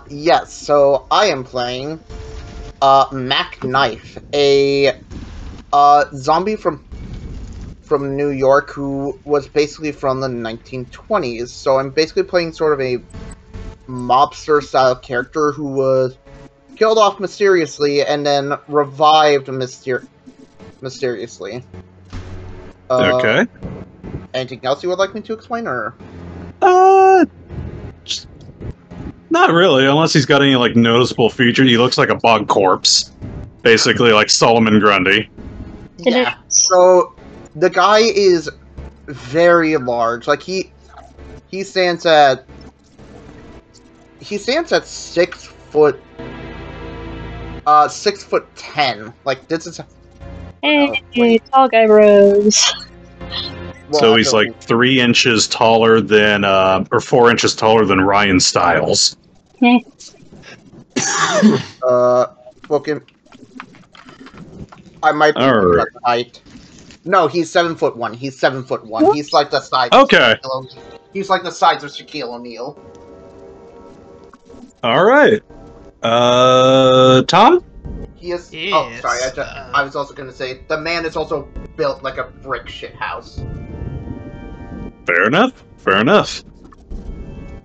Yes, so I am playing, Mac Knife, a, zombie from New York who was basically from the 1920s, so I'm basically playing sort of a mobster-style character who was killed off mysteriously and then revived mysteriously. Okay. Anything else you would like me to explain, or? Not really, unless he's got any, like, noticeable features. He looks like a bog corpse. Basically, like Solomon Grundy. Yeah, so the guy is very large. Like, he stands at 6 foot, 6'10". Like, this is... Hey, tall guy rose. Well, so he's like 3 inches taller than, or 4 inches taller than Ryan Stiles. Okay. I might be Alright. height. No, he's 7'1". He's 7'1". He's like the size. Okay. He's like the size of Shaquille O'Neal. Alright. Tom? He is. Yes, Oh, sorry. I was also going to say the man is also built like a brick shit house. Fair enough. Fair enough.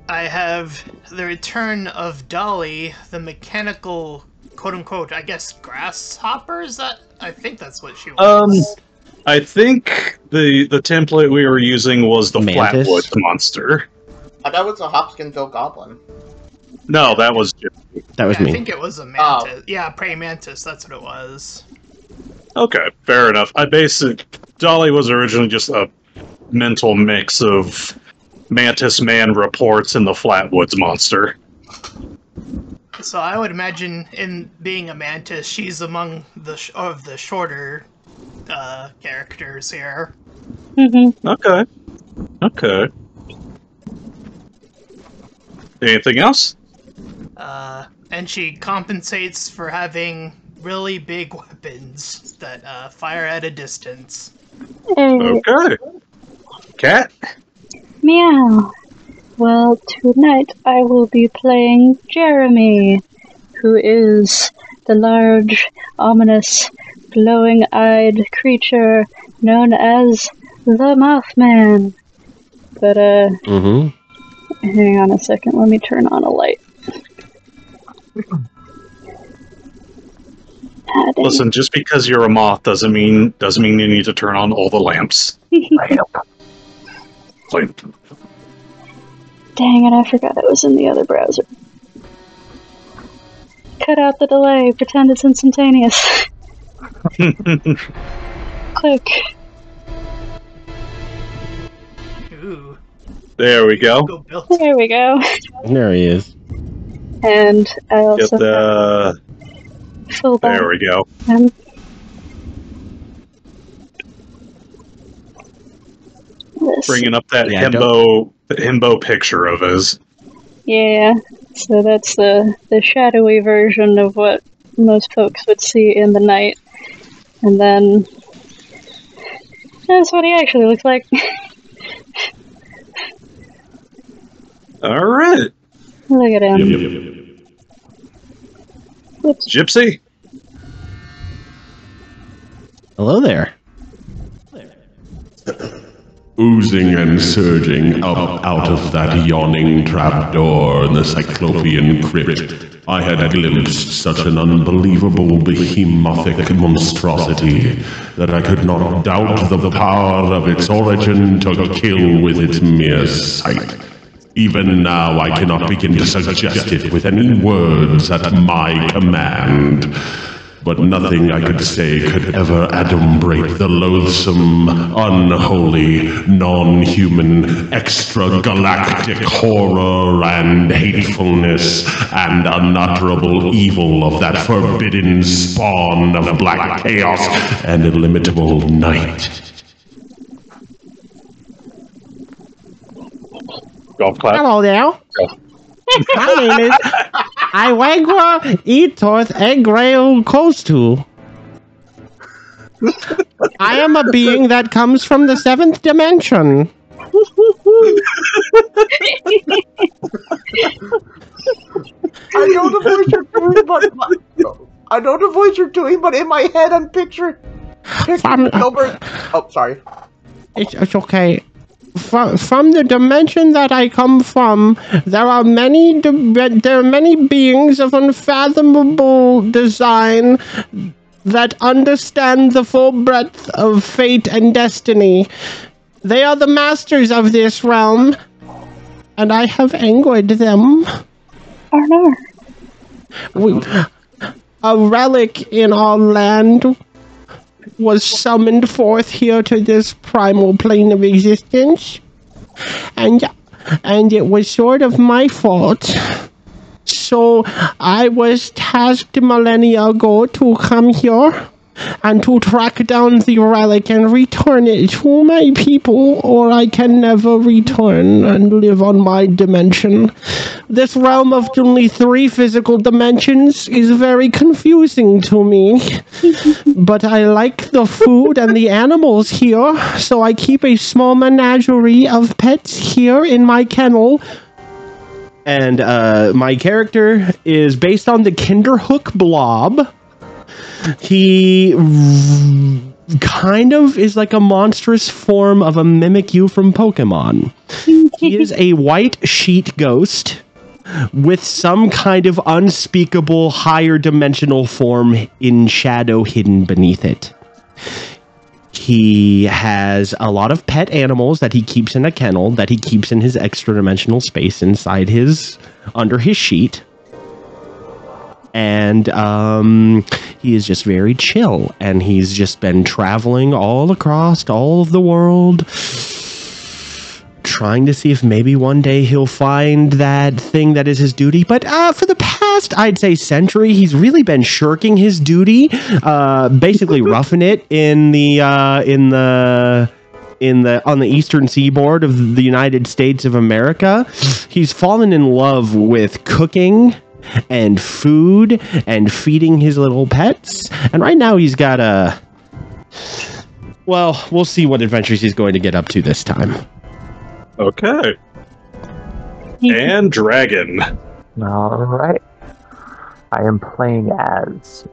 I have the return of Dolly, the mechanical, quote-unquote, I guess, grasshopper? Is that? I think that's what she was. I think the template we were using was the Mantis? Flatwood monster. That was a Hopkinsville goblin. No, that was That was I me. think it was a mantis. Yeah, praying mantis, that's what it was. okay. Fair enough. Dolly was originally just a mental mix of Mantis Man reports and the Flatwoods monster. So I would imagine, in being a mantis, she's among the shorter characters here. Okay. Okay. Anything else? And she compensates for having really big weapons that fire at a distance. Okay. Cat? Meow. Well, tonight I will be playing Jeremy, who is the large, ominous, glowing-eyed creature known as the Mothman. But, hang on a second, let me turn on a light. Listen, just because you're a moth doesn't mean you need to turn on all the lamps. Dang it, I forgot it was in the other browser. Cut out the delay, pretend it's instantaneous. Click. Ooh. There we go. There we go. There he is. And I Get also the... full back. There we go. Bringing up that himbo picture of his. Yeah, so that's the shadowy version of what most folks would see in the night. And then that's what he actually looks like. Alright. Look at him. Whoops. Gypsy? Hello there. Oozing and surging up out of that yawning trapdoor in the Cyclopean crypt, I had glimpsed such an unbelievable behemoth monstrosity that I could not doubt the power of its origin to kill with its mere sight. Even now I cannot begin to suggest it with any words at my command. But nothing I could say could ever adumbrate the loathsome, unholy, non-human, extragalactic horror and hatefulness and unutterable evil of that forbidden spawn of black chaos and illimitable night. Golf clap. Hello there. My name is Aiueghrerr'itorth Eghrao-kotu. I am a being that comes from the 7th dimension. I know the voice you're doing, I know the voice you're doing, but in my head I'm picturing Gilbert. Oh, sorry. It's okay. From the dimension that I come from, there are many beings of unfathomable design that understand the full breadth of fate and destiny. They are the masters of this realm, and I have angered them. Oh no. A relic in our land was summoned forth here to this primal plane of existence, and it was sort of my fault. So I was tasked millennia ago to come here and to track down the relic and return it to my people, or I can never return and live on my dimension. This realm of only 3 physical dimensions is very confusing to me, but I like the food and the animals here, so I keep a small menagerie of pets here in my kennel. And my character is based on the Kinderhook Blob. He kind of is like a monstrous form of a Mimikyu from Pokemon. He is a white sheet ghost with some kind of unspeakable higher dimensional form in shadow hidden beneath it. He has a lot of pet animals that he keeps in a kennel that he keeps in his extra dimensional space inside under his sheet. And he is just very chill, and he's just been traveling all across all of the world, trying to see if maybe one day he'll find that thing that is his duty. But for the past, I'd say, century, he's really been shirking his duty, basically roughing it on the eastern seaboard of the United States of America. He's fallen in love with cooking and food and feeding his little pets, and right now he's got we'll see what adventures he's going to get up to this time. Okay. And Dragon. Alright. I am playing as...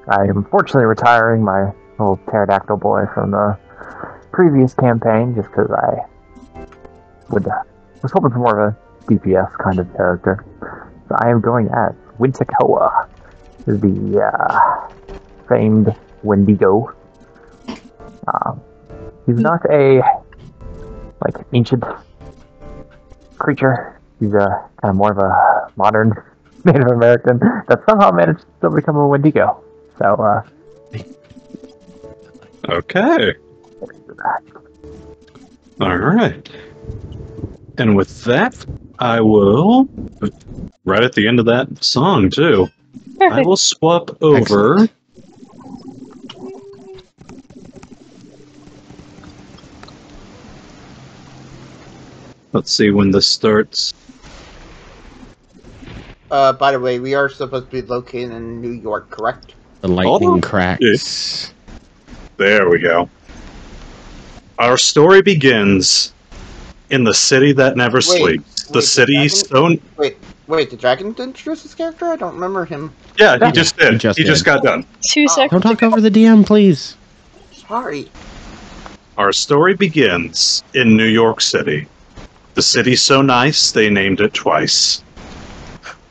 I am fortunately retiring my little pterodactyl boy from the previous campaign, just because I was hoping for more of a DPS kind of character. So I am going as Wintekowa, the famed Wendigo. He's not a ancient creature. He's a kind of more of a modern Native American that somehow managed to still become a Wendigo. So okay. All right. And with that, I will, right at the end of that song, too, I will swap over. Excellent. Let's see when this starts. By the way, we are supposed to be located in New York, correct? The lightning cracks. There we go. Our story begins in the city that never sleeps. The city stone. Wait, did Dragon introduce this character? I don't remember him. Yeah, he just did. He just got done. 2 seconds. Don't talk over the DM, please. Sorry. Our story begins in New York City. The city's so nice, they named it twice.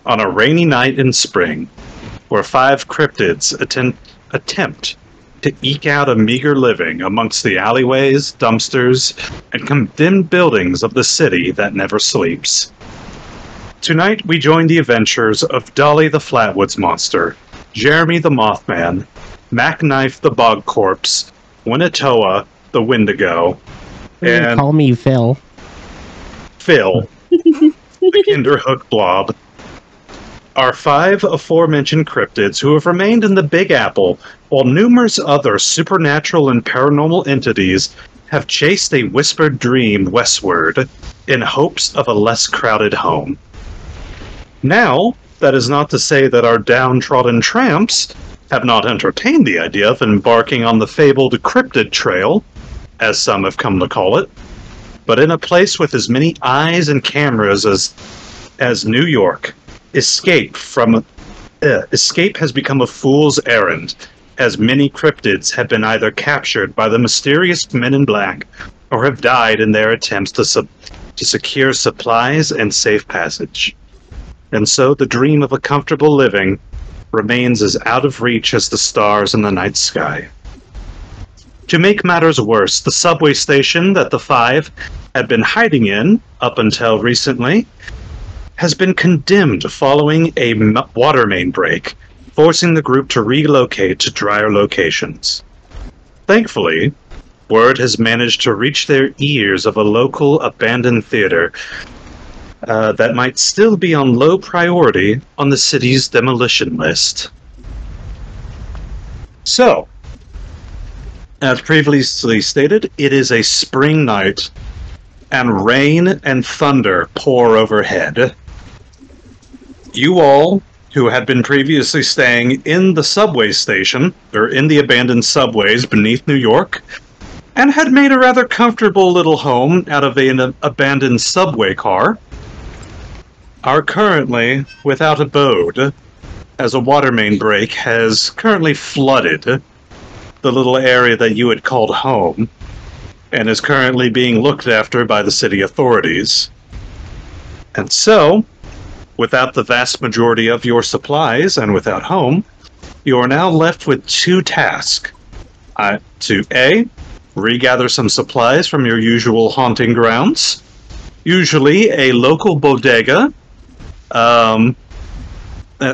On a rainy night in spring, where 5 cryptids attempt to eke out a meager living amongst the alleyways, dumpsters, and condemned buildings of the city that never sleeps. Tonight we join the adventures of Dolly the Flatwoods Monster, Jeremy the Mothman, Mac Knife the Bog Corpse, Wintekowa the Wendigo, and... Call me Phil. Phil, the Kinderhook Blob. Are 5 aforementioned cryptids who have remained in the Big Apple, while numerous other supernatural and paranormal entities have chased a whispered dream westward in hopes of a less crowded home. Now, that is not to say that our downtrodden tramps have not entertained the idea of embarking on the fabled cryptid trail, as some have come to call it, but in a place with as many eyes and cameras as New York, escape has become a fool's errand, as many cryptids have been either captured by the mysterious men in black or have died in their attempts to secure supplies and safe passage. And so the dream of a comfortable living remains as out of reach as the stars in the night sky. To make matters worse, the subway station that the five had been hiding in up until recently has been condemned following a water main break, forcing the group to relocate to drier locations. Thankfully, word has managed to reach their ears of a local abandoned theater that might still be on low priority on the city's demolition list. So, as previously stated, it is a spring night, and rain and thunder pour overhead. You all, who had been previously staying in the subway station, or in the abandoned subways beneath New York, and had made a rather comfortable little home out of an abandoned subway car, are currently without abode, as a water main break has currently flooded the little area that you had called home, and is currently being looked after by the city authorities. And so, without the vast majority of your supplies and without home, you are now left with two tasks. To A, regather some supplies from your usual haunting grounds, usually a local bodega that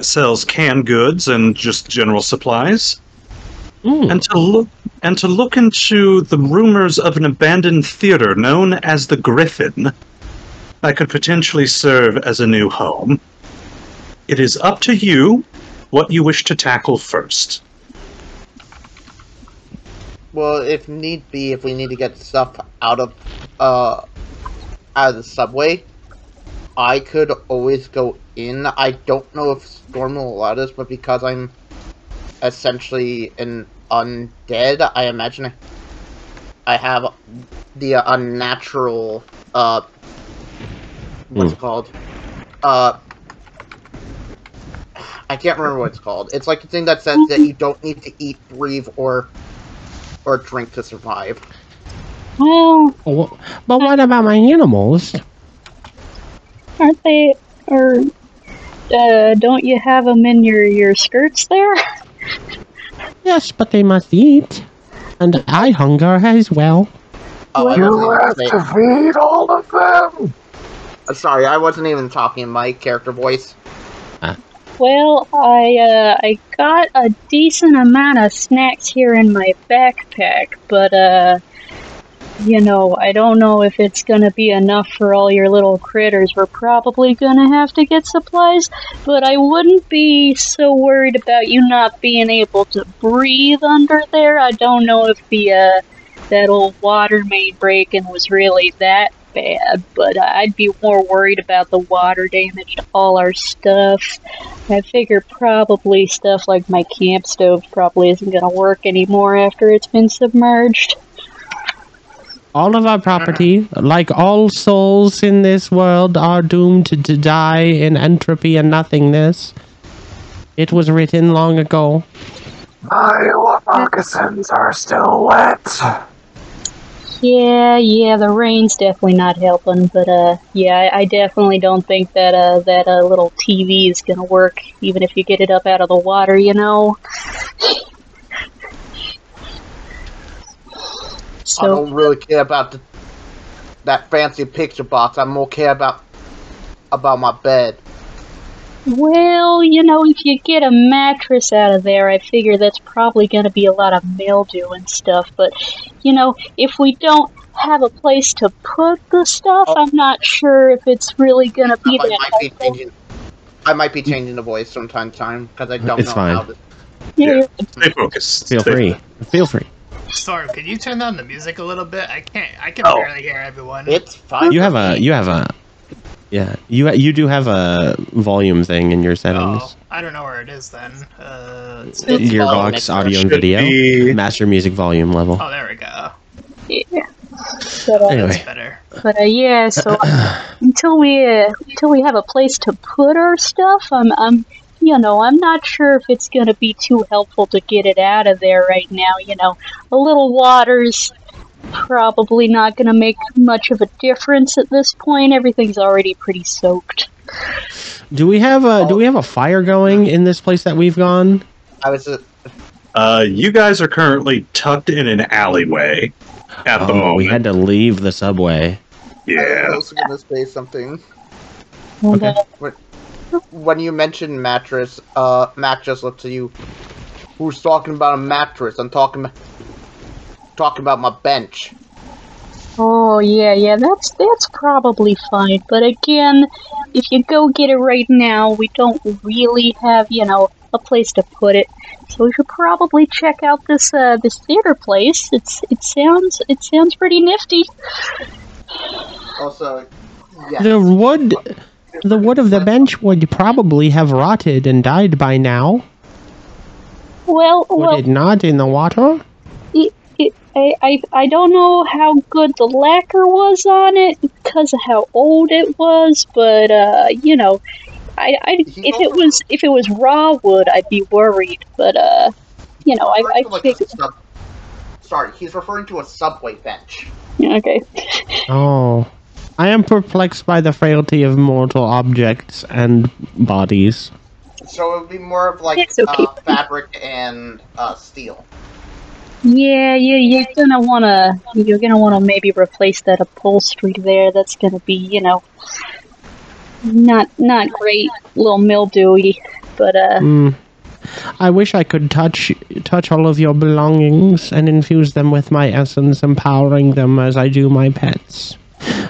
sells canned goods and just general supplies, and to look into the rumors of an abandoned theater known as the Griffin that could potentially serve as a new home. It is up to you what you wish to tackle first. Well, if need be, if we need to get stuff out of the subway, I could always go in. I don't know if Storm will allow this, but because I'm essentially an undead, I imagine I have the unnatural, what's it called? I can't remember what it's called. It's like a thing that says that you don't need to eat, breathe, or drink to survive. Well, But what about my animals? aren't they, or don't you have them in your skirts there? Yes, but they must eat. And I hunger as well. Oh, You have to feed all of them! sorry, I wasn't even talking in my character voice. Well, I got a decent amount of snacks here in my backpack, but you know, I don't know if it's gonna be enough for all your little critters. We're probably gonna have to get supplies, but I wouldn't be so worried about you not being able to breathe under there. I don't know if that old water main break-in was really that bad, but I'd be more worried about the water damage to all our stuff. I figure probably stuff like my camp stove probably isn't gonna work anymore after it's been submerged. All of our property, like all souls in this world, are doomed to die in entropy and nothingness. It was written long ago. My moccasins are still wet. Yeah, the rain's definitely not helping, but yeah, I definitely don't think that that little TV is gonna work, even if you get it up out of the water, you know. I don't really care about that fancy picture box. I'm more care about my bed. Well, you know, if you get a mattress out of there, I figure that's probably going to be a lot of mildew and stuff. But, you know, if we don't have a place to put the stuff, I'm not sure if it's really going to be that helpful. I might be changing the voice from time to time, because I don't know how to... Yeah. Stay focused. Feel free. Feel free. Storm, can you turn down the music a little bit? I can barely hear everyone. It's fine. You have a yeah. You do have a volume thing in your settings. Oh, I don't know where it is then. It's Gearbox, audio and video, master music volume level. Oh, there we go. Yeah. Anyway. That's better. Yeah. So until we have a place to put our stuff, I'm not sure if it's gonna be too helpful to get it out of there right now. A little water's probably not gonna make much of a difference at this point. Everything's already pretty soaked. Do we have a fire going in this place that we've gone? You guys are currently tucked in an alleyway at the moment. We had to leave the subway. Yeah. I was also going to say something. Okay. When you mentioned mattress, Matt just looked at you. Who's talking about a mattress? I'm talking about my bench. Oh, yeah, that's probably fine. But again, if you go get it right now, we don't really have, a place to put it. So we should probably check out this theater place. It sounds pretty nifty. Also, yes. The wood of the bench would probably have rotted and died by now. Would it not in the water? I don't know how good the lacquer was on it because of how old it was, but if it was raw wood, I'd be worried. But I think. Sorry, he's referring to a subway bench. Okay. Oh, I am perplexed by the frailty of mortal objects and bodies. So it would be more of like fabric and steel. Yeah, you're gonna wanna maybe replace that upholstery there. That's gonna be, not great, little mildewy, but I wish I could touch all of your belongings and infuse them with my essence, empowering them as I do my pets.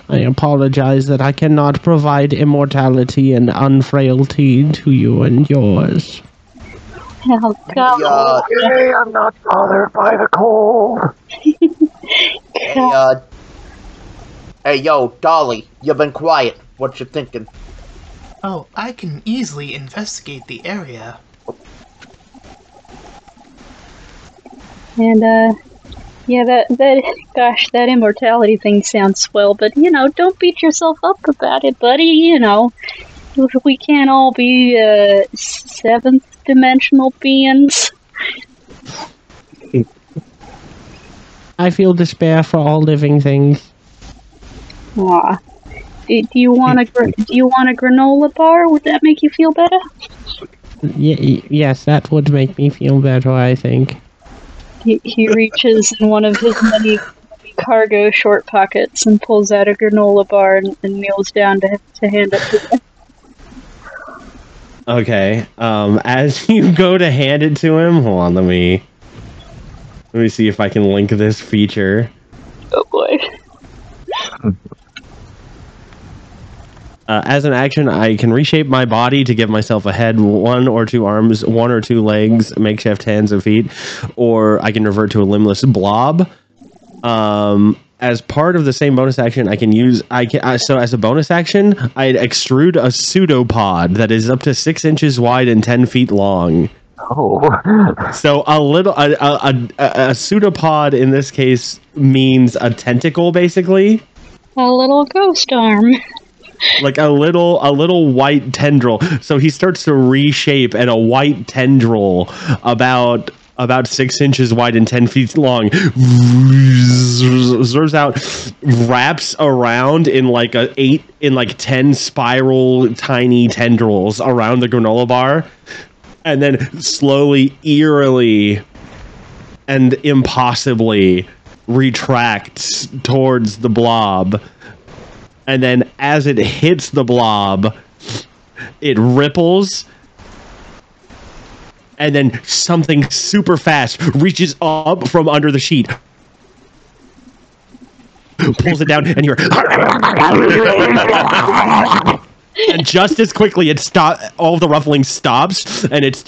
I apologize that I cannot provide immortality and unfrailty to you and yours. Oh, God. Hey, I'm not bothered by the cold. Hey, yo, Dolly, you've been quiet. What you thinking? Oh, I can easily investigate the area. And, that immortality thing sounds swell, but, don't beat yourself up about it, buddy, we can't all be, seventh dimensional beings. I feel despair for all living things. Aw. Do you want a granola bar? Would that make you feel better? Yes, that would make me feel better, I think. He reaches in one of his many cargo short pockets and pulls out a granola bar and kneels down to hand it to him. Okay, as you go to hand it to him, hold on, let me see if I can link this feature. Oh boy. As an action, I can reshape my body to give myself a head, 1 or 2 arms, 1 or 2 legs, makeshift hands and feet, or I can revert to a limbless blob. As part of the same bonus action, so as a bonus action, I'd extrude a pseudopod that is up to 6 inches wide and 10 feet long. Oh. So a pseudopod in this case means a tentacle, basically. A little ghost arm. Like a little white tendril. So he starts to reshape, and a white tendril about 6 inches wide and 10 feet long zerrs out, wraps around in like 10 spiral tiny tendrils around the granola bar, and then slowly, eerily, and impossibly retracts towards the blob. And then as it hits the blob, it ripples, and then something super fast reaches up from under the sheet, pulls it down, and you're... And just as quickly, all the ruffling stops, and it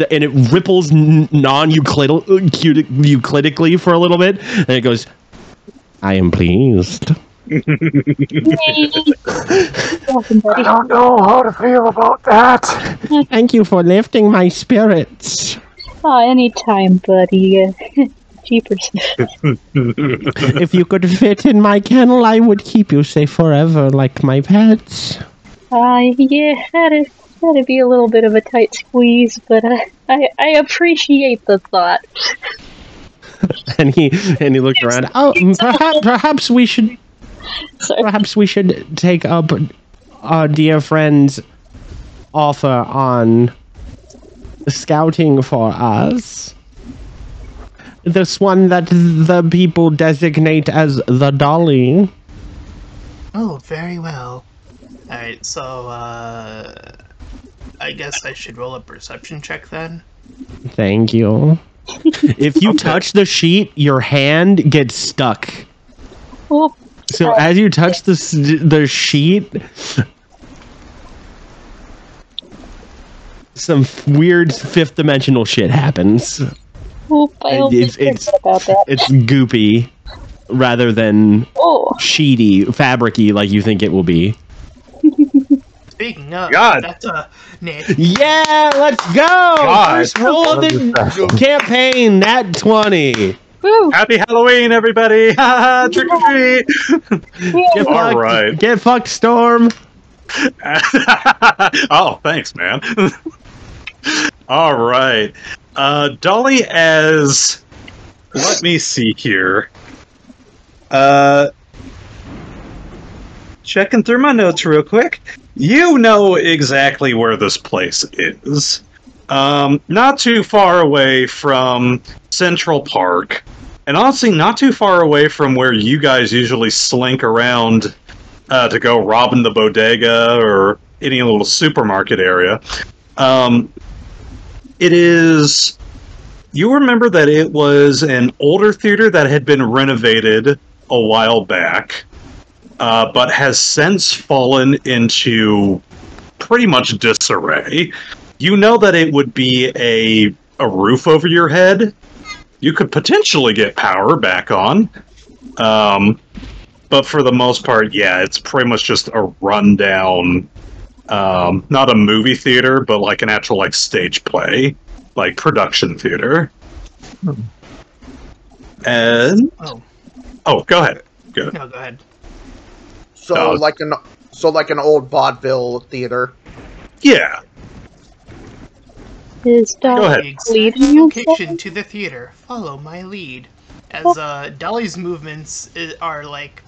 ripples non-Euclidically for a little bit, and it goes, I am pleased. I don't know how to feel about that. Thank you for lifting my spirits. Oh, anytime, buddy. Jeepers. If you could fit in my kennel, I would keep you safe forever, like my pets. Yeah, that'd be a little bit of a tight squeeze, but I appreciate the thought. And he looks around. Oh, perhaps we should take up our dear friend's offer on scouting for us. This one that the people designate as the Dolly. Oh, very well. Alright, so, I guess I should roll a perception check then? Thank you. If you touch the sheet, your hand gets stuck. Oh, So as you touch the sheet, some weird fifth dimensional shit happens. It's goopy rather than sheety, fabricy like you think it will be. Speaking of, God. That's a... Yeah, let's go! God. First roll of the campaign, nat 20. woo. Happy Halloween, everybody! Trick or treat! All right. Get fucked, Storm. Oh, thanks, man. All right. Dolly as... Let me see here. Checking through my notes real quick. You know exactly where this place is. Not too far away from Central Park. And honestly, not too far away from where you guys usually slink around to go robbing the bodega or any little supermarket area. It is... You remember that it was an older theater that had been renovated a while back, but has since fallen into pretty much disarray. You know that it would be a roof over your head. You could potentially get power back on. But for the most part, yeah, it's pretty much just a rundown, not a movie theater, but like an actual like stage play, like production theater. And go ahead. Go ahead. No, go ahead. So like an old vaudeville theater. Yeah. Is Go ahead. The exact location to the theater. Follow my lead. As Dolly's movements are like,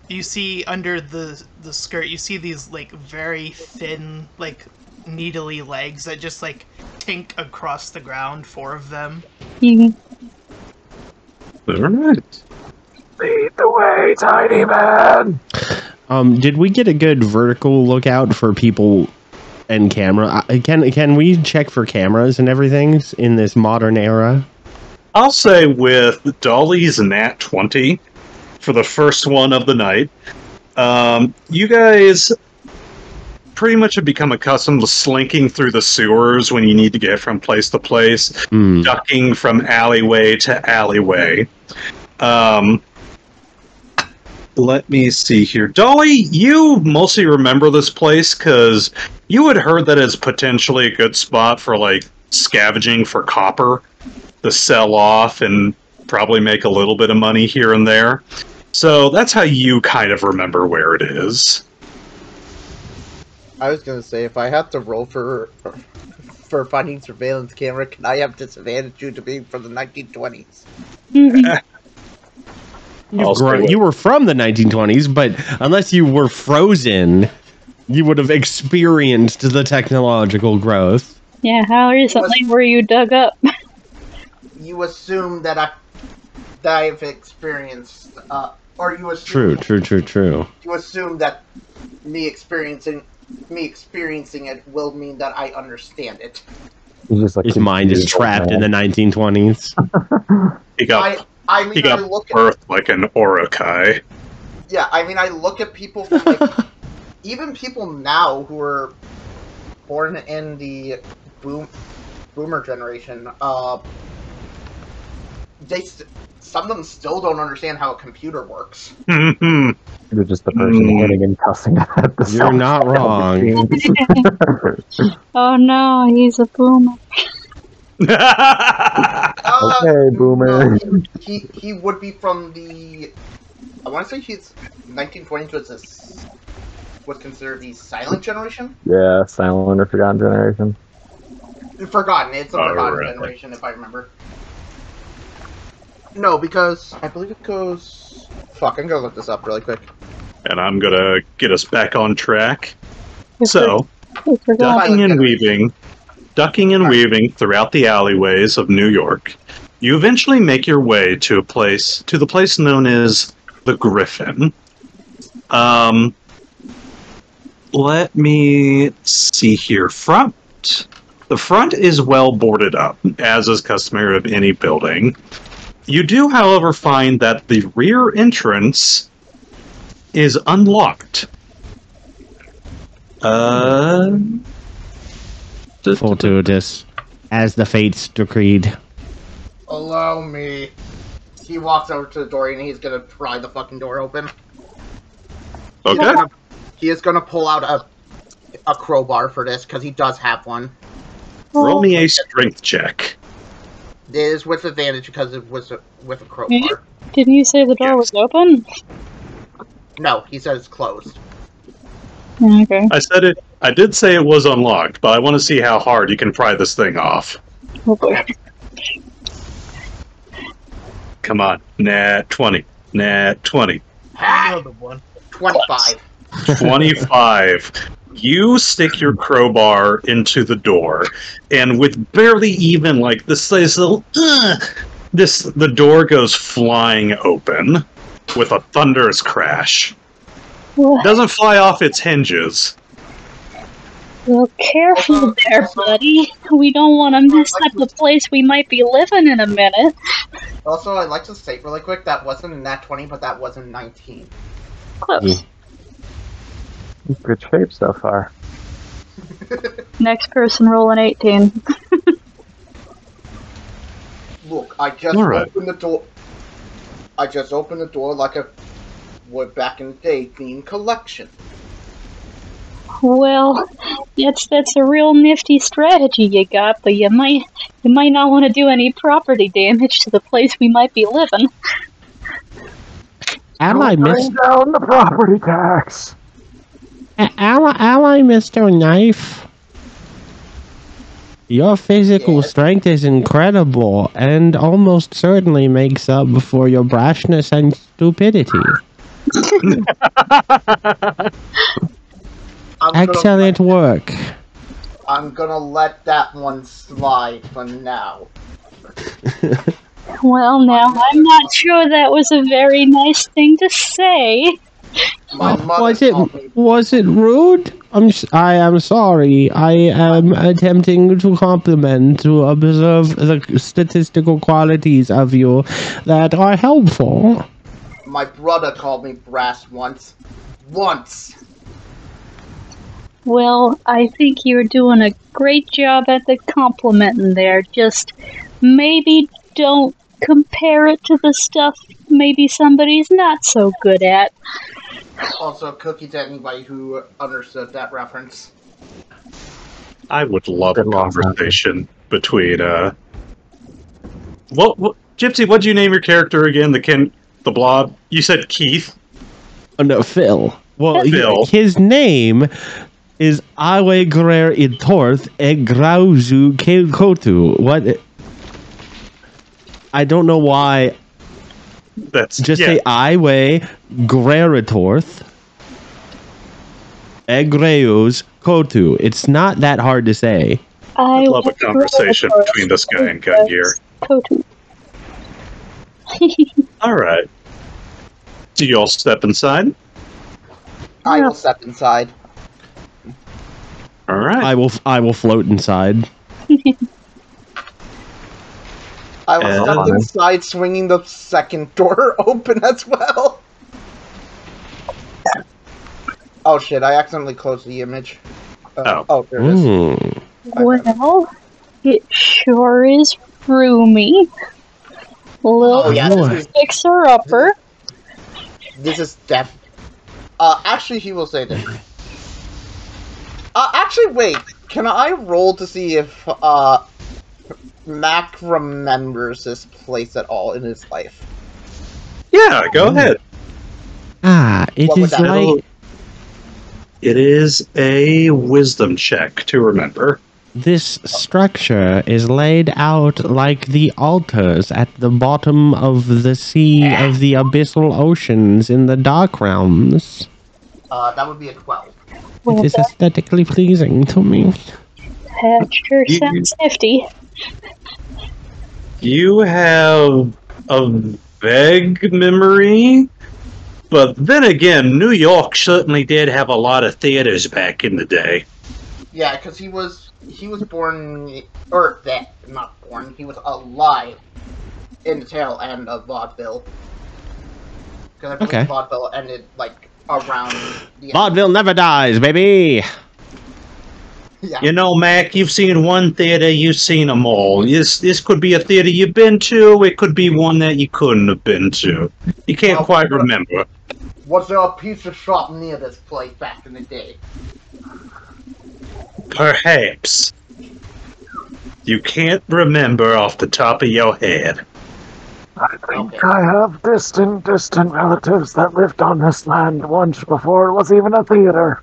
you see under the skirt, you see these like very thin, like needly legs that just like tink across the ground. 4 of them. Mhm. All right. Lead the way, tiny man! Did we get a good vertical lookout for people and camera? Can we check for cameras and everything in this modern era? I'll say with Dolly's nat 20 for the first one of the night, you guys pretty much have become accustomed to slinking through the sewers when you need to get from place to place, ducking from alleyway to alleyway. Let me see here. Dolly, you mostly remember this place because you had heard that it's potentially a good spot for, like, scavenging for copper to sell off and probably make a little bit of money here and there. So that's how you kind of remember where it is. I was gonna say, if I have to roll for finding surveillance camera, can I have disadvantage due to being from the 1920s? You were from the 1920s, but unless you were frozen, you would have experienced the technological growth. Yeah, how recently were you dug up? You assume that I've experienced, or you assume... True. You assume that me experiencing it will mean that I understand it. His mind is trapped in the 1920s. He got I mean, I look at birthed like an Urukai. Yeah, I mean, I look at people from, like, even people now who are born in the boomer generation, some of them still don't understand how a computer works. You're just the person hitting and cussing at the You're not wrong. Oh no, he's a boomer. Okay, boomer. No, he would be from the. I want to say he's 1920 was considered the silent generation. Yeah, silent or forgotten generation. Forgotten. It's a forgotten Alright. generation, if I remember. No, because I believe it goes. Fuck, I'm gonna look this up really quick. And I'm gonna get us back on track. If So, we're going- ducking and weaving throughout the alleyways of New York, you eventually make your way to the place known as the Griffin. Let me see here. The front is well boarded up, as is customary of any building. You do, however, find that the rear entrance is unlocked. Fortuitous, as the fates decreed. Allow me. He walks over to the door and he's gonna pry the fucking door open. Okay. He is gonna pull out a crowbar for this because he does have one. Roll me a strength check. It is with advantage because it was with a crowbar. Didn't you say the door was open? No, he says it's closed. Okay. I did say it was unlocked, but I want to see how hard you can pry this thing off. Oh boy. Come on. Nat 20. Nat 20. Another one. 25. 25. You stick your crowbar into the door, and with barely even like the door goes flying open with a thunderous crash. It doesn't fly off its hinges. Well, careful there, buddy. We don't want to mess up the place we might be living in a minute. Also, I'd like to state really quick, that wasn't in Nat 20, but that was in 19. Close. Good shape so far. Next person roll an 18. Look, I just Alright. opened the door. I just opened the door like I would back in the day, theme collection. Well, that's a real nifty strategy you got, but you might not want to do any property damage to the place we might be living. Ally, Bring down the property tax. Ally, Mr. Knife. Your physical Yes. strength is incredible and almost certainly makes up for your brashness and stupidity. Excellent work. I'm gonna let that one slide for now. Well, now, I'm not sure that was a very nice thing to say. My mother told me Was it rude? I am sorry. I am attempting to compliment, to observe the statistical qualities of you that are helpful. my brother called me brass once. Once! Well, I think you're doing a great job at the complimenting there. Just maybe don't compare it to the stuff maybe somebody's not so good at. Also, cookie to anybody who understood that reference. I would love a Good luck, conversation between what Gypsy, what'd you name your character again? The Blob? You said Keith? Oh, no, Phil. Well, Phil. his name is Aiueghrerr'itorth Eghrao-kotu. What? I don't know why. That's Just yeah. say Aiueghrerr'itorth Eghrao-kotu. It's not that hard to say. I'd love a conversation between this guy and Gungear. Kotu. Alright. Do you all step inside? I will step inside. Alright. I will float inside. I will step inside, swinging the second door open as well. Oh shit, I accidentally closed the image. There it is. Well, it sure is roomy. Little Oh yeah, this fixer-upper. is def. Actually, he will say this. Actually, wait. Can I roll to see if Mac remembers this place at all in his life. Yeah, go ahead. It What would is that like It is a wisdom check to remember. this structure is laid out like the altars at the bottom of the sea of the abyssal oceans in the dark realms. That would be a 12. Well, It is aesthetically pleasing to me. that sure sounds nifty. You have a vague memory, but then again, New York certainly did have a lot of theaters back in the day. Yeah, because he was born, or that, not born, he was alive in the tail end of vaudeville. Because I believe Okay. vaudeville ended, like, around the end. Vaudeville never dies, baby! Yeah. You know, Mac, you've seen one theater, you've seen them all. This could be a theater you've been to, it could be one that you couldn't have been to. You can't Well, quite remember. Was there a pizza shop near this place back in the day? Perhaps. You can't remember off the top of your head. I think Okay. I have distant relatives that lived on this land once before it was even a theater.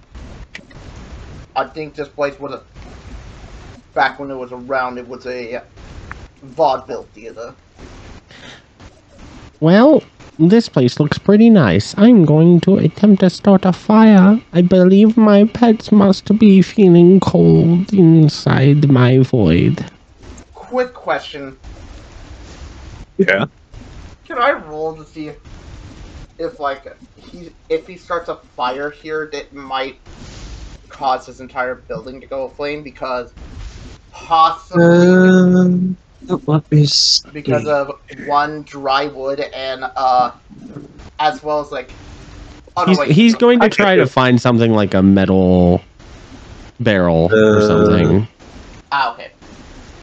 I think this place was back when it was around, it was a vaudeville theater. Well, this place looks pretty nice. I'm going to attempt to start a fire. I believe my pets must be feeling cold inside my void. Quick question. Yeah. Can I roll to see if if he starts a fire here that might cause his entire building to go aflame because possibly Let me see. because of one dry wood and as well as like He's going to try to find something like a metal barrel or something. okay.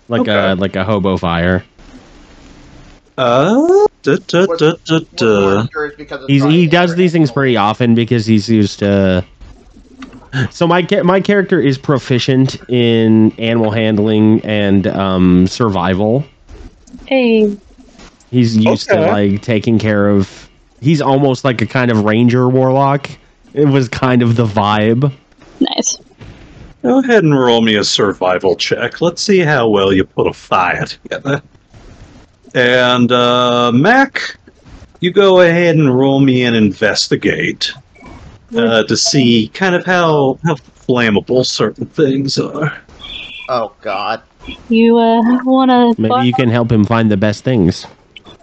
Like a hobo fire. Duh. He does these things pretty often because he's used to. So my character is proficient in animal handling and survival. Hey, He's used to like taking care of. He's almost like a kind of ranger warlock. It was kind of the vibe. nice. Go ahead and roll me a survival check. Let's see how well you put a fire together. And, Mac, you go ahead and roll me an investigate to see kind of how flammable certain things are. Oh god. You wanna? Maybe you can help him find the best things.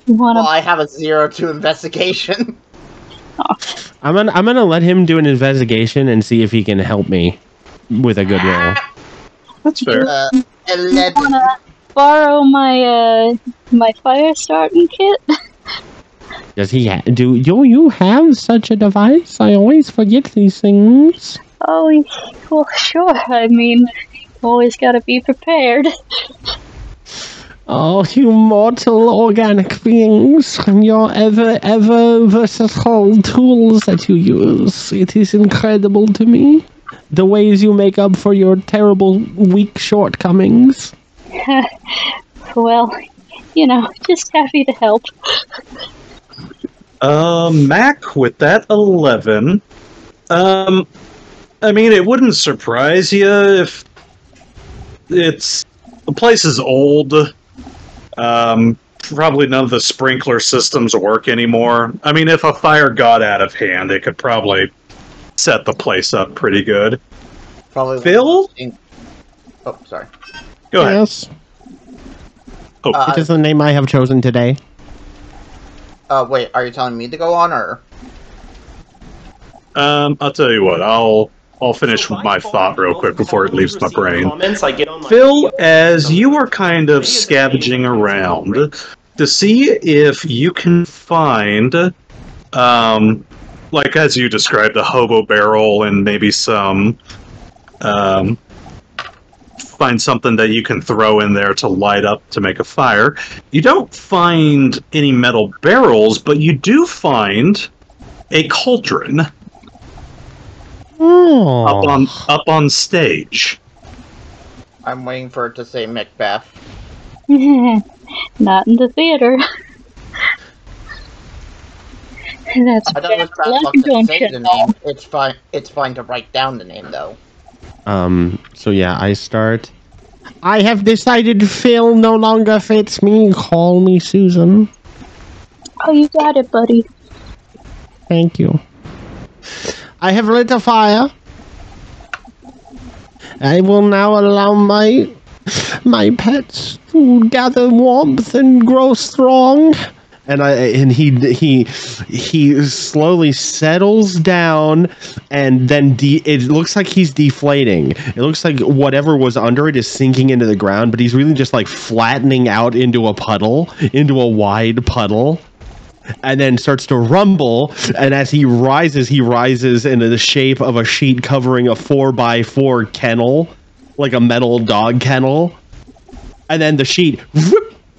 Wanna? Well, I have a 0 to investigation. I'm gonna let him do an investigation and see if he can help me with a good roll. That's fair. 11. Wanna borrow my my fire starting kit? Does he do you have such a device? I always forget these things. Oh, well, sure. I mean, always gotta be prepared. Oh, you mortal organic beings, and your ever versatile tools that you use. It is incredible to me. The ways you make up for your terrible, weak shortcomings. Well, you know, just happy to help. Mac, with that 11, I mean, it wouldn't surprise you if the place is old. Probably none of the sprinkler systems work anymore. I mean, if a fire got out of hand, it could probably set the place up pretty good. Probably. Phil? Oh, sorry. Go ahead. Yes, Oh, it is the name I have chosen today. Wait, are you telling me to go on, or? I'll tell you what. I'll finish my thought real quick before it leaves my brain. Comments I get on my Phil, as you are kind of scavenging around to see if you can find, like as you described, a hobo barrel and maybe some, find something that you can throw in there to light up to make a fire. You don't find any metal barrels, but you do find a cauldron Oh, up on stage. I'm waiting for it to say Macbeth. Not in the theater. That's I don't bad know luck, if don't say you the know? name. It's fine. It's fine to write down the name, though. So yeah, I start. I have decided Phil no longer fits me. Call me Susan. Oh, you got it, buddy. Thank you. I have lit a fire. I will now allow my pets to gather warmth and grow strong. And he slowly settles down, and then it looks like he's deflating. It looks like whatever was under it is sinking into the ground, but he's really just like flattening out into a puddle, into a wide puddle, and then starts to rumble. And as he rises into the shape of a sheet covering a 4x4 kennel, like a metal dog kennel, and then the sheet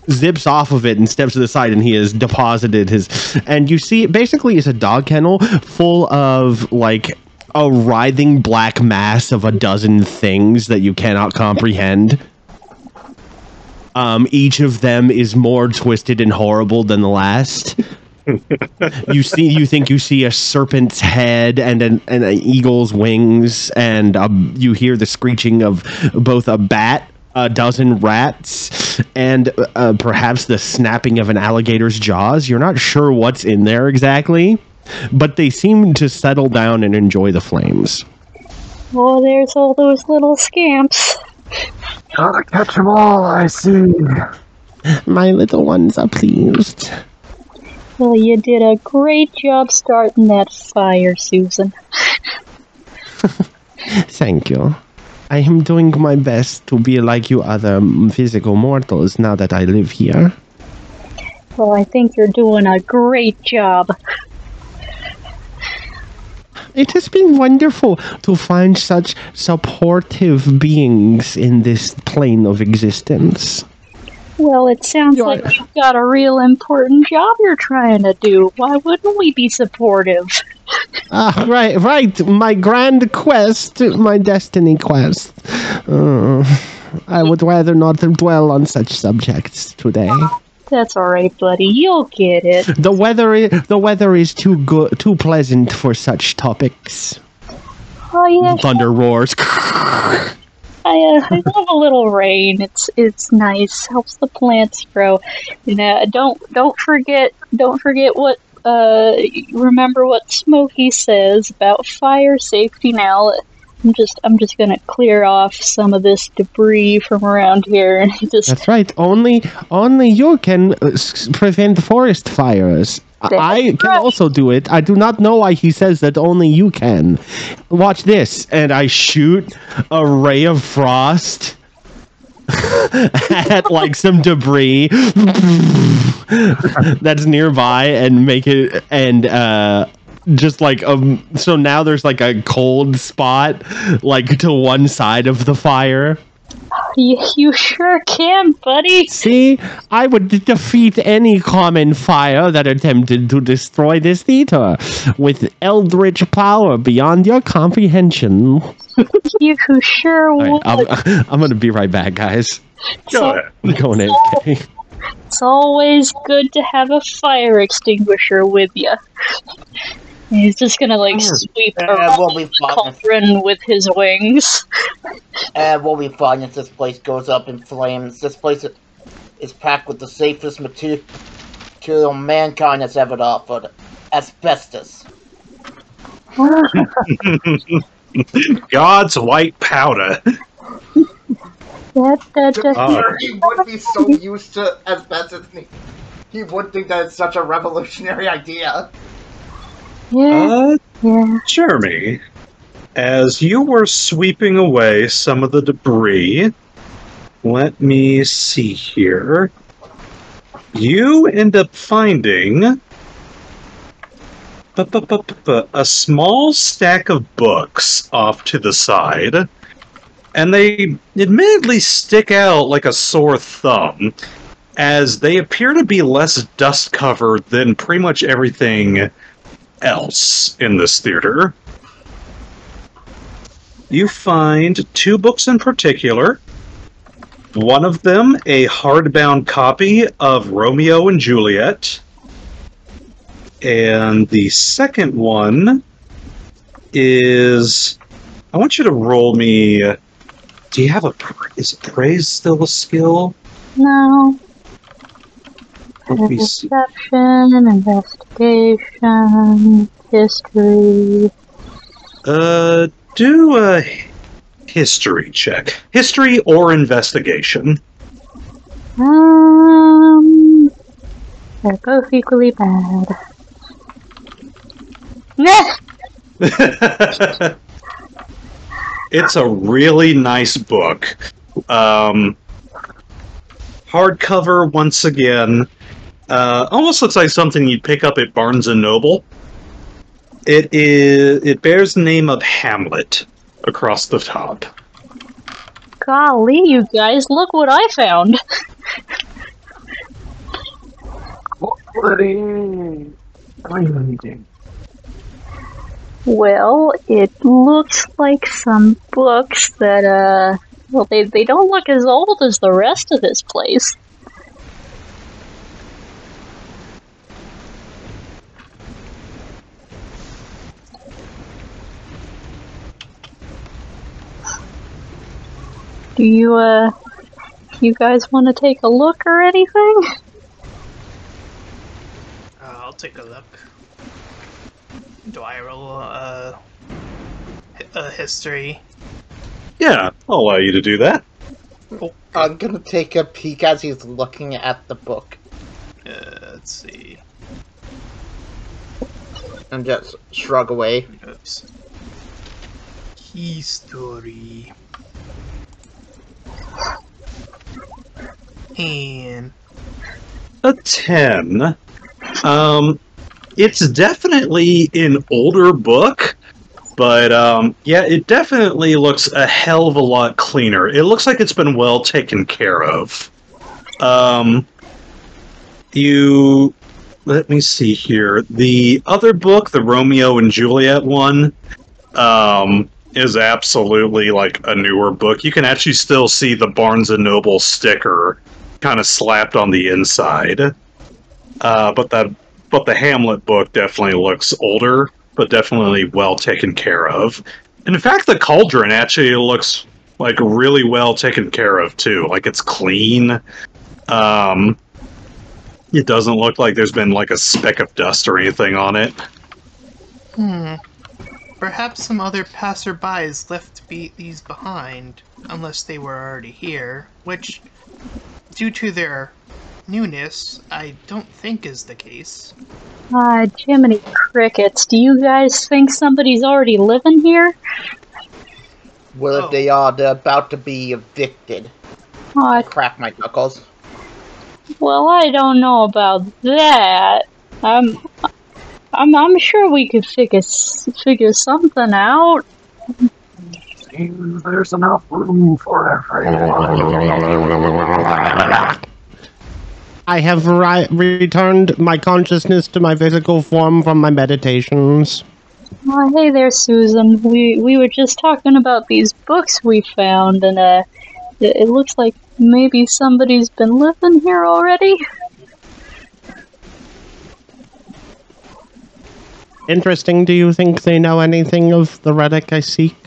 zips off of it and steps to the side, and he has deposited his. And you see, basically, it's a dog kennel full of like a writhing black mass of a dozen things that you cannot comprehend. Each of them is more twisted and horrible than the last. You think you see a serpent's head and an eagle's wings, and you hear the screeching of both a bat, a dozen rats, and perhaps the snapping of an alligator's jaws. You're not sure what's in there exactly, but they seem to settle down and enjoy the flames. Oh, there's all those little scamps. Gotta catch them all, I see. My little ones are pleased. Well, you did a great job starting that fire, Susan. Thank you. I am doing my best to be like you other physical mortals now that I live here. Well, I think you're doing a great job. It has been wonderful to find such supportive beings in this plane of existence. Well, it sounds like you've got a real important job you're trying to do. Why wouldn't we be supportive? Right. My grand quest, my destiny quest. I would rather not dwell on such subjects today. That's all right, buddy. You'll get it. The weather is too good, too pleasant for such topics. Oh yeah. Thunder roars. I love a little rain. It's nice. Helps the plants grow. Don't forget what. Remember what Smokey says about fire safety. Now, I'm just gonna clear off some of this debris from around here, and That's right. Only you can prevent forest fires. I can also do it. I do not know why he says that only you can. Watch this, and I shoot a ray of frost at like some debris that's nearby, and make it just like so now there's like a cold spot like to one side of the fire. You sure can, buddy. See, I would defeat any common fire that attempted to destroy this theater with eldritch power beyond your comprehension. You sure would. I'm gonna be right back, guys. Go ahead. I'm going in. It's always good to have a fire extinguisher with you. He's just gonna sweep around the cauldron with his wings. And we'll be fine if this place goes up in flames. This place is packed with the safest material mankind has ever offered. Asbestos. God's white powder. He would be so used to asbestos. He would think that it's such a revolutionary idea. Yeah. Jeremy, as you were sweeping away some of the debris, let me see here. You end up finding a small stack of books off to the side, and they admittedly stick out like a sore thumb, as they appear to be less dust-covered than pretty much everything else in this theater. You find two books in particular. One of them, a hardbound copy of Romeo and Juliet. And the second one is... I want you to roll me... Do you have a... Is praise still a skill? No. Let me see. Perception, investigation, history. Do a history check. History or investigation. They're both equally bad. Nah! It's a really nice book. Hardcover once again. Almost looks like something you'd pick up at Barnes & Noble. It bears the name of Hamlet across the top. Golly, you guys, look what I found! Well, it looks like some books that, well, they don't look as old as the rest of this place. Do you guys want to take a look or anything? I'll take a look. Do I roll a history? Yeah, I'll allow you to do that. Oh, I'm gonna take a peek as he's looking at the book. let's see. And just shrug away. Oops. History. And A 10. It's definitely an older book, but yeah, it definitely looks a hell of a lot cleaner. It looks like it's been well taken care of. Let me see here. The other book, the Romeo and Juliet one, is absolutely like a newer book. You can actually still see the Barnes & Noble sticker kind of slapped on the inside. But the Hamlet book definitely looks older, but definitely well taken care of. And in fact, the Cauldron actually looks like really well taken care of too. Like it's clean. It doesn't look like there's been like a speck of dust or anything on it. perhaps some other passerbys left these behind, unless they were already here, which, due to their newness, I don't think is the case. Jiminy crickets, do you guys think somebody's already living here? Well, if they are, they're about to be evicted. I crack my knuckles. Well, I don't know about that. I'm sure we could figure something out. There's enough room for everyone. I have returned my consciousness to my physical form from my meditations. Oh, hey there, Susan. We were just talking about these books we found, and it looks like maybe somebody's been living here already. Interesting. Do you think they know anything of the relic I seek?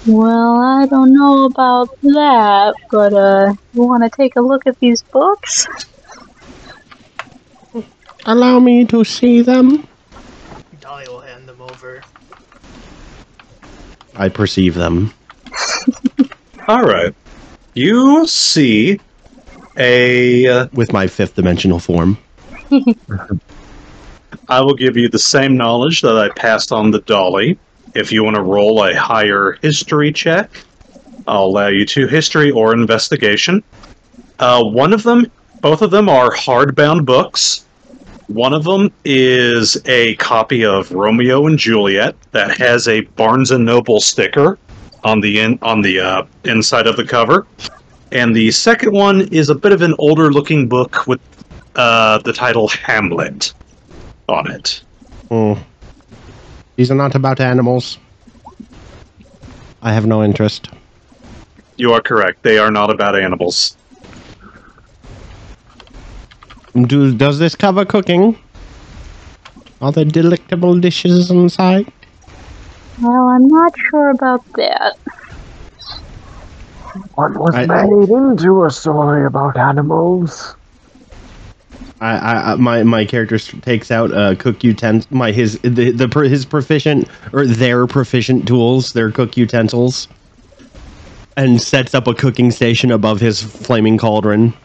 Well, I don't know about that, but you want to take a look at these books? Allow me to see them. Dolly will hand them over. I perceive them. Alright. You see a... With my fifth dimensional form. I will give you the same knowledge that I passed on to Dolly. If you want to roll a higher history check, I'll allow you to history or investigation. Both of them are hardbound books. One of them is a copy of Romeo and Juliet that has a Barnes & Noble sticker on the inside of the cover. And the second one is a bit of an older looking book with the title Hamlet on it. These are not about animals. I have no interest. You are correct. They are not about animals. Does this cover cooking? Are there delectable dishes inside? Well, I'm not sure about that. What was made into a story about animals? My character takes out cook utensil, his proficient or their proficient tools, their cook utensils, and sets up a cooking station above his flaming cauldron.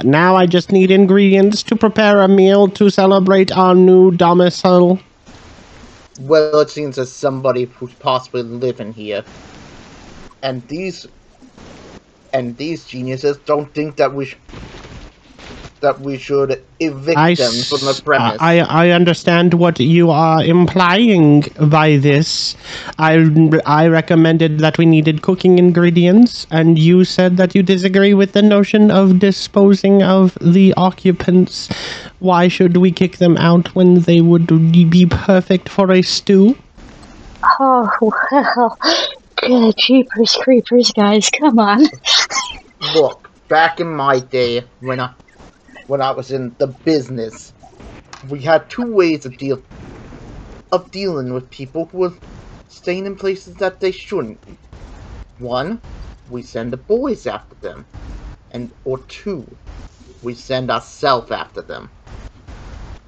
Now I just need ingredients to prepare a meal to celebrate our new domicile. Well, it seems as somebody who's possibly living here. And these geniuses don't think that we should evict them from the premise. I understand what you are implying by this. I recommended that we needed cooking ingredients, and you said that you disagree with the notion of disposing of the occupants. Why should we kick them out when they would be perfect for a stew? Oh, well, good jeepers creepers, guys, come on. Look, back in my day, when I was in the business, we had two ways of dealing with people who were staying in places that they shouldn't. One, we send the boys after them, or two, we send ourselves after them.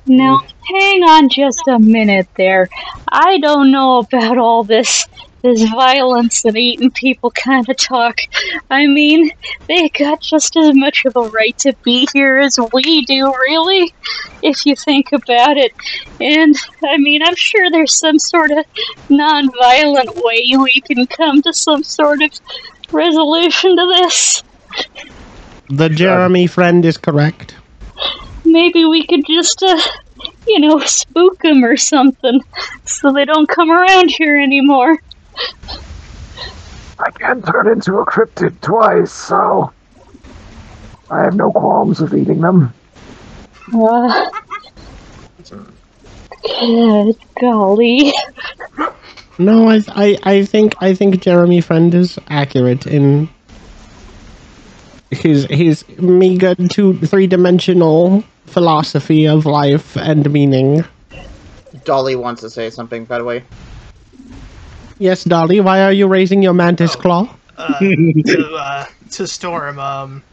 Now, hang on just a minute there. I don't know about all this violence and eating people kind of talk. I mean, they got just as much of a right to be here as we do, really, if you think about it. And, I mean, I'm sure there's some sort of non-violent way we can come to some sort of resolution to this. The Jeremy friend is correct. Maybe we could just, spook them or something, so they don't come around here anymore. I can turn into a cryptid twice, so I have no qualms with eating them. Good golly. No, I think Jeremy friend is accurate in his meager 3-dimensional philosophy of life and meaning. Dolly wants to say something, by the way. Yes, Dolly, why are you raising your mantis claw? To Storm,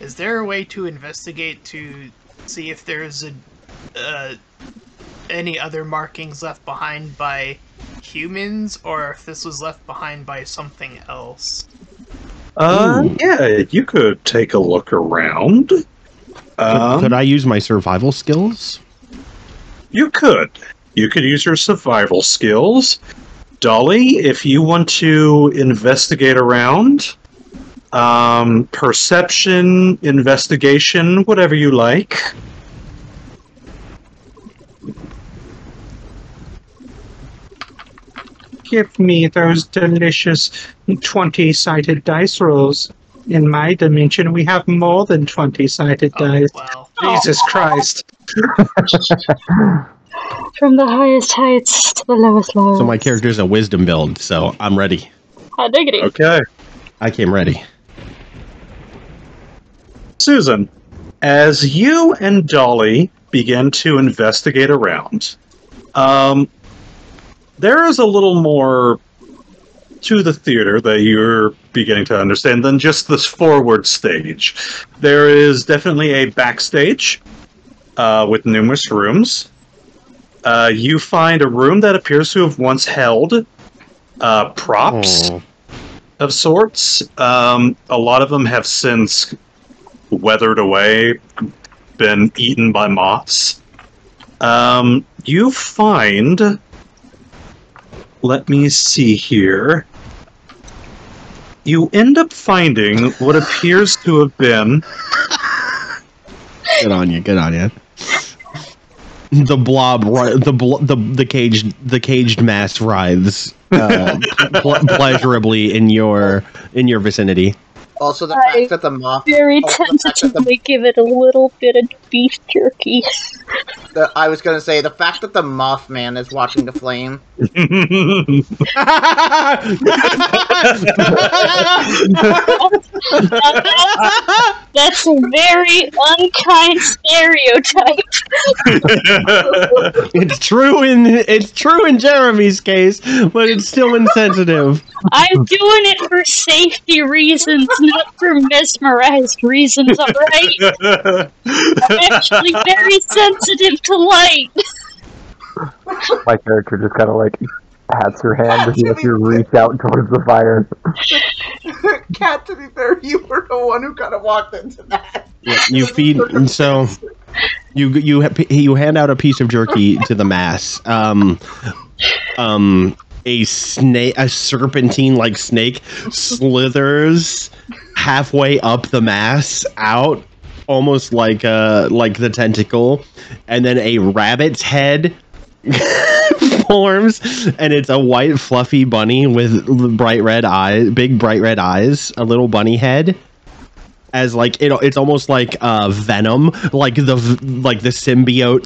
is there a way to investigate to see if there's any other markings left behind by humans, or if this was left behind by something else? Yeah, you could take a look around. Could I use my survival skills? You could. You could use your survival skills. Dolly, if you want to investigate around, perception, investigation, whatever you like. Give me those delicious 20-sided dice rolls. In my dimension, we have more than 20-sided dice. Well. Jesus Christ. From the highest heights to the lowest lows. So my character's a wisdom build, so I'm ready. Hot diggity. Okay. I came ready. Susan, as you and Dolly begin to investigate around, there is a little more to the theater that you're beginning to understand than just this forward stage. There is definitely a backstage with numerous rooms. You find a room that appears to have once held props of sorts. A lot of them have since weathered away, been eaten by moths. You find... Let me see here. You end up finding what appears to have been... Good on you, good on you. The blob, the caged mass writhes pleasurably in your vicinity. Also, the I fact that the moth. Very also the fact that tentatively give it a little bit of beef jerky. I was gonna say the fact that the Mothman is watching the flame. That's a very unkind stereotype. It's true in Jeremy's case, but it's still insensitive. I'm doing it for safety reasons, not for mesmerized reasons, alright? I'm actually very sensitive to light. My character just kind of like pats her hand as you reach out towards the fire. Cat, to be fair, you were the one who kind of walked into that. Yeah, you feed, and so you hand out a piece of jerky to the mass. A serpentine-like snake slithers halfway up the mass, out almost like the tentacle, and then a rabbit's head forms, and it's a white fluffy bunny with bright red eyes, big bright red eyes, a little bunny head. As like it's almost like Venom, like the symbiote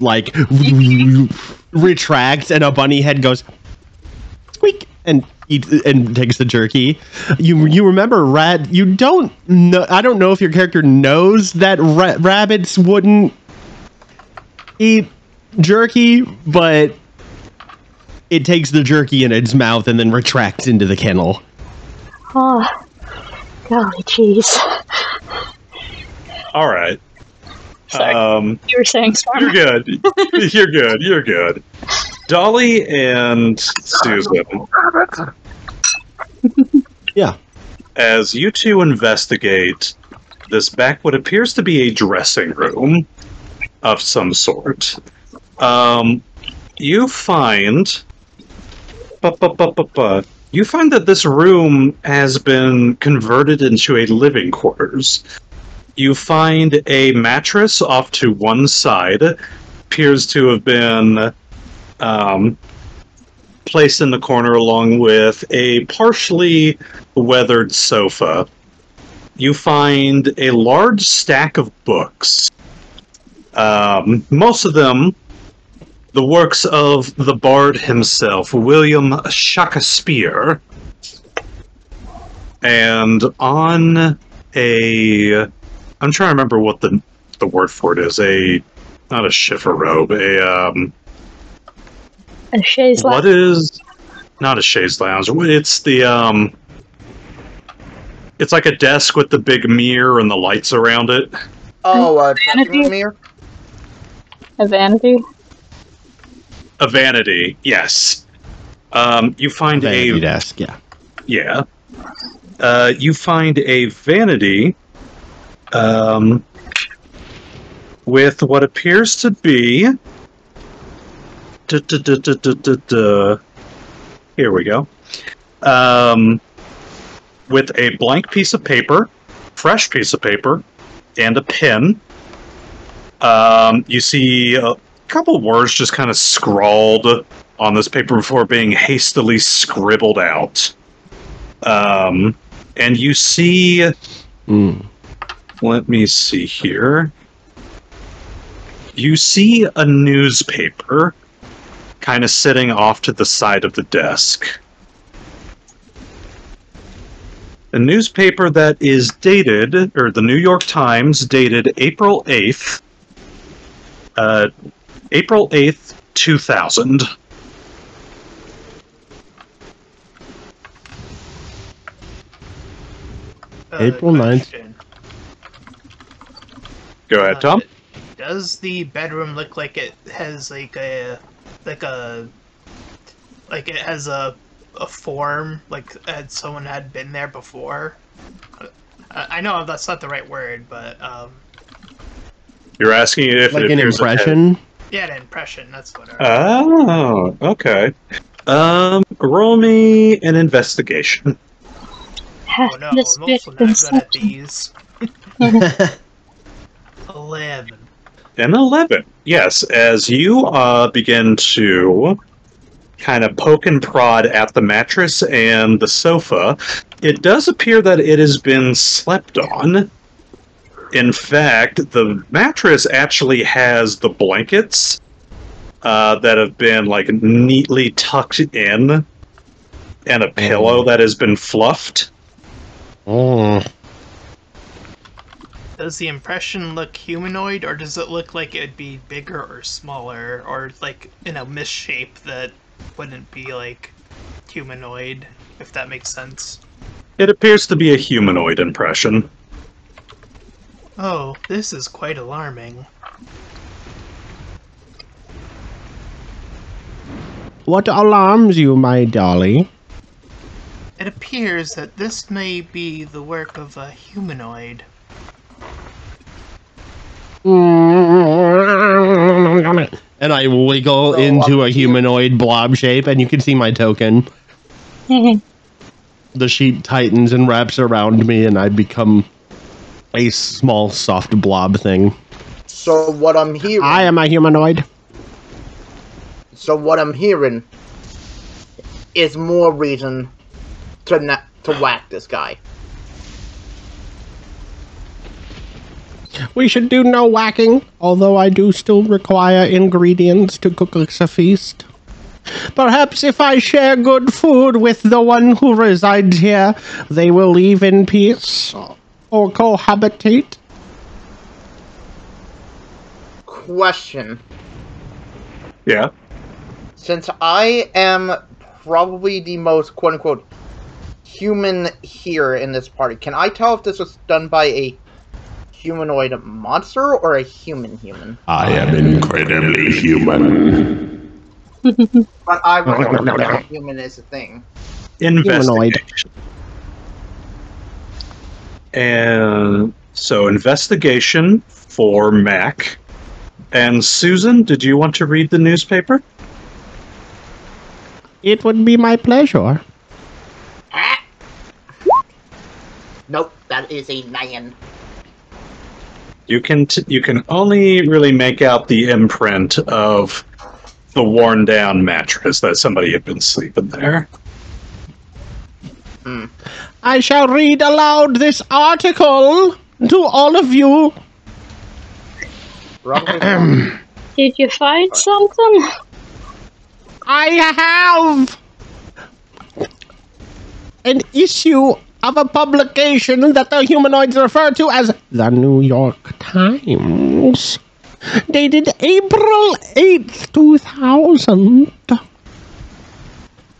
retracts, and a bunny head goes squeak and eats and takes the jerky. You remember you don't know. I don't know if your character knows that rabbits wouldn't eat jerky, but it takes the jerky in its mouth and then retracts into the kennel. Oh, golly jeez. All right. Sorry. You were saying Storm? You're good. You're good. Dolly and Susan. Yeah. As you two investigate this back what appears to be a dressing room of some sort, you find that this room has been converted into a living quarters. You find a mattress off to one side, appears to have been placed in the corner along with a partially weathered sofa. You find a large stack of books. Most of them the works of the bard himself, William Shakespeare. And on I'm trying to remember what the word for it is. Not a chifforobe, a chaise lounge. What is not a chaise lounge? It's the it's like a desk with the big mirror and the lights around it. Oh, a dressing room mirror? A vanity? A vanity, yes. You find vanity desk, yeah. Yeah. You find a vanity with what appears to be here we go. With a blank piece of paper, fresh piece of paper, and a pen. You see a couple words just kind of scrawled on this paper before being hastily scribbled out. And you see... Let me see here. You see a newspaper kind of sitting off to the side of the desk. A newspaper that is dated, or the New York Times, dated April 8th, 2000. April 9th. Go ahead, Tom. Does the bedroom look like it has like it has a form, like someone had been there before? I know that's not the right word, but You're asking if like it an appears impression? yeah, an impression. That's what. Oh, okay. Roll me an investigation. Oh no, I'm This also bit not good at conception. these. 11. An 11. Yes, as you begin to kind of poke and prod at the mattress and the sofa, It does appear that it has been slept on. In fact, the mattress actually has the blankets that have been like neatly tucked in, and a pillow that has been fluffed. Mm. Does the impression look humanoid, or does it look like it'd be bigger or smaller, or like in a misshape that wouldn't be like humanoid, if that makes sense? It appears to be a humanoid impression. Oh, this is quite alarming. What alarms you, my Dolly? It appears that this may be the work of a humanoid. And I wiggle into a humanoid blob shape, and you can see my token. The sheet tightens and wraps around me, and I become a small, soft blob thing. So what I'm hearing... I am a humanoid. So what I'm hearing is more reason to whack this guy. We should do no whacking, although I do still require ingredients to cook us a feast. Perhaps if I share good food with the one who resides here, they will leave in peace or cohabitate. Question. Yeah. Since I am probably the most quote-unquote human here in this party, can I tell if this was done by a humanoid monster or a human? I am incredibly human. But I remember that human is a thing. Investigation. And so investigation for Mac. And Susan, did you want to read the newspaper? It would be my pleasure. Nope, that is a 9. You can only really make out the imprint of the worn down mattress that somebody had been sleeping there. I shall read aloud this article to all of you. Did you find something? I have an issue of a publication that the humanoids refer to as the New York Times, dated April 8th, 2000.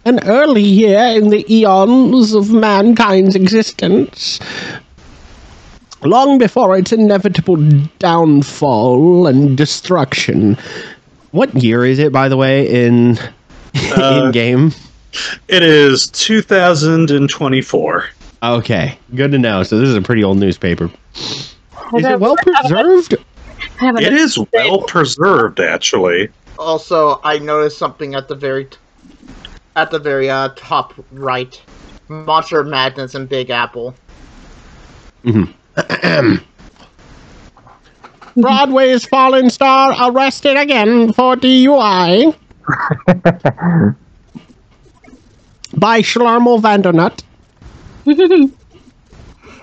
An early year in the eons of mankind's existence, long before its inevitable downfall and destruction. What year is it, by the way, in game? It is 2024. Okay, good to know. So this is a pretty old newspaper. Is it well preserved? It is well preserved, actually. Also, I noticed something at the very top right. Monster Madness and Big Apple. Broadway's fallen star arrested again for DUI by Schlarmo Vandernut.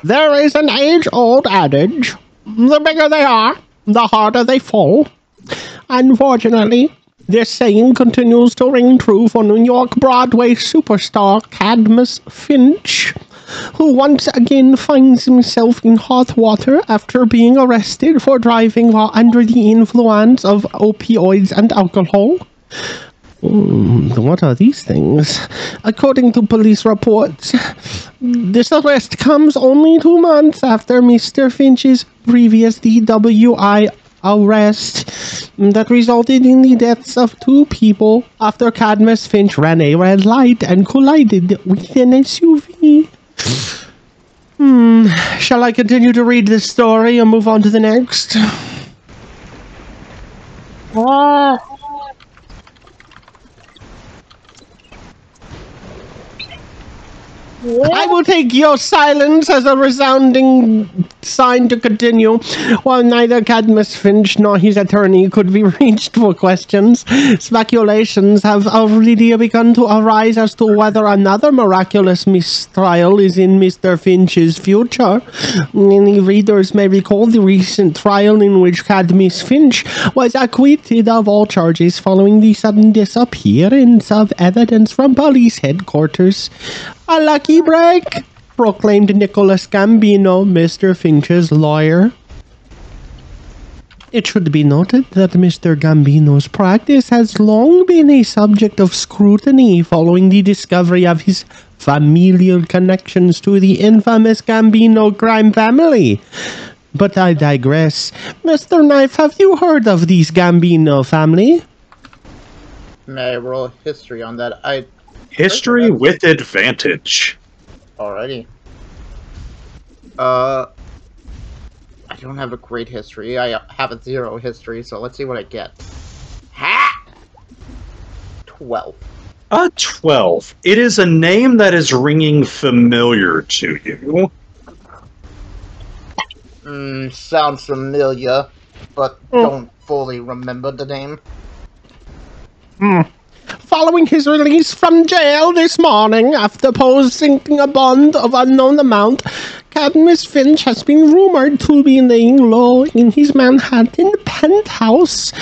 There is an age-old adage: the bigger they are, the harder they fall. Unfortunately, this saying continues to ring true for New York Broadway superstar Cadmus Finch, who once again finds himself in hot water after being arrested for driving while under the influence of opioids and alcohol. What are these things? According to police reports, this arrest comes only 2 months after Mr. Finch's previous DWI arrest that resulted in the deaths of 2 people after Cadmus Finch ran a red light and collided with an SUV. Shall I continue to read this story and move on to the next? I will take your silence as a resounding sign to continue. While neither Cadmus Finch nor his attorney could be reached for questions, speculations have already begun to arise as to whether another miraculous mistrial is in Mr. Finch's future. Many readers may recall the recent trial in which Cadmus Finch was acquitted of all charges following the sudden disappearance of evidence from police headquarters. A lucky break, proclaimed Nicholas Gambino, Mr. Finch's lawyer. It should be noted that Mr. Gambino's practice has long been a subject of scrutiny following the discovery of his familial connections to the infamous Gambino crime family. But I digress. Mr. Knife, have you heard of these Gambino family? May I roll history on that? History with advantage. Alrighty. I don't have a great history. I have a 0 history, so let's see what I get. Ha! 12. A 12. It is a name that is ringing familiar to you. Sounds familiar, but don't fully remember the name. Following his release from jail this morning after posting a bond of unknown amount, Cadmus Finch has been rumored to be laying low in his Manhattan penthouse.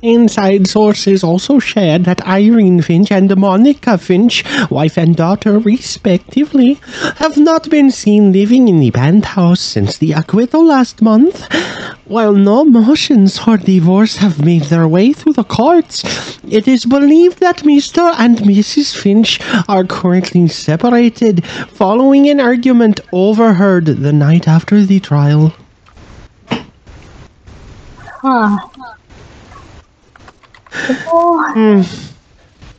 Inside sources also shared that Irene Finch and Monica Finch, wife and daughter respectively, have not been seen living in the penthouse since the acquittal last month. While no motions for divorce have made their way through the courts, it is believed that Mr. and Mrs. Finch are currently separated following an argument overheard the night after the trial. Huh.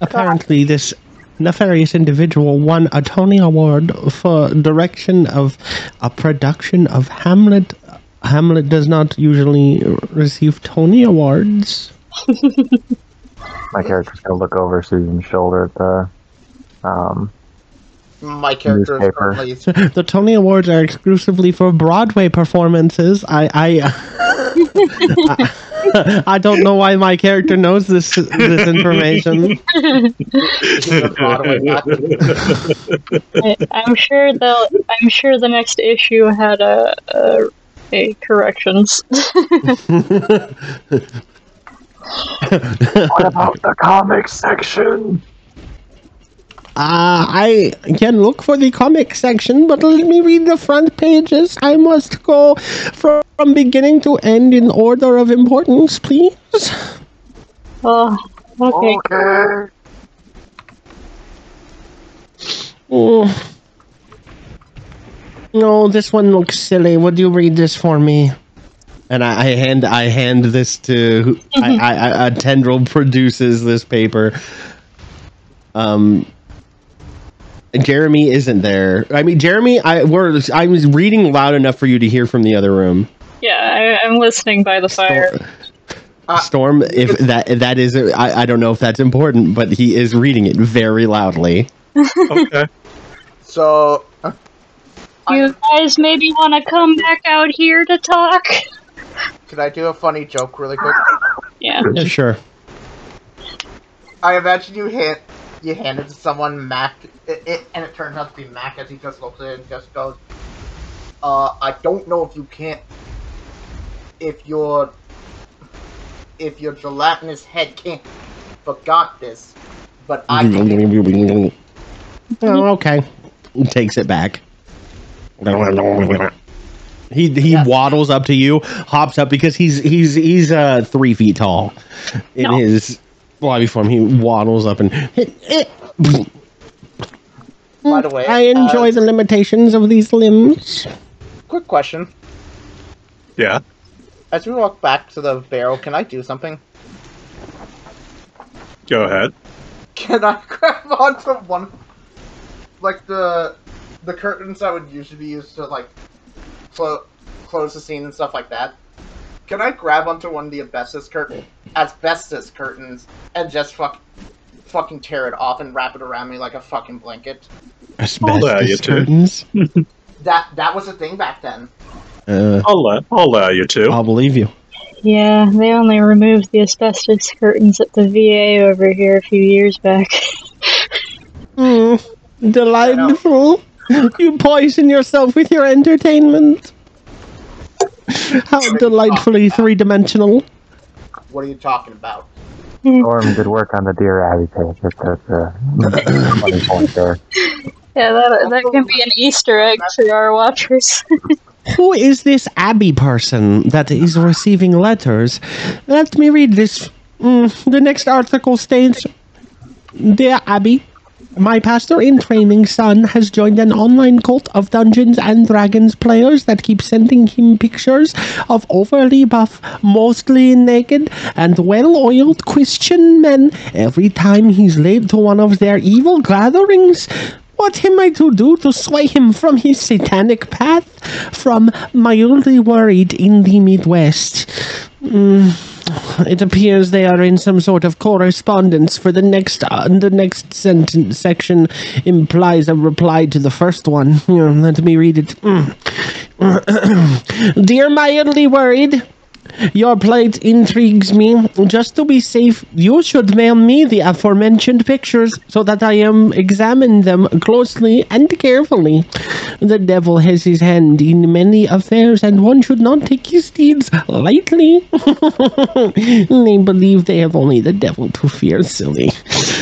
Apparently, this nefarious individual won a Tony Award for direction of a production of Hamlet. Hamlet does not usually receive Tony Awards. My character's gonna look over Susan's shoulder at the My character is newspaper. currently... The Tony Awards are exclusively for Broadway performances. I don't know why my character knows this information. I'm sure the next issue had a corrections. What about the comic section? I can look for the comic section, but let me read the front pages. I must go from beginning to end in order of importance, please. Oh, okay. Okay. No, this one looks silly. Would you read this for me? And I hand this to a tendril produces this paper. Jeremy isn't there. I mean, Jeremy, I was reading loud enough for you to hear from the other room. Yeah, I'm listening by the fire. Storm, if that is, I don't know if that's important, but he is reading it very loudly. Okay. So... You guys maybe want to come back out here to talk? Can I do a funny joke really quick? Yeah. Yeah, sure. I imagine you hand it to someone, Mac, and it turns out to be Mac as he just looks at it and just goes, I don't know if you can't... If your gelatinous head can't forgot this, but I can. Oh, okay. He takes it back. He waddles up to you, hops up because he's 3 feet tall. In his lobby form, he waddles up and. By the way, I enjoy the limitations of these limbs. Quick question: Yeah. as we walk back to the barrel, can I do something? Go ahead. Can I grab onto one, like the curtains that would usually be used to like close the scene and stuff like that? Can I grab onto one of the asbestos curtains and just fucking tear it off and wrap it around me like a fucking blanket? Asbestos you too. curtains. That was a thing back then. I'll allow you to. I'll believe you. Yeah, they only removed the asbestos curtains at the VA over here a few years back. Delightful. You poison yourself with your entertainment. How delightfully three-dimensional. What are you talking about? Storm, good work on the Dear Abby page. That's a funny point there. Yeah, that can be an Easter egg for our watchers. Who is this Abby person that is receiving letters? Let me read this. The next article states, Dear Abby, my pastor-in-training son has joined an online cult of Dungeons and Dragons players that keep sending him pictures of overly buff, mostly naked, and well-oiled Christian men every time he's late to one of their evil gatherings. What am I to do to sway him from his satanic path? From Mildly Worried in the Midwest. It appears they are in some sort of correspondence, for the next sentence section implies a reply to the first one. Here, let me read it. Dear Mildly Worried, your plight intrigues me. Just to be safe, you should mail me the aforementioned pictures so that I examine them closely and carefully. The devil has his hand in many affairs, and one should not take his deeds lightly. They believe they have only the devil to fear, silly.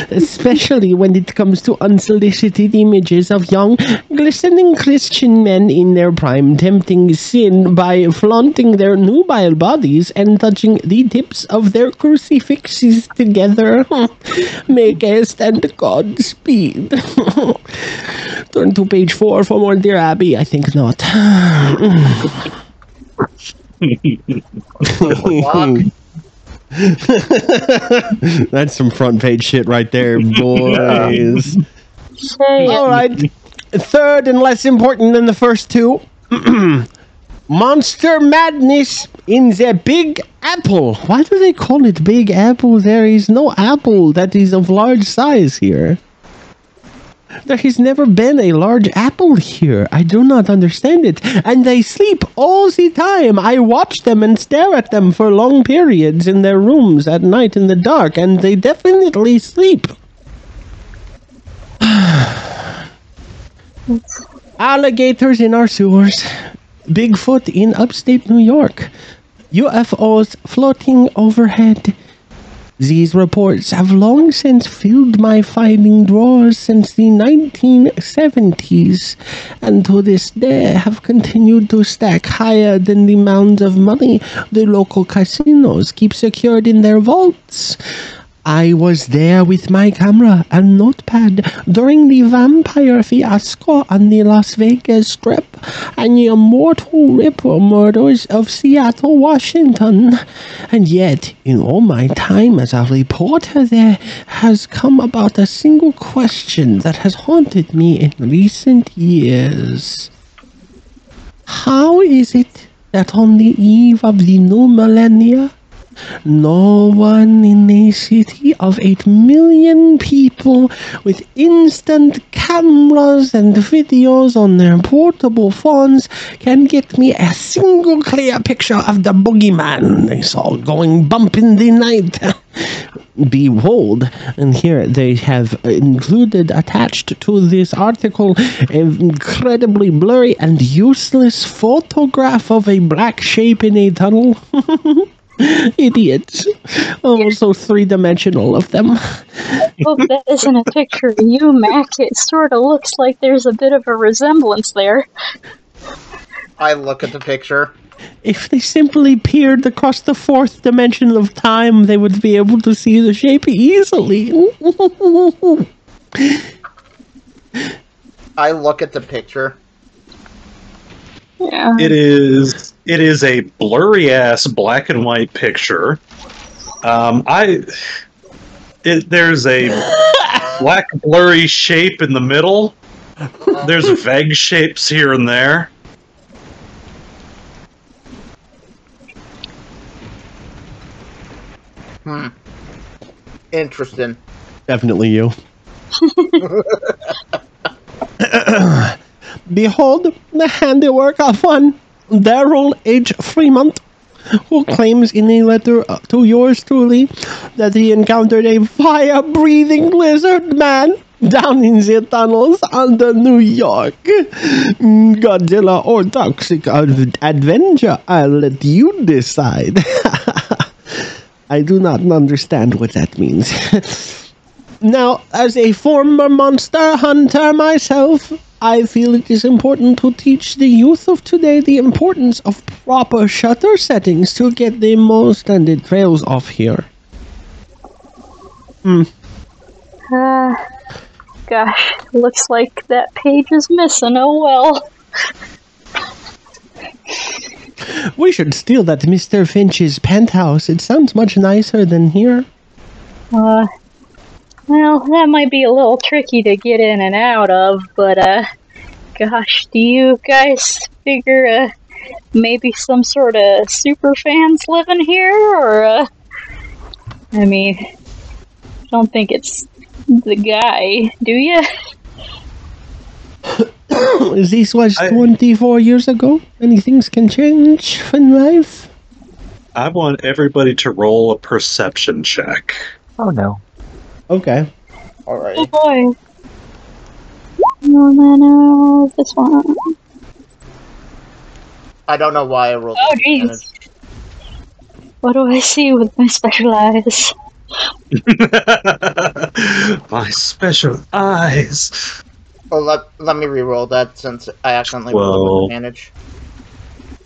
Especially when it comes to unsolicited images of young, glistening Christian men in their prime, tempting sin by flaunting their nubile bodies and touching the tips of their crucifixes together. Maycast and Godspeed. Turn to page 4 for more Dear Abby. I think not. That's some front page shit right there, boys. All right. Third and less important than the first two. Monster Madness in the Big Apple. Why do they call it Big Apple? There is no apple that is of large size here. There has never been a large apple here. I do not understand it. And they sleep all the time. I watch them and stare at them for long periods in their rooms at night in the dark, and they definitely sleep. Alligators in our sewers. Bigfoot in upstate New York. UFOs floating overhead. These reports have long since filled my filing drawers since the 1970s, and to this day have continued to stack higher than the mounds of money the local casinos keep secured in their vaults. I was there with my camera and notepad during the vampire fiasco on the Las Vegas Strip and the immortal Ripper murders of Seattle, Washington. And yet, in all my time as a reporter, there has come about a single question that has haunted me in recent years. How is it that on the eve of the new millennia, no one in a city of 8 million people with instant cameras and videos on their portable phones can get me a single clear picture of the boogeyman they saw going bump in the night? Behold, and here they have included attached to this article an incredibly blurry and useless photograph of a black shape in a tunnel. Idiots. Also three-dimensional of them. I hope that isn't a picture of you, Mac. It sort of looks like there's a bit of a resemblance there. I look at the picture. If they simply peered across the fourth dimension of time, they would be able to see the shape easily. I look at the picture. Yeah. It is a blurry ass black and white picture. There's a black blurry shape in the middle. There's vague shapes here and there. Interesting. Definitely you. Behold the handiwork of one Daryl H. Fremont, who claims in a letter to yours truly that he encountered a fire-breathing lizard man down in the tunnels under New York. Godzilla or toxic adventure, I'll let you decide. I do not understand what that means. Now, as a former monster hunter myself, I feel it is important to teach the youth of today the importance of proper shutter settings to get the most splendid trails off here. Gosh, looks like that page is missing. Oh well. We should steal that Mr. Finch's penthouse. It sounds much nicer than here. Well, that might be a little tricky to get in and out of, but, gosh, do you guys figure, maybe some sort of super fans living here, or, I mean, I don't think it's the guy, do you? This was 24 years ago. Many things can change in life. I want everybody to roll a perception check. Oh no. Okay. Alright. Oh boy. No, this one. I don't know why I rolled Oh this jeez. advantage. What do I see with my special eyes? My special eyes. Well, let me re-roll that since I accidentally rolled with advantage.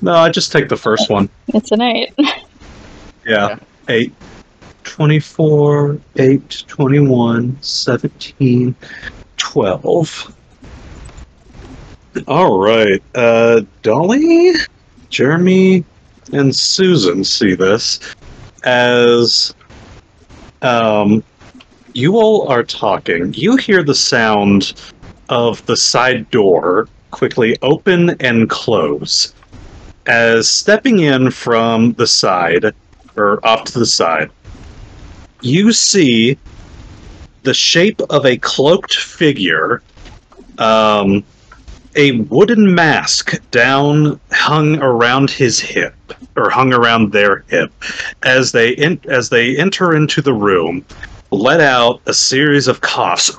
No, I just take the first one. It's an 8. Yeah. 8, 24, 8, 21, 17, 12. All right. Dolly, Jeremy, and Susan see this as you all are talking. You hear the sound of the side door quickly open and close. As stepping in from the side, or off to the side, you see the shape of a cloaked figure, a wooden mask hung around his hip, or hung around their hip, as they enter into the room, let out a series of coughs.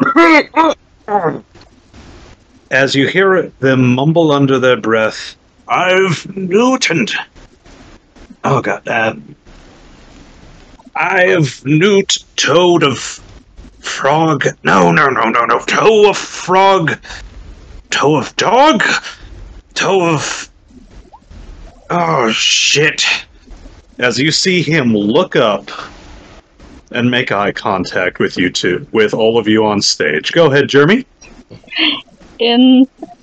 As you hear them mumble under their breath, "I've mutant. Oh god, I've newt toad of frog. No. Toe of frog. Toe of dog. Toe of. Oh shit!" As you see him look up and make eye contact with you two, with all of you on stage. Go ahead, Jeremy.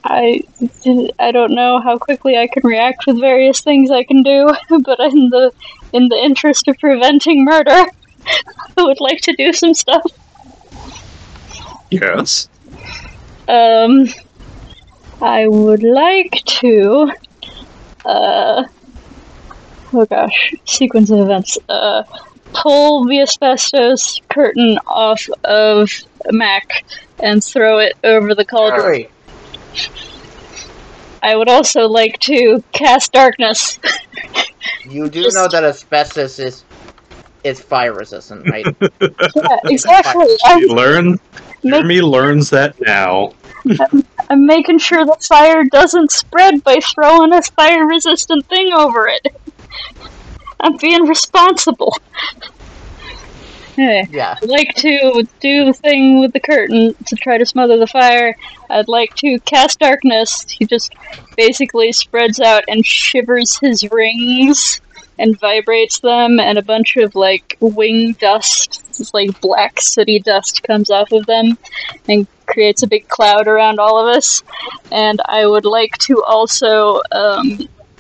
I don't know how quickly I can react with various things I can do, but in the interest of preventing murder, I would like to do some stuff. Yes. I would like to, oh gosh, sequence of events, pull the asbestos curtain off of Mac and throw it over the cauldron. Alright. I would also like to cast darkness. You do know that asbestos is fire resistant, right? Yeah, exactly. Jeremy learns that now. I'm making sure the fire doesn't spread by throwing a fire-resistant thing over it. I'm being responsible. Anyway, Yeah. I'd like to do the thing with the curtain to try to smother the fire. I'd like to cast darkness. He just basically spreads out and shivers his rings and vibrates them, and a bunch of, like, wing dust, this, like, black sooty dust comes off of them and creates a big cloud around all of us. And I would like to also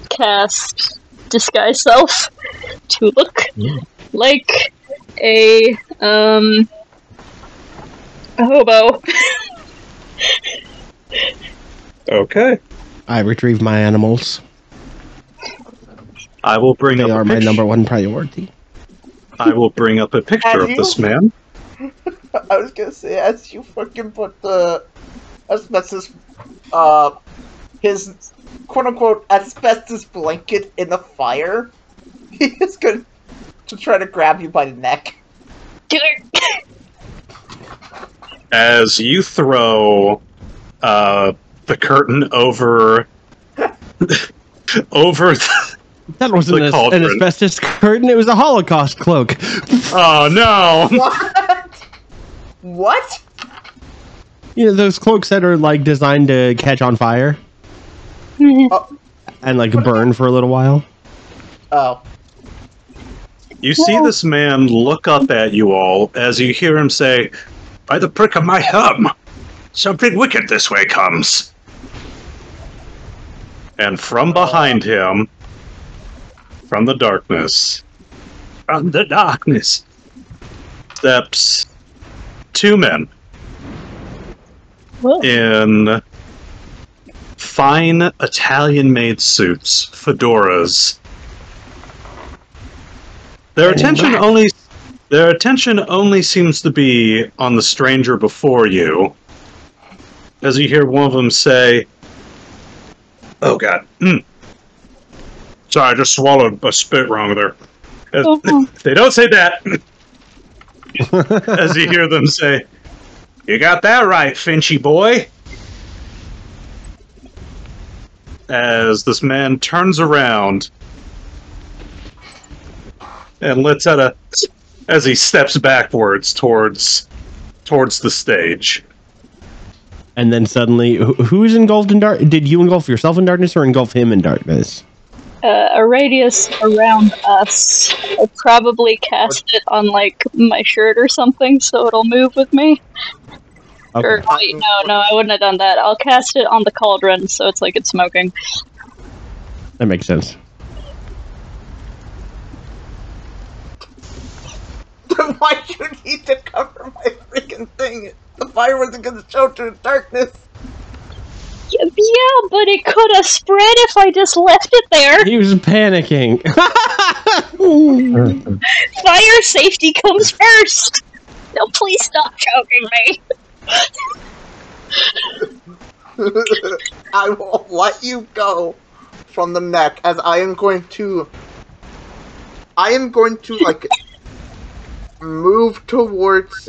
cast Disguise Self to look like a hobo. Okay. I retrieve my animals. I will bring They up are a my picture. number one priority. I will bring up a picture of this man. I was gonna say, as you fucking put the asbestos his quote-unquote asbestos blanket in the fire, he is going to try to grab you by the neck. As you throw the curtain over over That wasn't the an cauldron. asbestos curtain, it was a Holocaust cloak. Oh no! What? What? You know, those cloaks that are, like, designed to catch on fire? Oh. And, like, burn for a little while? Oh. You see this man look up at you all as you hear him say, "By the prick of my thumb, something wicked this way comes." And from behind him, from the darkness, steps two men in fine Italian-made suits, fedoras. Their attention only seems to be on the stranger before you, as you hear one of them say, "Oh God, sorry, I just swallowed a spit wrong there." They don't say that. As you hear them say, "You got that right, Finchy boy." As this man turns around and lets out as he steps backwards towards the stage. And then suddenly, who's engulfed in dark? Did you engulf yourself in darkness or engulf him in darkness? A radius around us. I'll probably cast it on, like, my shirt or something so it'll move with me. Okay. Or, wait, no, I wouldn't have done that. I'll cast it on the cauldron so it's like it's smoking. That makes sense. Then why do you need to cover my freaking thing? The fire wasn't going to show through the darkness. Yeah, but it could have spread if I just left it there. He was panicking. Fire safety comes first. No, please stop choking me. I will let you go from the neck, as I am going to like move towards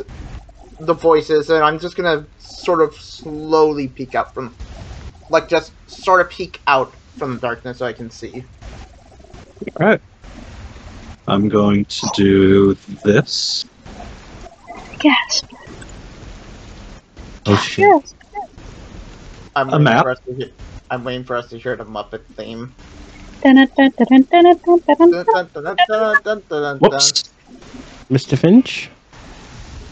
the voices, and I'm just gonna sort of slowly peek out from, like, just sort of peek out from the darkness so I can see. Alright. I'm going to do this. Gasp. Oh shit. Yes. I'm A map? waiting for us to hear the Muppet theme. Whoops. Mr. Finch?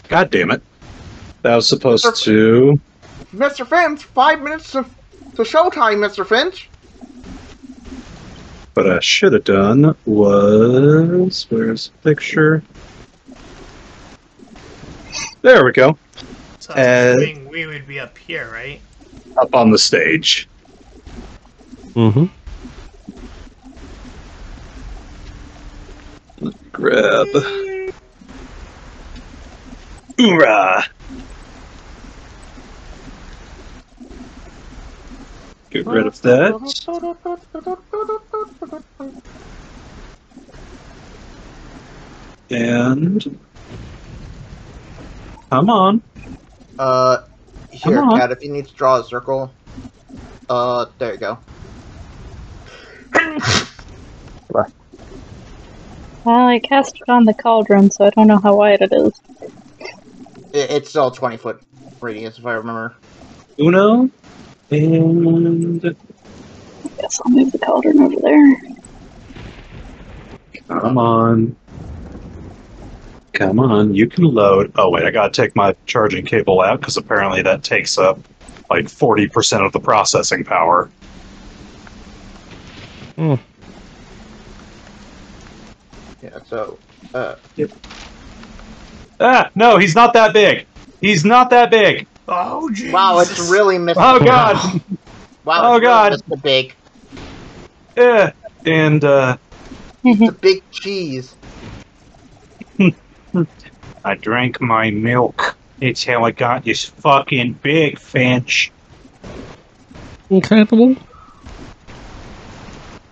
God damn it. That was supposed to... Mr. Finch, 5 minutes to showtime, Mr. Finch. What I should have done was... Where's the picture? There we go. So I'm assuming we would be up here, right? Up on the stage. Mm-hmm. Grab... Hoorah! Get rid of that. And... Come on. Here, Come on. Cat, if you need to draw a circle. There you go. Well, I cast it on the cauldron, so I don't know how wide it is. It's still a 20-foot radius, if I remember. Uno. And... I guess I'll move the cauldron over there. Come on. Come on, you can load. Oh wait, I gotta take my charging cable out, because apparently that takes up like 40% of the processing power. Hmm. Yeah, so, Yep. Ah, no, he's not that big! He's not that big! Oh, Jesus. wow, it's really Mr. Oh god! Wow, Oh, it's God. really Mr. Big. Yeah, and The big cheese. I drank my milk. It's how I got this fucking big, Finch. Incredible.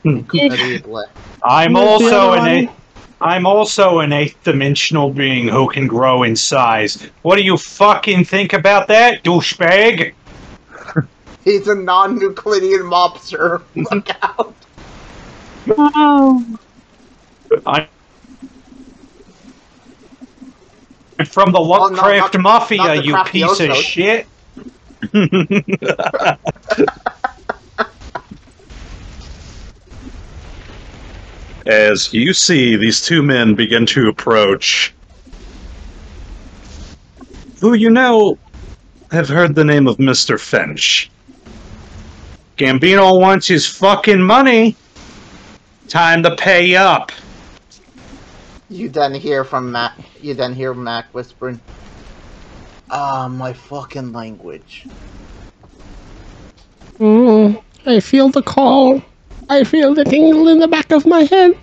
Incredible. I'm Where's the also other an one? eighth. I'm also an eighth dimensional being who can grow in size. What do you fucking think about that, douchebag? He's a non-Euclidean mobster. Look out. Oh, I'm from the Oh, no, Lovecraft not Mafia, the you piece of Crafty-osos. shit. As you see these two men begin to approach, who you know have heard the name of Mr. Finch. Gambino wants his fucking money. Time to pay up. You then hear from Mac. You then hear Mac whispering, "Ah, my fucking language." I feel the call. I feel the tingle in the back of my head.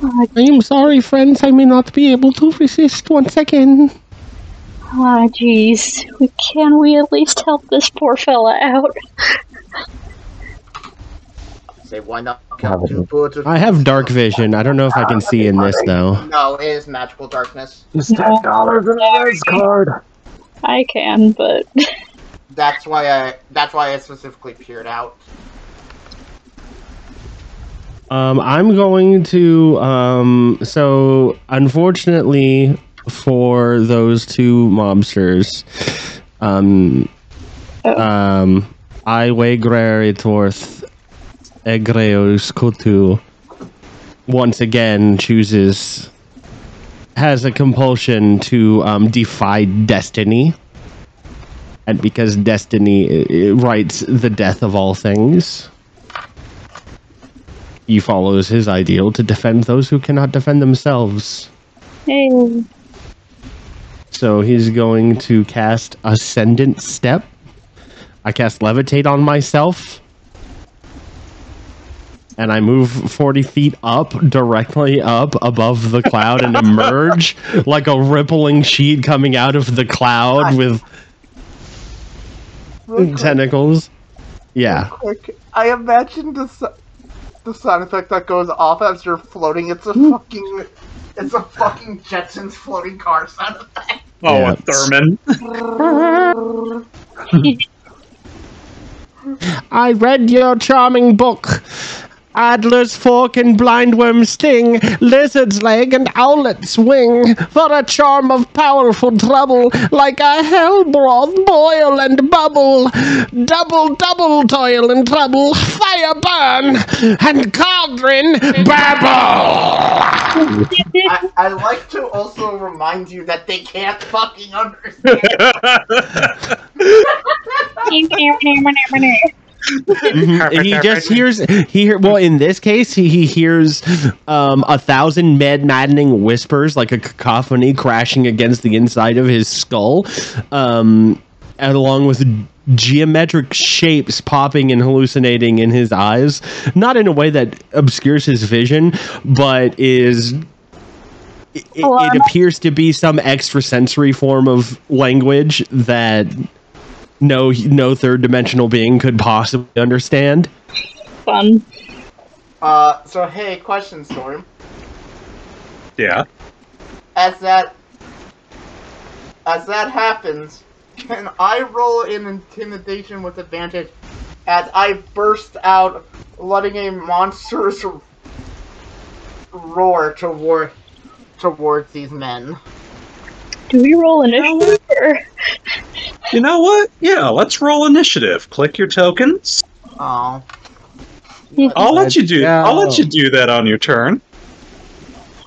I am sorry, friends. I may not be able to resist once again. ah, jeez. Can we at least help this poor fella out? Say, why not count 2 birds with I have dark vision. I don't know if I can see in this, though. No, it is magical darkness. It's $10 in a race card. I can, but That's why I specifically peered out. I'm going to, so, unfortunately for those two mobsters, Aiueghrerr'itorth, Eghrao-kotu, once again has a compulsion to defy destiny. And because destiny writes the death of all things, he follows his ideal to defend those who cannot defend themselves. hey, So he's going to cast Ascendant Step. I cast Levitate on myself. And I move 40 feet up, directly up above the cloud and emerge like a rippling sheet coming out of the cloud with tentacles. Yeah. Quick, I imagine the sound effect that goes off as you're floating. It's a fucking Jetsons floating car sound effect. Oh, Yeah. a Thurman. I read your charming book. Adler's fork and blindworm's sting, lizard's leg and owlet's wing, for a charm of powerful trouble, like a hell broth boil and bubble, double toil and trouble, fire burn, and cauldron babble. I like to also remind you that they can't fucking understand. He just hears well, in this case he hears 1,000 maddening whispers, like a cacophony crashing against the inside of his skull, and along with geometric shapes popping and hallucinating in his eyes, not in a way that obscures his vision, but it appears to be some extrasensory form of language that no third dimensional being could possibly understand. fun. So hey, question, Storm. Yeah. As that happens, can I roll an intimidation with advantage as I burst out, letting a monstrous roar towards these men? Do we roll initiative? Or... You know what? Yeah, let's roll initiative. Click your tokens. Oh. I'll let you do. I'll let you do that on your turn.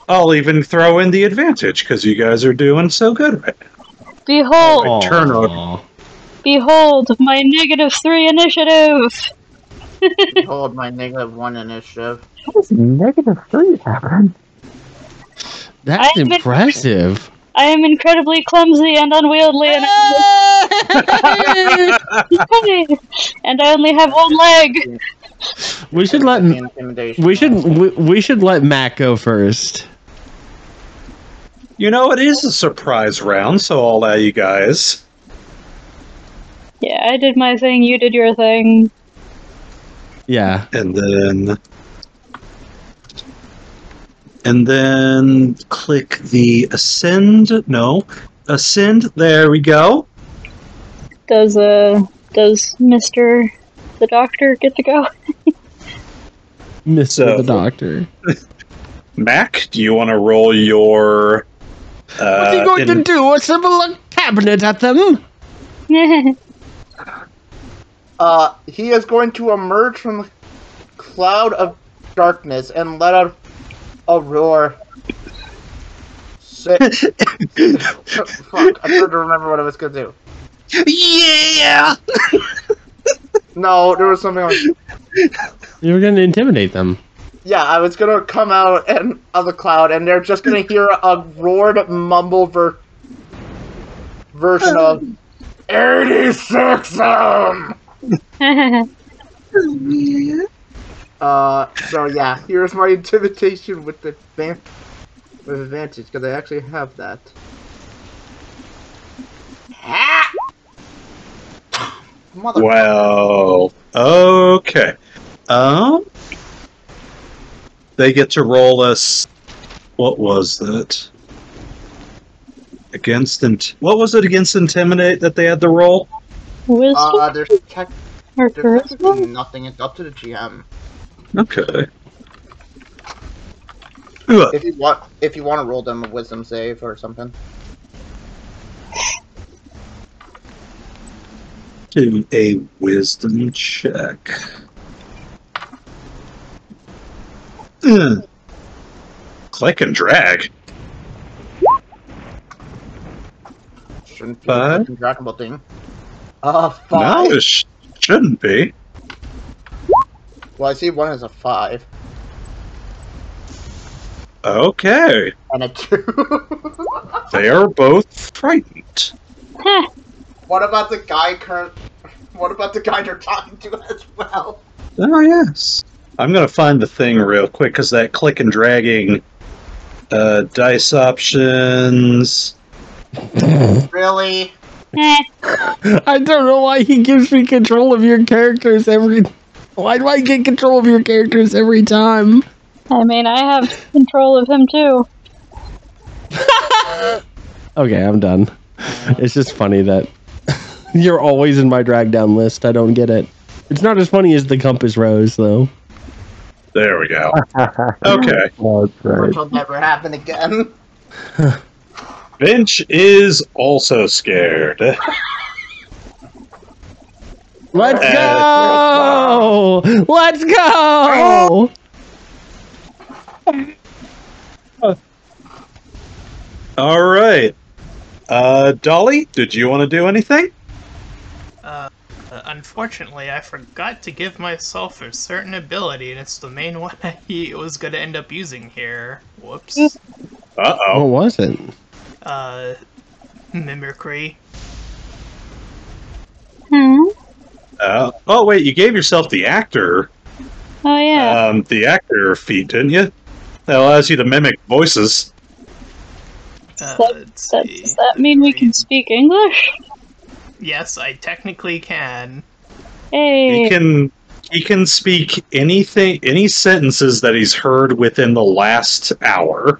I'll even throw in the advantage because you guys are doing so good right now. Behold, My turn order. behold, my -3 initiative. Behold my -1 initiative. How does -3 happen? That's impressive. I am incredibly clumsy and unwieldy, and and I only have one leg. We should let Mac go first. You know, it is a surprise round, so I'll allow you guys. Yeah, I did my thing, you did your thing. Yeah. And then click the ascend. No, ascend. There we go. Does Mr. the Doctor get to go? Mr. So- the Doctor. Mac, do you want to roll your? What's he going to do? Assemble a cabinet at them? He is going to emerge from the cloud of darkness and let out a roar. Fuck, I tried to remember what I was gonna do. Yeah. No, there was something like... You were going to intimidate them. Yeah, I was gonna come out and of the cloud, and they're just gonna hear a roared, mumbled version of 86 So yeah, here's my intimidation with advantage, because I actually have that. Mother. Well, okay. They get to roll us. What was that? What was it against intimidate that they had to roll? Wisdom There's or technically charisma? nothing. It's up to the GM. Okay. If you want to roll them a wisdom save or something. Do a wisdom check. Click and drag. Shouldn't be Five? a draggable thing. No, 5. it shouldn't be. Well, I see one is a 5 Okay. and a 2. They are both frightened. What about the guy What about the guy they're talking to as well? Oh, yes. I'm going to find the thing real quick, because that click and dragging dice options. Really? I don't know why he gives me control of your characters Why do I get control of your characters every time? I mean, I have control of him too. Okay, I'm done. It's just funny that you're always in my drag down list. I don't get it. It's not as funny as the Compass Rose, though. There we go. Okay. Oh, that's right. Which will never happen again. Finch is also scared. Let's go! Let's go! All right. Dolly, did you want to do anything? Unfortunately, I forgot to give myself a certain ability, and it's the main one I was going to end up using here. Whoops. Uh-oh. What was it? Mimicry. Oh, wait, you gave yourself the actor. Oh yeah. The actor feat, didn't you? That allows you to mimic voices. Let's see. Does that mean we can speak English? Yes, I technically can. Hey. He can speak any sentences that he's heard within the last hour.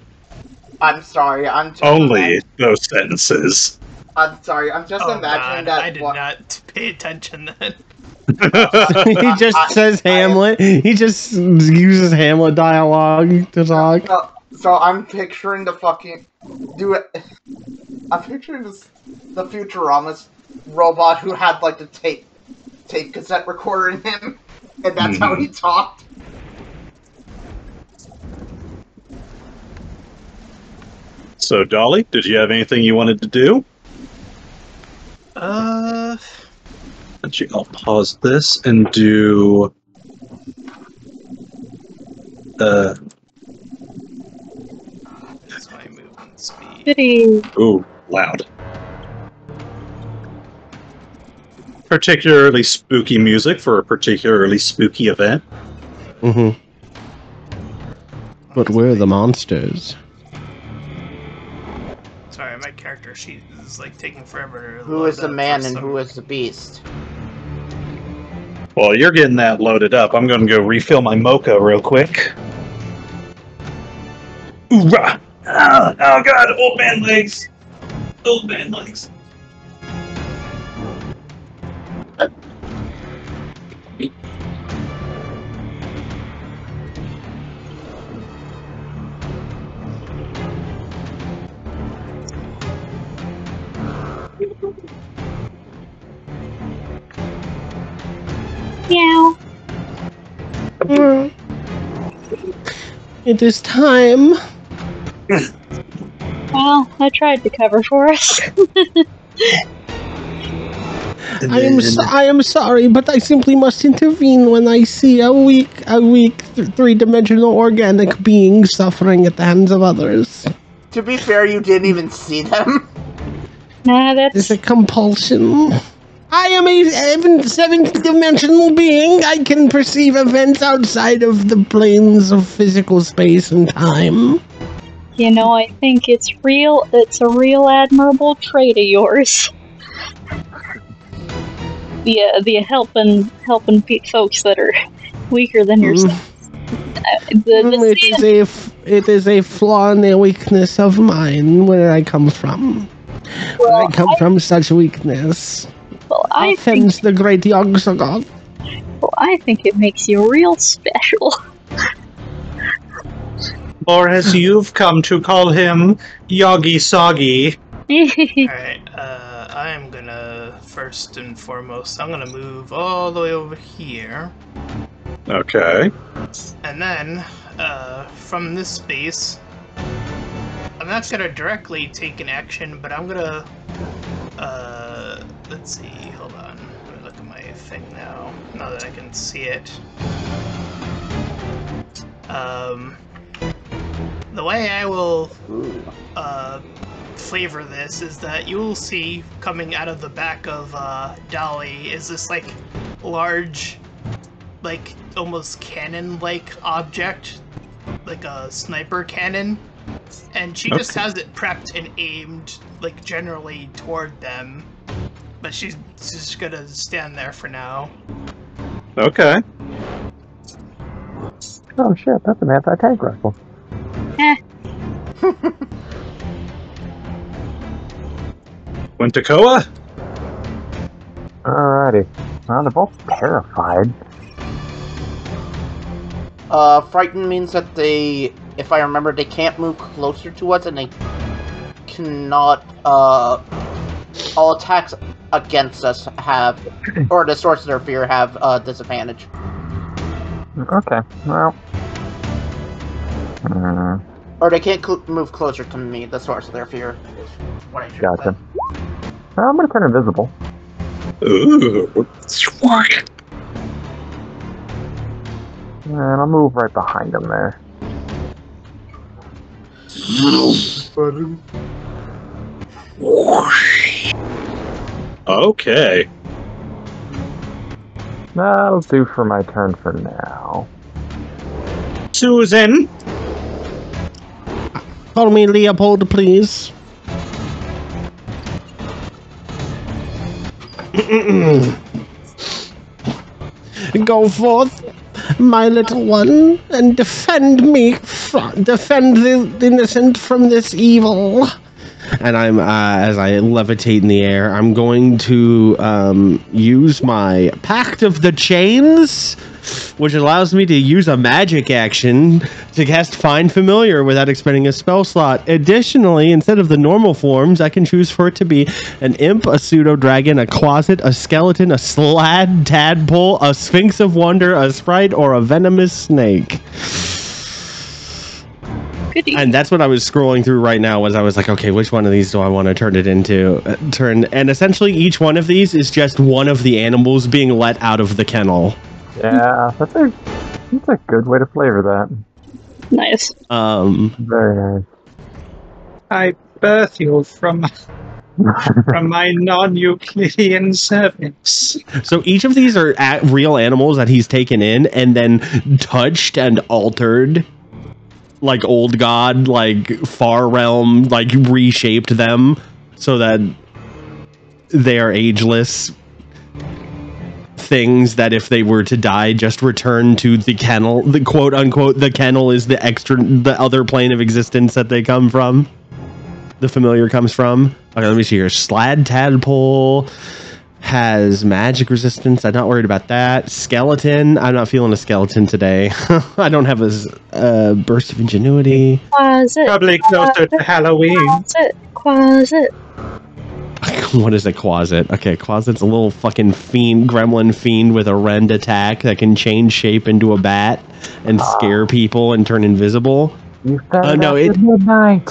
I'm sorry, I'm just Only those sentences. I'm sorry, I'm just Oh imagining god, that. I did not pay attention then. He just says Hamlet. He just uses Hamlet dialogue to talk. So I'm picturing the fucking I'm picturing the Futurama's robot who had like the tape cassette recorder in him, and that's how he talked. So, Dolly, did you have anything you wanted to do? Actually, I'll pause this and do. That's my movement speed. Goody. Ooh, loud. Particularly spooky music for a particularly spooky event. Mm-hmm. But we're the monsters. Sorry, my character sheet is like taking forever to Who load is the up man for and some- who is the beast? Well, you're getting that loaded up. I'm going to go refill my mocha real quick. Oorah! Oh god, old man legs. Old man legs. Meow. It is time. Well, I tried to cover for us. I am sorry, but I simply must intervene when I see a weak three-dimensional organic being suffering at the hands of others. To be fair, you didn't even see them. Nah, It's that's a compulsion. I am a seventh-dimensional being. I can perceive events outside of the planes of physical space and time. you know, I think it's real. It's a real admirable trait of yours. The helping folks that are weaker than yourself. It is a flaw and a weakness of mine where I come from. Well, I come from such weakness. well, I Offends the great Yogg-Sagoth. think it makes you real special. Or as you've come to call him, Yoggy Soggy. Alright, I am gonna, first and foremost, I'm gonna move all the way over here. Okay. And then, from this space, I'm not gonna directly take an action, but I'm gonna, let's see, hold on. Let me look at my thing now that I can see it. The way I will, flavor this is that you will see coming out of the back of, Dolly is this, like, large, like, almost cannon-like object, like a sniper cannon, and she just has it prepped and aimed, like, generally toward them, but she's just gonna stand there for now. Okay. Oh shit, that's an anti-tank rifle. Wintekowa? Alrighty. Well, they're both terrified. Frightened means that they, if I remember, they can't move closer to us, and they cannot, all attacks against us have, or the source of their fear have, disadvantage. Okay, well. Or they can't move closer to me, the source of their fear. Is what I should Gotcha. say. Well, I'm gonna turn invisible. Ooh. And I'll move right behind him there. Okay. That'll do for my turn for now. Susan? Call me Leopold, please. Go forth, my little one, and defend defend the innocent from this evil. And I'm, as I levitate in the air, I'm going to use my Pact of the Chains, which allows me to use a magic action to cast Find Familiar without expending a spell slot. Additionally, instead of the normal forms, I can choose for it to be an imp, a pseudo-dragon, a closet, a skeleton, a slad tadpole, a sphinx of wonder, a sprite, or a venomous snake. And that's what I was scrolling through right now, was I was like, okay, which one of these do I want to turn it into? And essentially each one of these is just one of the animals being let out of the kennel. Yeah, that's a good way to flavor that. Nice. Very nice. I birth you from my non-Euclidean cervix. So each of these are real animals that he's taken in and then touched and altered. like old god, like far realm, like reshaped them so that they are ageless things that if they were to die just return to the kennel. The quote unquote the kennel is the other plane of existence that they come from, the familiar comes from. Okay, let me see here. Slad tadpole has magic resistance. I'm not worried about that. Skeleton, I'm not feeling a skeleton today. I don't have a burst of ingenuity. Closet. Probably closer to Halloween. Closet. What is a closet? Okay, closet's a little fucking fiend, gremlin fiend with a rend attack that can change shape into a bat and scare people and turn invisible. You fed No, after midnight.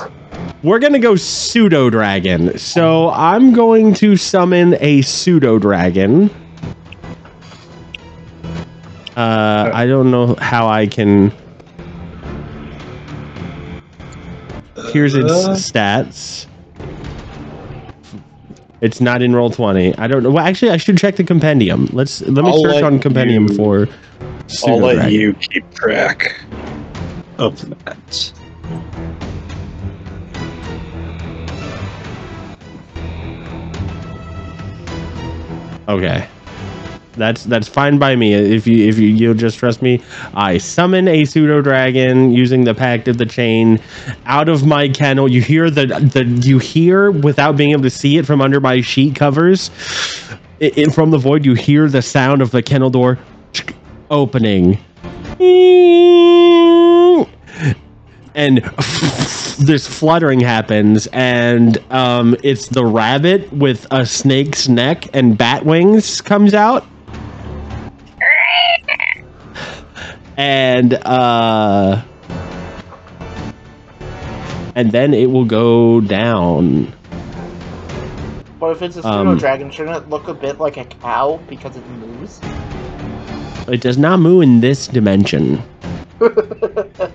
We're gonna go pseudo dragon. So I'm going to summon a pseudo dragon. I don't know how I can. Here's its stats. It's not in Roll20. I don't know. Well, actually, I should check the compendium. Let me search on compendium for pseudo I'll let dragon. you keep track of that. Okay, that's fine by me. If you'll just trust me, I summon a pseudo dragon using the Pact of the Chain out of my kennel. You hear you hear without being able to see it from under my sheet covers. From the void, you hear the sound of the kennel door opening, and this fluttering happens, and it's the rabbit with a snake's neck and bat wings comes out, and then it will go down. But if it's a pseudo dragon, shouldn't it look a bit like a cow because it moves? It does not move in this dimension.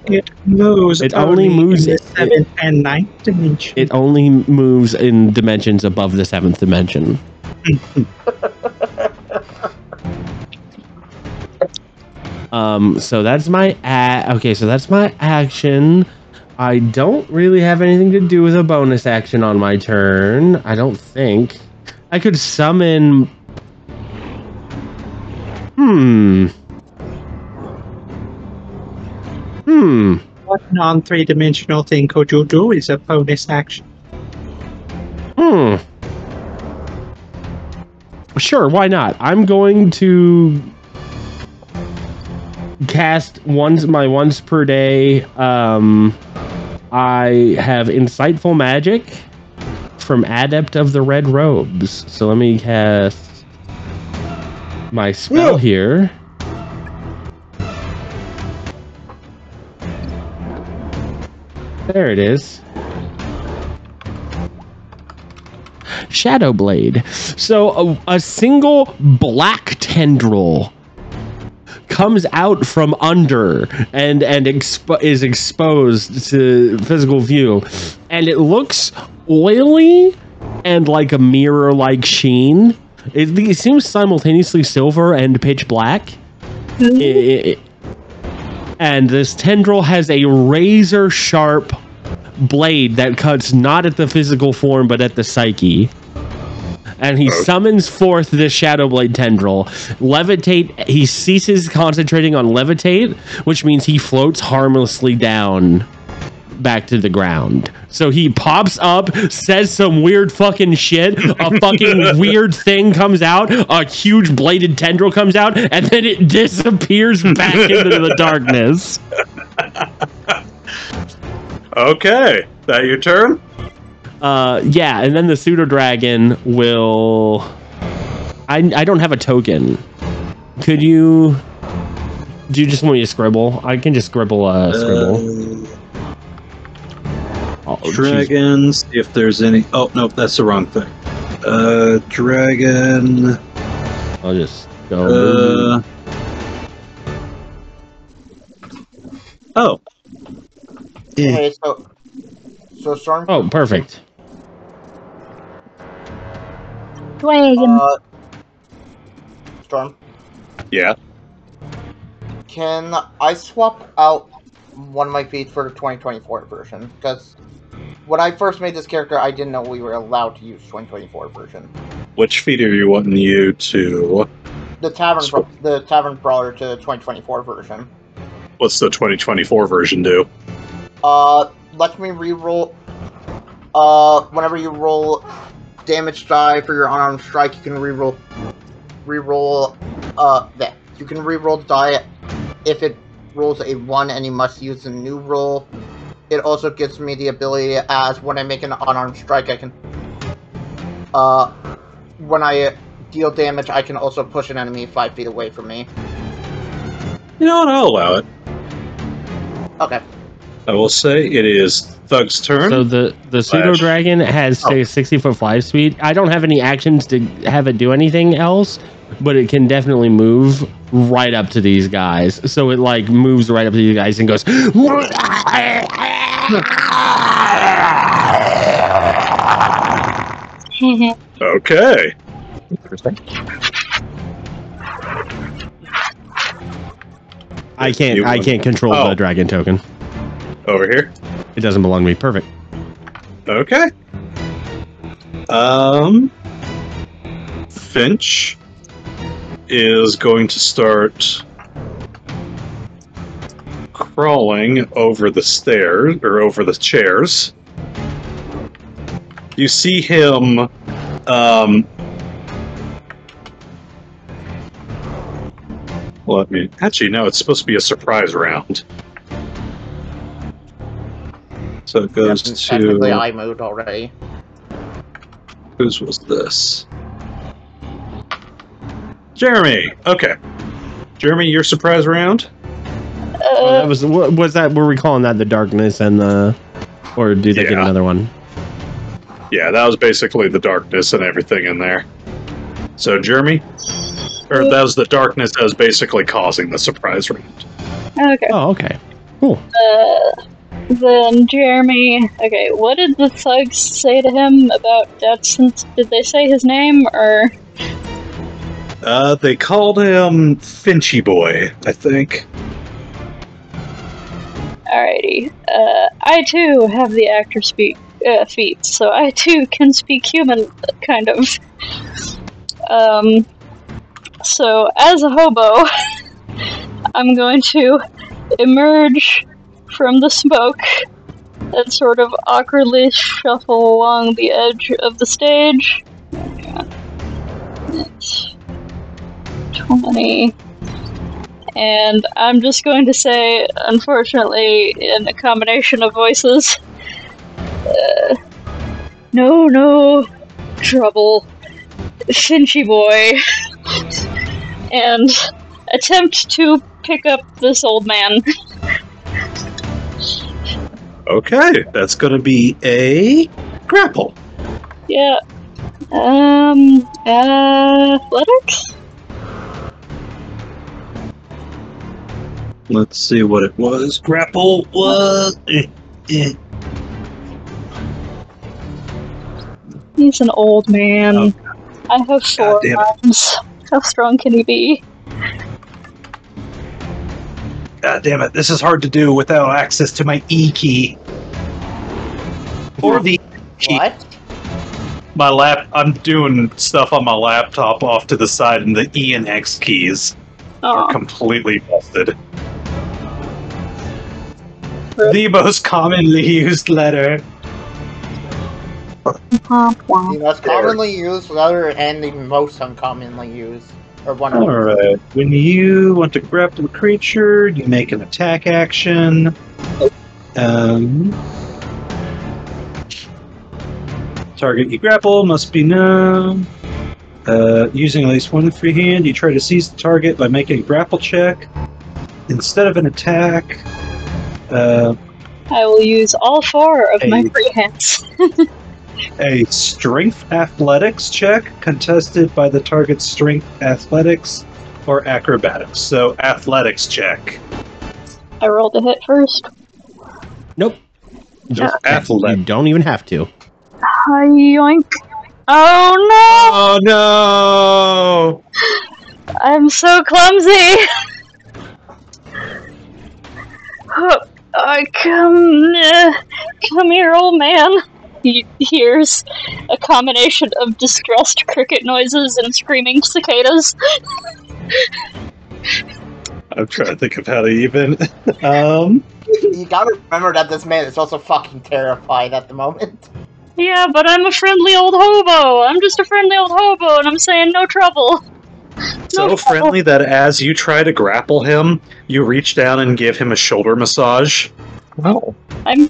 It moves. It only moves in the 7th and 9th dimension. It only moves in dimensions above the 7th dimension. So that's my so that's my action. I don't really have anything to do with a bonus action on my turn. I don't think. I could summon. What non-3-dimensional thing could you do is a bonus action? Sure, why not? I'm going to cast my once per day. I have Insightful Magic from Adept of the Red Robes. So let me cast my spell here. There it is. Shadow Blade. So a single black tendril comes out from under and is exposed to physical view, and it looks oily and like a mirror-like sheen. It seems simultaneously silver and pitch black. And this tendril has a razor-sharp blade that cuts not at the physical form, but at the psyche. And he summons forth this Shadow Blade tendril. Levitate, he ceases concentrating on levitate, which means he floats harmlessly down back to the ground. So he pops up, says some weird fucking shit, a fucking weird thing comes out, a huge bladed tendril comes out, and then it disappears back into the darkness. Okay, that your turn? Yeah, and then the pseudo dragon will. I don't have a token. Could you? Do you just want me to scribble? I can just scribble a scribble. Dragons, if there's any. Oh no, that's the wrong thing. Dragon. I'll just go. Oh. Okay, so Storm. Oh, perfect. Dragon. Storm. Yeah. Can I swap out one of my feats for the 2024 version. Because when I first made this character, I didn't know we were allowed to use 2024 version. Which feat are you wanting you to... The Tavern Brawler to the 2024 version. What's the 2024 version do? Let me reroll. Whenever you roll damage die for your unarmed strike, you can reroll. You can reroll the die if it rolls a 1 and you must use a new roll. It also gives me the ability, as when I make an unarmed strike, I can, when I deal damage, I can also push an enemy 5 feet away from me. You know what, I'll allow it. Okay. I will say it is Thug's turn. So the pseudo dragon has 60-foot fly speed. I don't have any actions to have it do anything else, but it can definitely move right up to these guys. So it like moves right up to these guys and goes. Okay. Interesting. I can't control the dragon token. Over here? It doesn't belong to me. Perfect. Okay. Finch is going to start crawling over the stairs, or over the chairs. You see him, actually, no, it's supposed to be a surprise round. So it goes to... Technically, I moved already. Whose was this? Jeremy! Okay. Jeremy, your surprise round? That was that? Were we calling that the darkness and the... Or do they get another one? Yeah, that was basically the darkness and everything in there. So, Jeremy? Or that was the darkness that was basically causing the surprise round. Okay. Oh, okay. Cool. Then Jeremy... Okay, what did the thugs say to him about Datsun? Did they say his name, or... They called him Finchy Boy, I think. Alrighty. I too have the actor feat, so I too can speak human, kind of. So as a hobo, I'm going to emerge from the smoke and sort of awkwardly shuffle along the edge of the stage. 20. And I'm just going to say, unfortunately, in a combination of voices, no trouble, Finchy Boy, and attempt to pick up this old man. Okay, that's gonna be a grapple. Yeah. Athletics? Let's see what it was. Grapple was... He's an old man. Oh. I have 4 arms. How strong can he be? God damn it, this is hard to do without access to my E key. Or the key. What? I'm doing stuff on my laptop off to the side, and the E and X keys are completely busted. The most commonly used letter. The most commonly used letter and the most uncommonly used. Or one of them. Alright, when you want to grapple a creature, you make an attack action. Target you grapple must be known. Using at least one free hand, you try to seize the target by making a grapple check. Instead of an attack, I will use all 4 of my free hands. a strength athletics check contested by the target's strength athletics or acrobatics. So, athletics check. I rolled a hit first. Nope. Just athletics. You don't even have to. Yoink. Oh no! Oh no! I'm so clumsy! Come here, old man. He hears a combination of distressed cricket noises and screaming cicadas. I'm trying to think of how to even. You gotta remember that this man is also fucking terrified at the moment. Yeah, but I'm a friendly old hobo. I'm just a friendly old hobo, and I'm saying no trouble. So friendly that as you try to grapple him, you reach down and give him a shoulder massage. Oh. I'm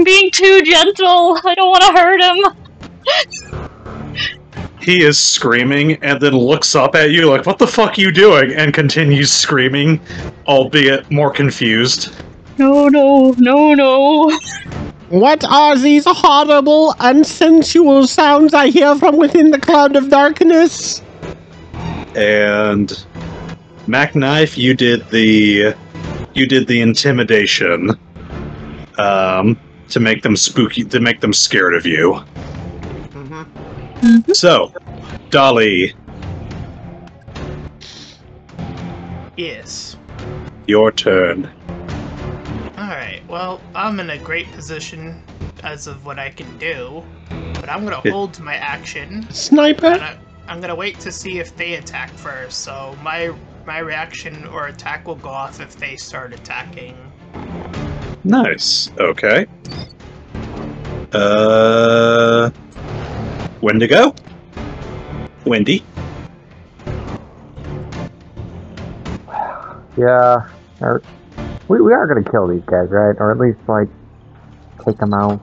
being too gentle. I don't want to hurt him. He is screaming and then looks up at you like, "What the fuck are you doing?" and continues screaming, albeit more confused. No. What are these horrible, unsensual sounds I hear from within the cloud of darkness? And Mac Knife, you did the intimidation to make them spooky, to make them scared of you. Mm-hmm. So, Dolly, Yes. your turn. Alright, well, I'm in a great position as of what I can do, but I'm gonna hold my action. Sniper? And I'm gonna wait to see if they attack first, so my reaction or attack will go off if they start attacking. Nice. Okay. Wendigo? Wendy? Yeah. We are gonna kill these guys, right? Or at least, like, take them out.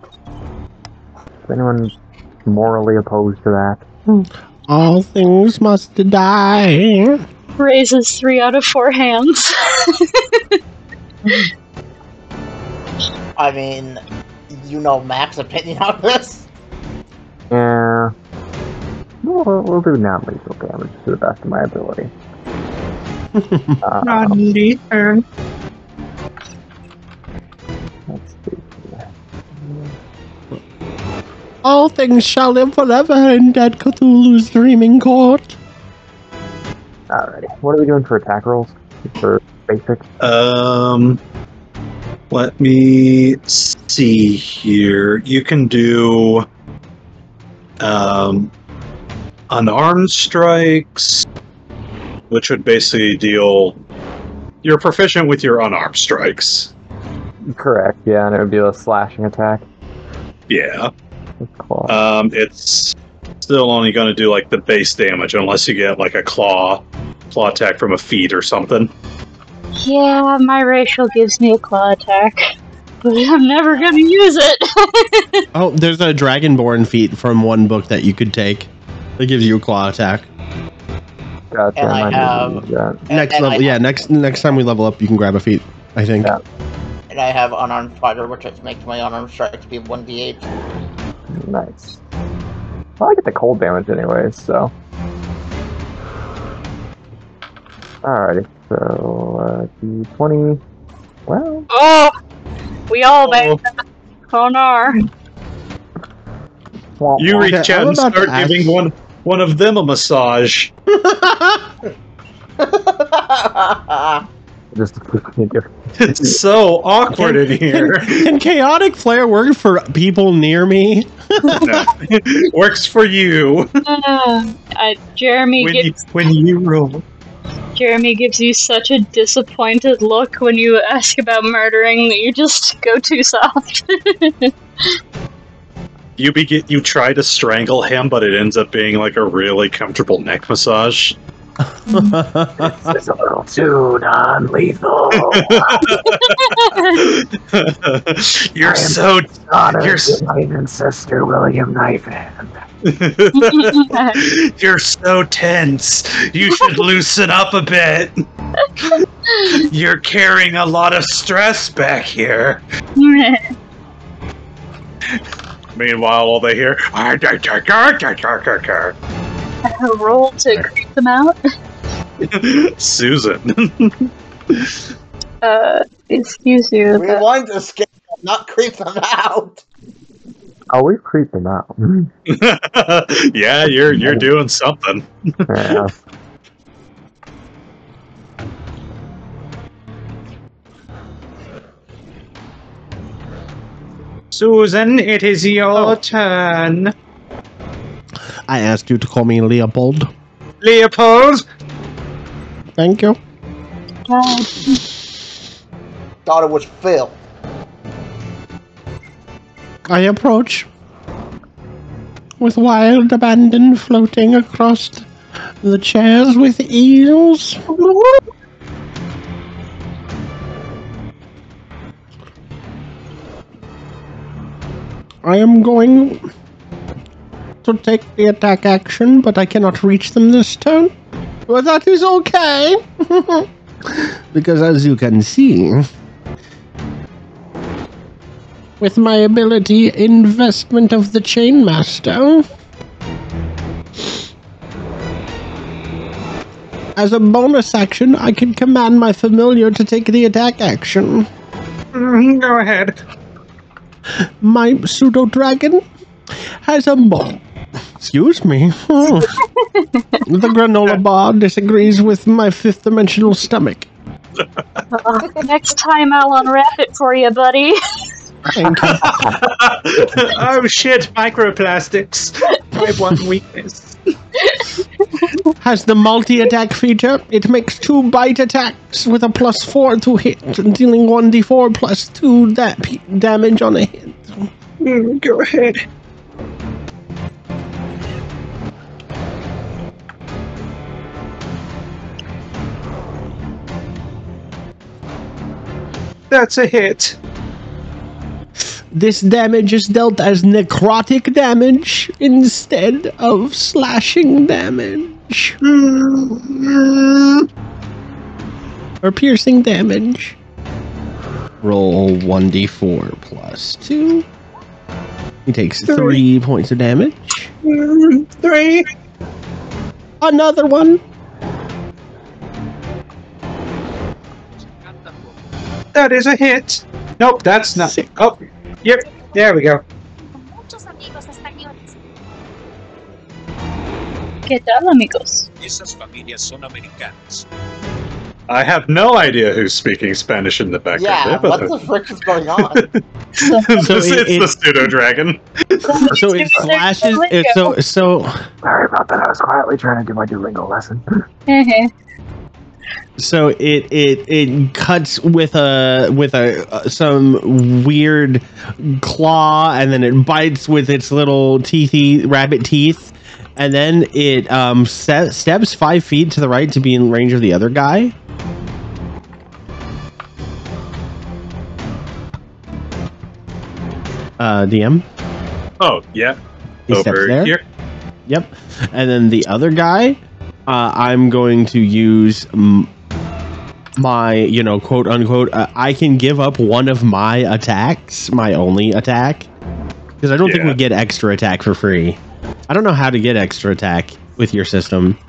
Is anyone morally opposed to that? All things must die. Raises 3 out of 4 hands. I mean, you know Mac's opinion on this. Yeah. We'll do non-lethal damage to the best of my ability. Non-lethal. Let's see here. All things shall live forever in Dead Cthulhu's dreaming court. Alrighty. What are we doing for attack rolls? For basic? Let me see here. You can do unarmed strikes, which would basically deal. You're proficient with your unarmed strikes. Correct, yeah, and it would be a slashing attack. Yeah. Claw. It's still only going to do like the base damage unless you get like a claw attack from a feet or something. Yeah, my racial gives me a claw attack, but I'm never gonna use it. Oh, there's a Dragonborn feat from one book that you could take. That gives you a claw attack. Gotcha. And I might have- need to use that. Next and level, I yeah. Next time we level up, you can grab a feat. I think. Yeah. And I have unarmed fighter, which makes my unarmed strike to be 1d8. Nice. Well, I get the cold damage anyways, so. Alrighty, so, D20. Well. Oh! We all made that. Oh no. You reach Okay, out I'm and about to start ask- giving one of them a massage. Just It's so awkward in here. Can chaotic flare work for people near me? Works for you Jeremy when you roll. Jeremy gives you such a disappointed look when you ask about murdering that you just go too soft. You try to strangle him, but it ends up being like a really comfortable neck massage. It's a little too non-lethal. You're so You're my ancestor, William Knifehand. You're so tense. You should loosen up a bit. You're carrying a lot of stress back here. Meanwhile, all they hear. Roll to creep them out. Susan. Excuse you. We want to scare them, not creep them out. Oh, we creeped them out. Yeah, you're doing something. Yeah. Susan, it is your turn. I asked you to call me Leopold. Leopold? Thank you. Thought it was Phil. I approach with wild abandon floating across the chairs with eels. I am going to take the attack action, but I cannot reach them this turn. But that is okay. Because as you can see, with my ability Investment of the Chainmaster, as a bonus action, I can command my familiar to take the attack action. Go ahead. My pseudo-dragon has a excuse me. The granola bar disagrees with my fifth dimensional stomach. Next time I'll unwrap it for you, buddy. Thank you. Oh shit, microplastics. My one weakness. Has the multi-attack feature. It makes 2 bite attacks with a +4 to hit, dealing 1d4 plus 2 damage on a hit. Go ahead. That's a hit. This damage is dealt as necrotic damage instead of slashing damage. Or piercing damage. Roll 1d4 plus 2. He takes 3 points of damage. 3. Another one. That is a hit. Nope, that's not. Oh, yep. There we go. ¿Qué tal, amigos? Esas familias son americanas. I have no idea who's speaking Spanish in the background. Yeah, there, what the frick is going on? it's the pseudo dragon. So it flashes. Sorry about that. I was quietly trying to do my Duolingo lesson. So it cuts with some weird claw, and then it bites with its little teethy rabbit teeth, and then it steps 5 feet to the right to be in range of the other guy. DM. Oh yeah, He steps over there. here. Yep. And then the other guy, I'm going to use my, quote unquote, I can give up one of my attacks, my only attack, because I don't think we get extra attack for free. I don't know how to get extra attack with your system.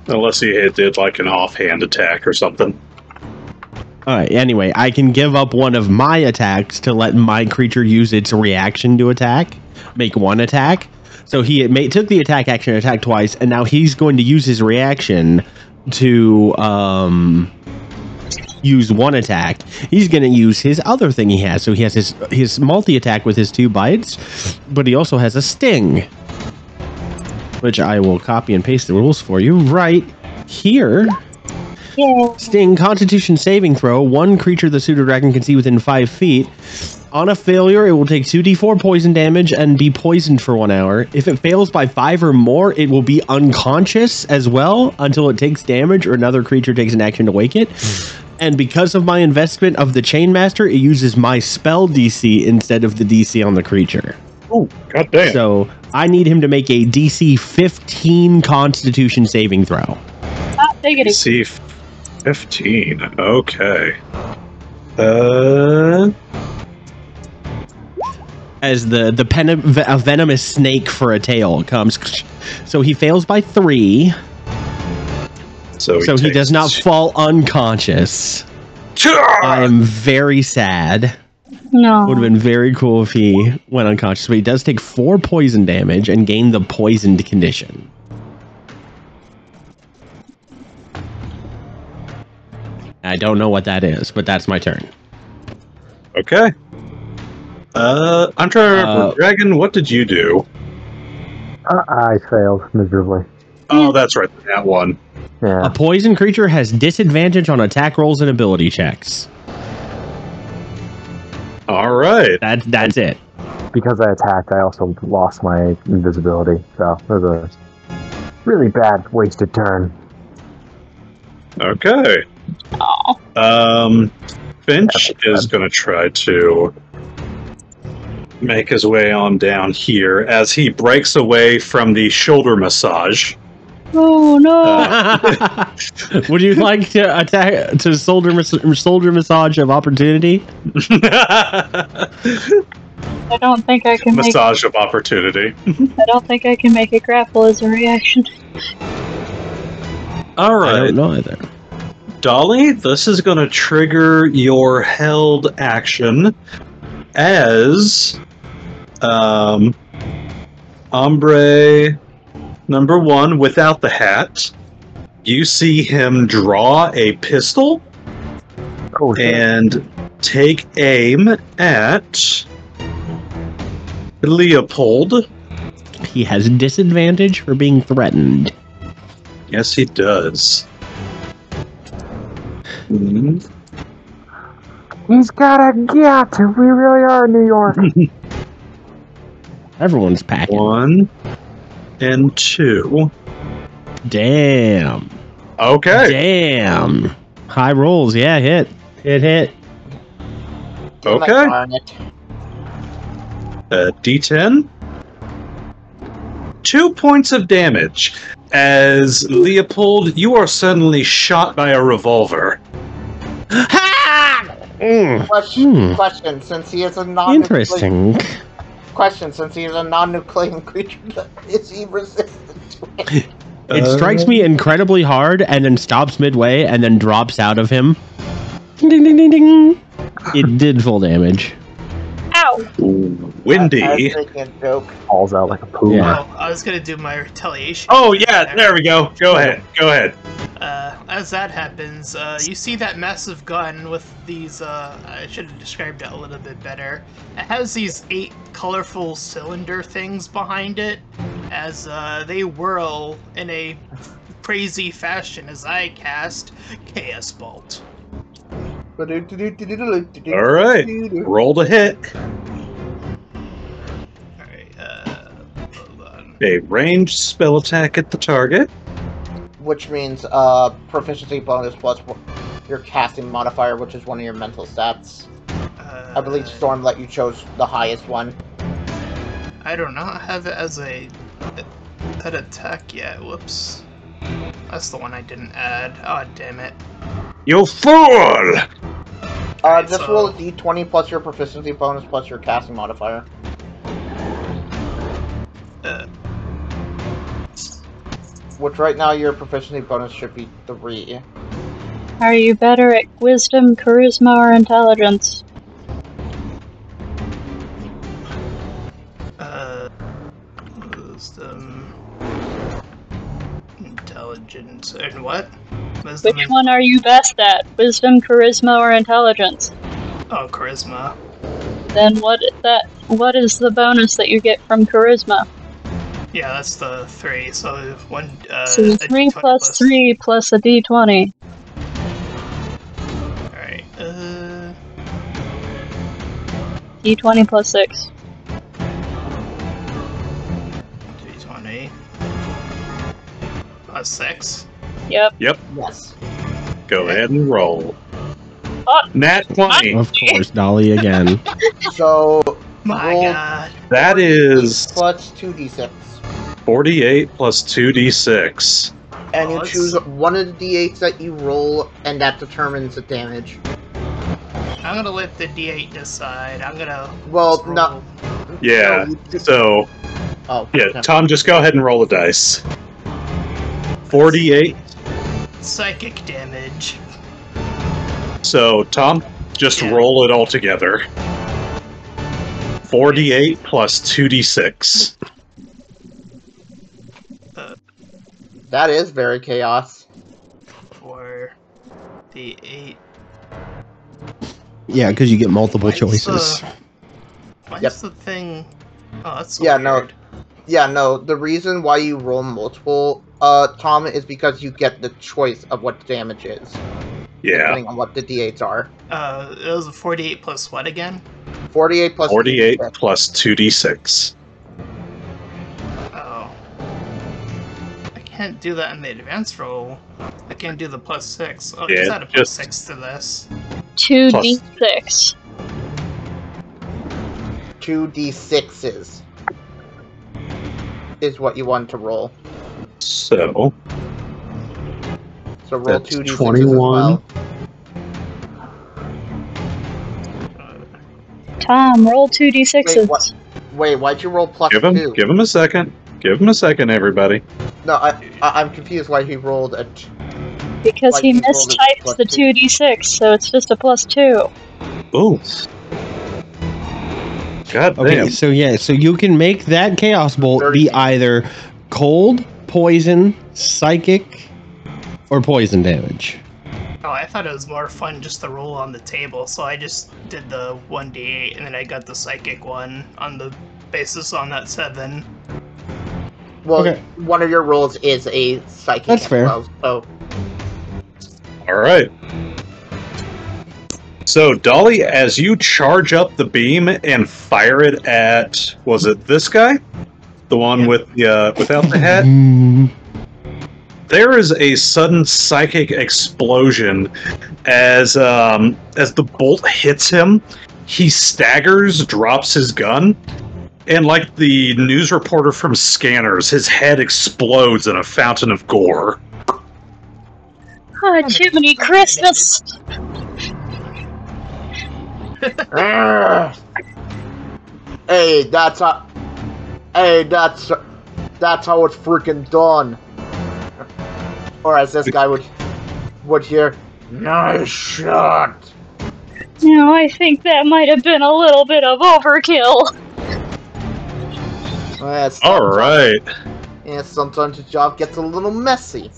Unless he did like an offhand attack or something. Alright, anyway, I can give up one of my attacks to let my creature use its reaction to attack, make one attack. So he took the attack action, attack twice, and now he's going to use his reaction to use one attack. He's going to use his other thing he has. So he has his multi-attack with his 2 bites, but he also has a sting, which I will copy and paste the rules for you right here. Yeah. Sting, Constitution saving throw. 1 creature the pseudo dragon can see within 5 feet. On a failure, it will take 2d4 poison damage and be poisoned for 1 hour. If it fails by 5 or more, it will be unconscious as well until it takes damage or another creature takes an action to wake it. And because of my investment of the Chainmaster, it uses my spell DC instead of the DC on the creature. Oh, goddamn. So I need him to make a DC 15 Constitution saving throw. Take it easy. DC 15. Okay. As a venomous snake for a tail comes. So he fails by 3. So he does not fall unconscious. I am very sad. No. Would have been very cool if he went unconscious, but he does take 4 poison damage and gain the poisoned condition. I don't know what that is, but that's my turn. Okay. I'm trying to remember. Dragon, what did you do? I failed miserably. Oh, that's right. That one. A Yeah. poison creature has disadvantage on attack rolls and ability checks. All right. That's it. Because I attacked, I also lost my invisibility. So it was a really bad wasted turn. Okay. Oh. Finch is going to try to make his way on down here as he breaks away from the shoulder massage. Oh no! Would you like to attack to shoulder massage of opportunity? I don't think I can Massage of opportunity. I don't think I can make it grapple as a reaction. All I right. don't know either. Dolly, this is going to trigger your held action as Ombre number 1 without the hat. You see him draw a pistol Oh, shit. and take aim at Leopold. He has disadvantage for being threatened. Yes, he does. He's got a gat. We really are in New York. Everyone's packing. 1 and 2. Damn. Okay. Damn. High rolls. Yeah, hit. Hit. Damn it, Okay. darn it. D10. 2 points of damage as Leopold, you are suddenly shot by a revolver. Question, since he is a Interesting. non-nuclear creature, is he resistant to it? It strikes me incredibly hard and then stops midway and then drops out of him. Ding, ding, ding, ding, ding. It did full damage. Ow! Windy. I was making a joke. Falls out like a poo. Yeah. Oh, I was gonna do my retaliation. Oh, yeah, there we go. Go ahead. As that happens, you see that massive gun with these, I should have described it a little bit better. It has these 8 colorful cylinder things behind it, as they whirl in a crazy fashion as I cast Chaos Bolt. Alright. Roll to hit. Alright, hold on. A ranged spell attack at the target. Which means proficiency bonus plus your casting modifier, which is one of your mental stats. I believe Stormlight, you chose the highest one. I do not have it as an attack yet. Whoops. That's the one I didn't add. Oh, damn it. You fool! Just roll a d20 plus your proficiency bonus plus your casting modifier. Which right now your proficiency bonus should be 3. Are you better at wisdom, charisma, or intelligence? Wisdom, intelligence, and what? Wisdom Which one are you best at? Wisdom, charisma, or intelligence? Oh, charisma. Then what is the bonus that you get from charisma? Yeah, that's the 3. So one. So 3 plus 3 plus a d20. Alright. D20 plus 6. D20 plus 6. Yep. Yes. Go ahead and roll. Oh. Nat 20. Of course, Dolly again. So My roll God. That is plus 2d6. 48 plus 2d6. And you let's- choose one of the d8s that you roll, and that determines the damage. I'm gonna let the D8 decide. I'm gonna. Well, roll- no. Yeah, No, you- so, Oh, yeah, okay. Tom, just go ahead and roll the dice. 48. Psychic damage. So, Tom, just Yeah. roll it all together. 48 plus 2d6. That is very chaos. For the 8. Yeah, because you get multiple Mine's, choices. Mine's Why is the thing... Oh, that's so Yeah, weird. no, the reason why you roll multiple, Tom, is because you get the choice of what the damage is. Yeah. Depending on what the D8s are. It was a 48 plus what again? 48 plus 48 2d6. plus 2d6. Oh. I can't do that in the advanced roll. I can't do the plus 6. Oh, Yeah, just add a plus just- 6 to this. 2d6. 2d6s is what you want to roll. So, So roll That's 2d6s 21. as well. Tom, roll 2d6s. Wait, what? Wait, why'd you roll plus give 2? him a second. Give him a second, everybody. No, I'm confused why he rolled a... Because like he he rolled it mistyped plus the 2. 2d6, so it's just a plus 2. Ooh. God Okay, damn. so you can make that Chaos Bolt be 30. either cold, poison, psychic, or poison damage. Oh, I thought it was more fun just to roll on the table, so I just did the 1d8 and then I got the psychic one on the basis on that 7. Well, Okay. one of your rolls is a psychic That's as fair. well, so... Alright. So, Dolly, as you charge up the beam and fire it at... Was it this guy? The one with the, without the hat? There is a sudden psychic explosion as the bolt hits him. He staggers, drops his gun, and like the news reporter from Scanners, his head explodes in a fountain of gore. Oh, Jiminy Christmas! Hey, that's how it's freaking done. Or as this guy would hear, nice shot. No, I think that might have been a little bit of overkill. Alright. Yeah, sometimes the job gets a little messy.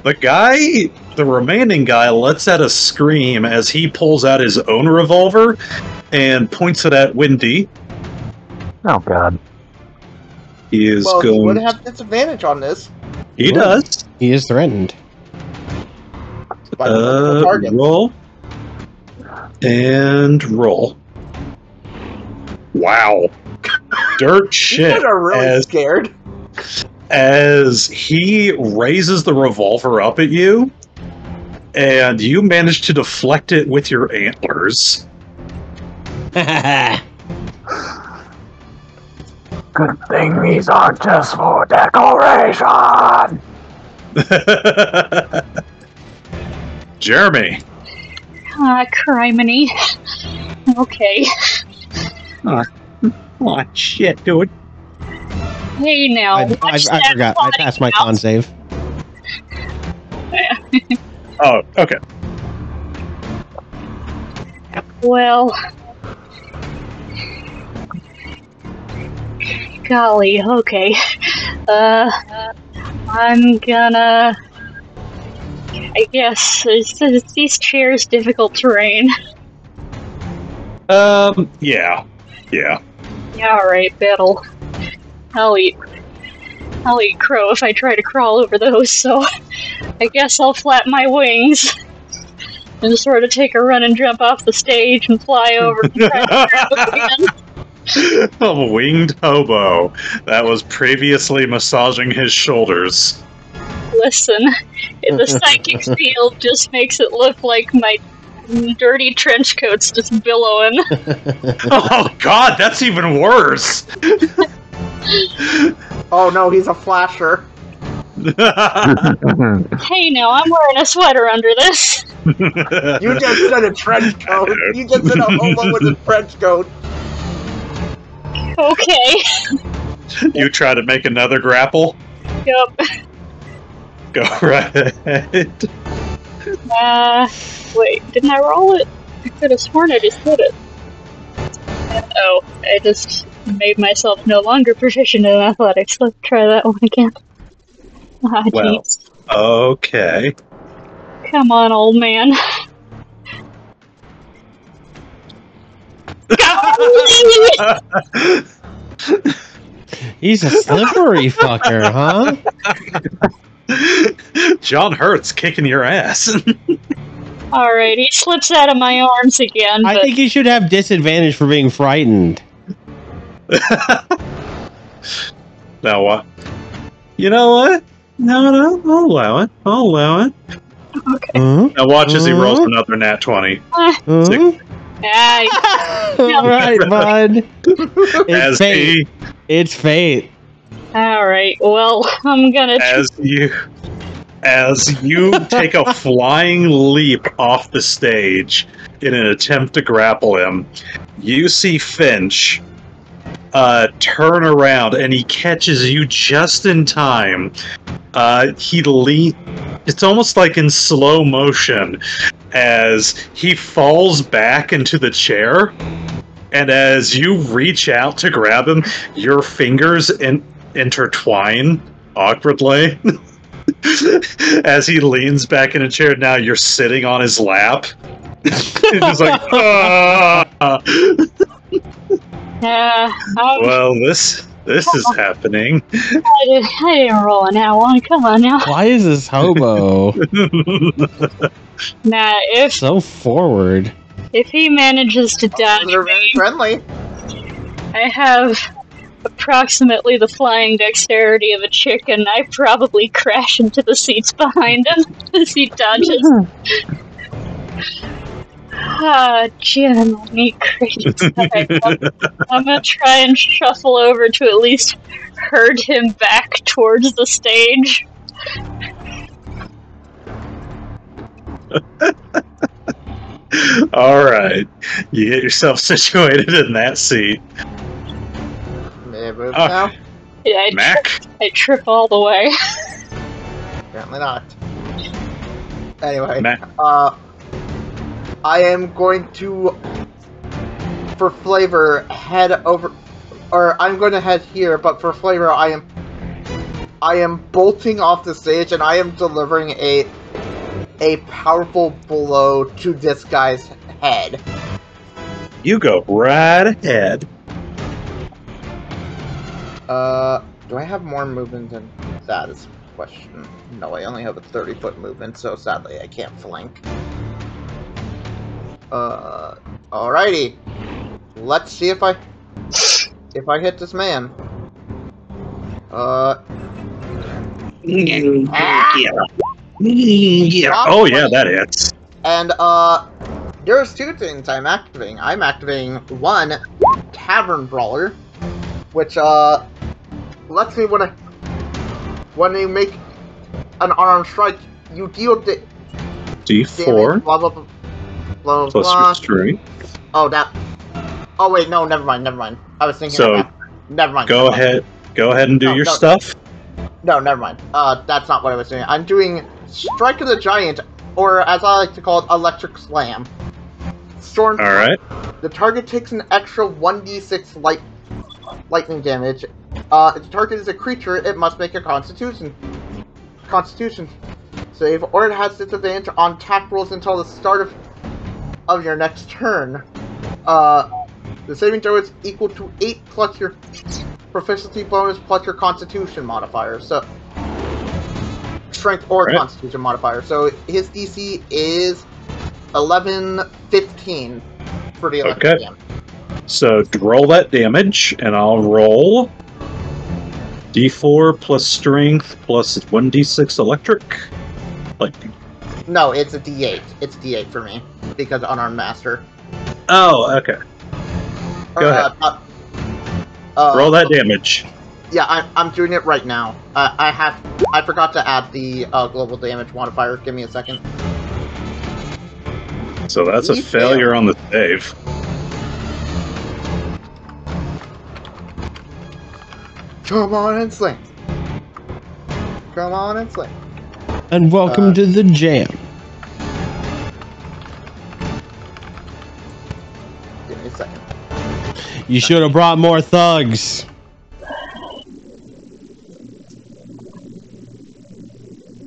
The remaining guy lets out a scream as he pulls out his own revolver and points it at Wendy. Oh god. He is Well, he going... would have disadvantage on this. He does. He is threatened. By the target. Roll. And roll. Wow. Dirt You shit. guys are really scared. As he raises the revolver up at you, and you manage to deflect it with your antlers. Good thing these aren't just for decoration! Jeremy. Ah, criminy. Okay. Oh, shit, dude. Hey now, I watch that forgot. I body passed my count. con save. Oh, okay. Well, golly, okay. I'm gonna... I guess, these chairs difficult terrain. Yeah. Alright, battle. I'll eat crow if I try to crawl over those, so I guess I'll flap my wings and sort of take a run and jump off the stage and fly over and try to grab it again. A winged hobo that was previously massaging his shoulders. Listen, the psychic field just makes it look like my dirty trench coat's just billowing. Oh god, that's even worse! Oh no, he's a flasher. Hey now, I'm wearing a sweater under this. You just said a trench coat. You just said a hobo with a trench coat. Okay. You try to make another grapple? Yep. Go right ahead. Wait, didn't I roll it? I could have sworn I just did it. Oh, I just made myself no longer proficient in athletics. Let's try that one again. Ah, Well, jeez. okay. Come on, old man. He's a slippery fucker, huh? John Hurt's kicking your ass. Alright, he slips out of my arms again, I but think he should have disadvantage for being frightened. Now what? You know what? No, I'll allow it. I'll allow it. okay. Now watch as he rolls another nat 20. Alright, bud. It's fate. It's fate. Alright, well, I'm gonna... As you take a flying leap off the stage in an attempt to grapple him, you see Finch turn around and he catches you just in time. It's almost like in slow motion as he falls back into the chair, and as you reach out to grab him, your fingers intertwine awkwardly. As he leans back in a chair, now you're sitting on his lap. Just like, well, this is happening. I didn't roll on that one. Come on now. Why is this hobo Nah, if so forward? if he manages to dodge They're very me, friendly. I have approximately the flying dexterity of a chicken. I probably crash into the seats behind him as he dodges. Genuinely crazy. I'm gonna try and shuffle over to at least herd him back towards the stage. Alright. You get yourself situated in that seat. Maybe now? Yeah, Mac? I trip all the way. Apparently not. Anyway, Mac. I am going to, for flavor, head over, or I'm going to head here, but for flavor, I am bolting off the stage, and I am delivering a powerful blow to this guy's head. You go right ahead. Do I have more movement than that is the question. No, I only have a 30-foot movement, so sadly I can't flank. Alrighty. Let's see if I hit this man. Yeah. Oh yeah, that hits. And there's two things I'm activating. I'm activating one, Tavern Brawler, which lets me when you make an unarmed strike, you deal D4 damage, blah blah blah blah plus blah. restraint. Oh wait, no, never mind. I was thinking So, of that. Never mind. Go ahead and do your stuff. No, never mind. That's not what I was doing. I'm doing Strike of the Giant, or as I like to call it, Electric Slam. Storm. Alright. The target takes an extra 1d6 lightning damage. If the target is a creature, it must make a Constitution save, or it has disadvantage on attack rolls until the start of your next turn. The saving throw is equal to 8 plus your proficiency bonus plus your Constitution modifier. So strength or Constitution modifier. So his DC is 11-15 for the electric damage. So roll that damage, and I'll roll D4 plus strength plus 1d6 electric. No, it's a D8. It's D8 for me because unarmed master. Oh, okay. Go ahead. Roll that damage. Yeah, I'm doing it right now. I forgot to add the global damage modifier. Give me a second. So that's a failure on the save. Come on and sling. Come on and sling. And welcome to the jam. Give me a second. You should have brought more thugs.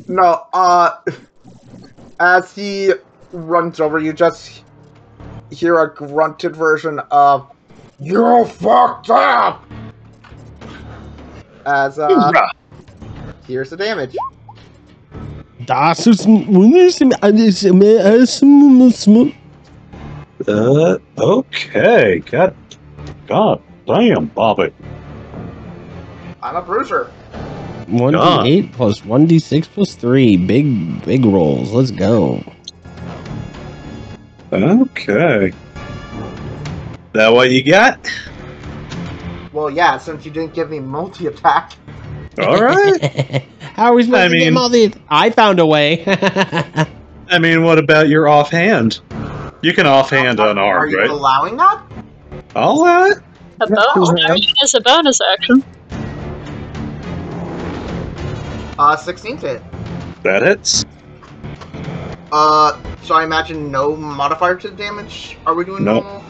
No, as he runs over, you just hear a grunted version of You fucked up! As, here's the damage. Das ist okay. God damn, Bobby. I'm a bruiser. 1d8 plus 1d6 plus 3. Big rolls. Let's go. Okay. That what you got? Well, yeah, since you didn't give me multi-attack. All right. How are we supposed to get multi? I found a way. I mean, what about your offhand? You can offhand unarmed, Are you right? allowing that? All right. As a bonus action. 16 to hit. That hits. So I imagine no modifier to the damage? Are we doing Nope. normal?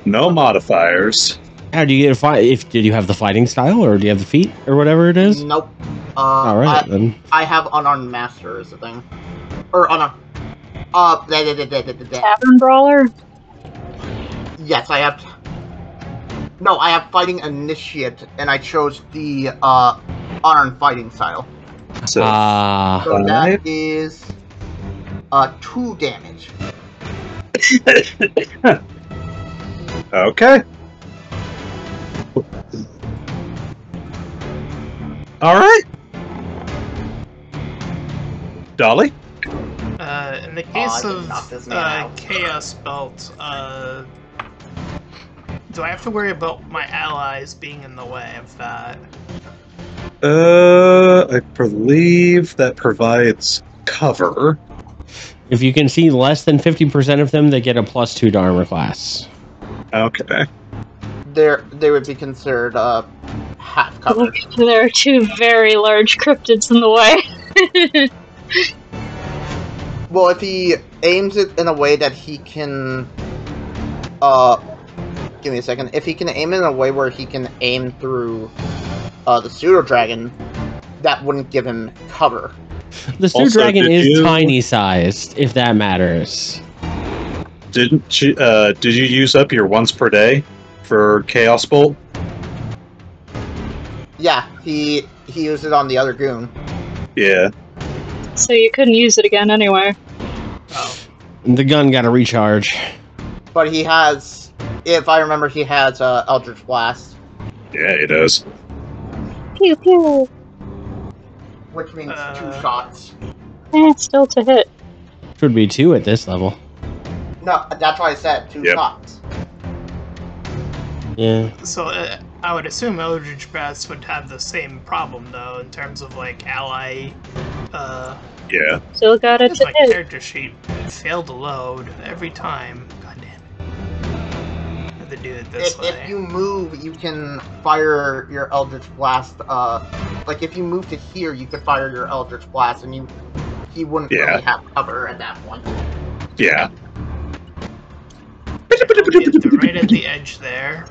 No modifiers. How do you get a fight? Did you have the fighting style, or do you have the feat, or whatever it is? Nope. All right, then. I have unarmed master is the thing. Or unarmed. Tavern brawler. Yes, I have. No, I have fighting initiate, and I chose the unarmed fighting style. So, So that five. is 2 damage. Okay. All right. Dolly? In the case I did knock this man of out. Chaos Belt, do I have to worry about my allies being in the way of that? I believe that provides cover. If you can see less than 50% of them, they get a +2 to armor class. Okay. They would be considered half covered. There are 2 very large cryptids in the way. Well, if he aims it in a way that he can, give me a second. If he can aim it in a way where he can aim through the pseudo dragon, that wouldn't give him cover. The pseudo dragon is tiny sized, if that matters. Did you use up your once per day for Chaos Bolt? Yeah, he used it on the other goon. Yeah. So you couldn't use it again anyway. Oh. The gun got a recharge. But he has, if I remember, he has Eldritch Blast. Yeah, it does. Pew pew. Which means 2 shots. It's still to hit. Should be 2 at this level. No, that's why I said 2 shots. Yeah. So I would assume Eldritch Blast would have the same problem, though, in terms of, like, ally... Yeah. Still got it to my hit. character sheet failed to load every time. God damn it. I have to do it this way. If you move, you can fire your Eldritch Blast. Like if you move to here, you could fire your Eldritch Blast, and he wouldn't really have cover at that point. Yeah. Right at the edge there.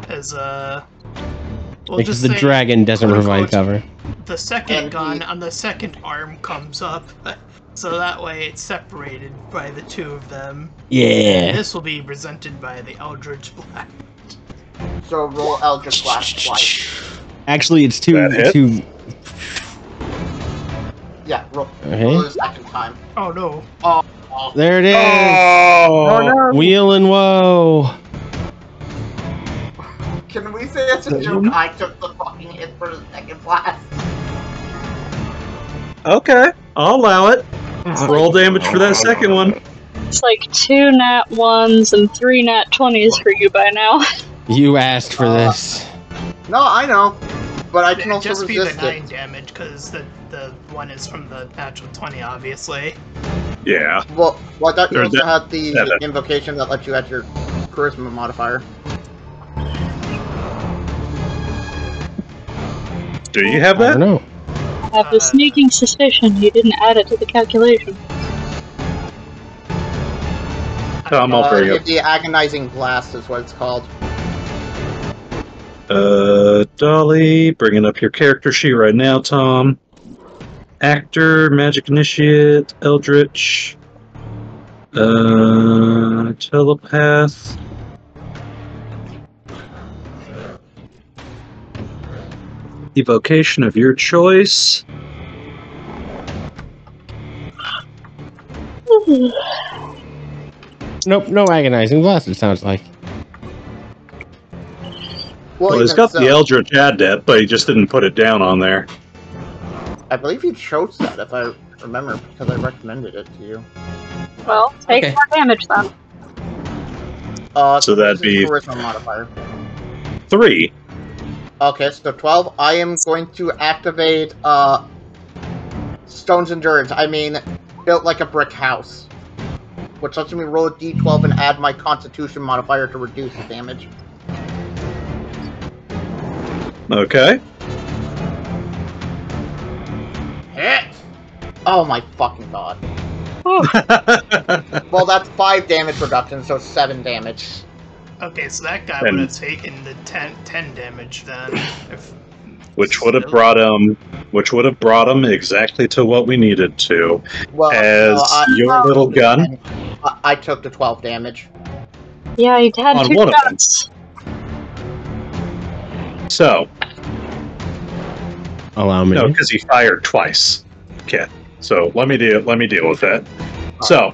As we'll Because just the say, dragon doesn't provide cover. The second gun on the second arm comes up, so that way it's separated by the 2 of them. Yeah. And this will be presented by the Eldritch Blast. So roll Eldritch Blast twice. Actually, it's 2. Yeah, roll the second time. Oh no. Oh. There it is. Oh, no. Wheel and woe. Can we say it's a joke? I took the fucking hit for the second blast. Okay, I'll allow it. Roll damage for that second one. It's like 2 nat 1s and 3 nat 20s for you by now. You asked for this. No, I know. But I can also just resist be the it. 9 damage, because the one is from the natural 20, obviously. Yeah. Well, I thought you Or also that- had the that- invocation that lets you add your charisma modifier. Do you have I that? don't know. I have the sneaking suspicion you didn't add it to the calculation. Tom, I'll bring up. The agonizing blast is what it's called. Dolly, bringing up your character sheet right now, Tom. Actor, Magic Initiate, Eldritch, Telepath, evocation of your choice. Nope, no agonizing blast, it sounds like. Well, he's even got so, the Eldritch Adept, but he just didn't put it down on there. I believe you chose that, if I remember, because I recommended it to you. Well, take more damage then. So that'd be charisma modifier. 3. Okay, so 12. I am going to activate Stone's Endurance. I mean, built like a brick house, which lets me roll a d12 and add my Constitution modifier to reduce the damage. Okay. Hit! Oh my fucking god. Well, that's 5 damage reduction, so 7 damage. Okay, so that guy would have taken the 10 damage then. Which would have brought him exactly to what we needed to. Well, your little gun. I took the 12 damage. Yeah, you had On 2 one of them. shots. So. Allow me. No, because he fired twice. Okay. So let me deal with that. So,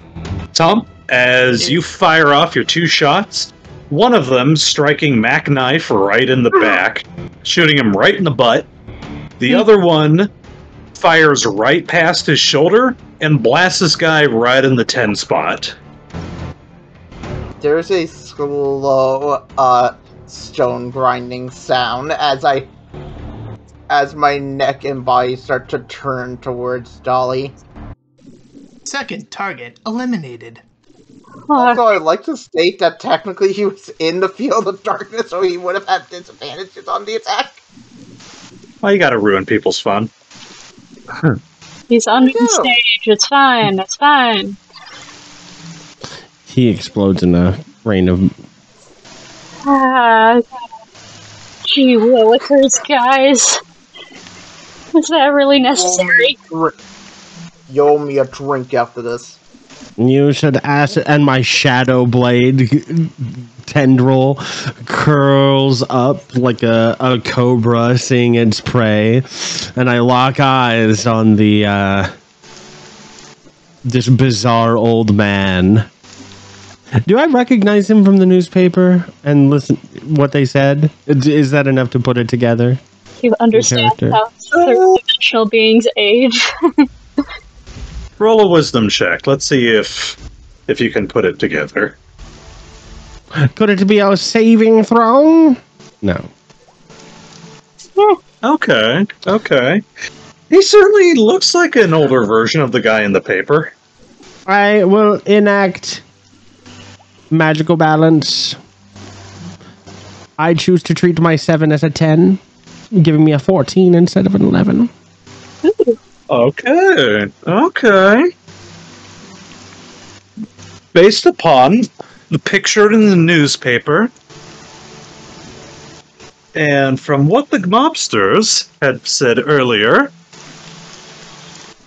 Tom, as you fire off your 2 shots, one of them striking Mac Knife right in the back, shooting him right in the butt. The other one fires right past his shoulder and blasts this guy right in the 10 spot. There's a slow stone grinding sound as my neck and body start to turn towards Dolly. Second target eliminated. Also, I'd like to state that technically he was in the field of darkness, so he would have had disadvantages on the attack. Well, you gotta ruin people's fun. He's under the stage. It's fine. It's fine. He explodes in a rain of... Gee willikers, guys. Was that really necessary? You owe me a drink after this. You should ask, and my shadow blade tendril curls up like a cobra seeing its prey, and I lock eyes on the this bizarre old man. Do I recognize him from the newspaper and listen what they said? Is that enough to put it together? You understand how third-dimensional beings age. Roll a wisdom check. Let's see if you can put it together. Could it be a saving throw? No. Okay. He certainly looks like an older version of the guy in the paper. I will enact magical balance. I choose to treat my 7 as a 10, giving me a 14 instead of an 11. Okay. Based upon the picture in the newspaper, and from what the mobsters had said earlier,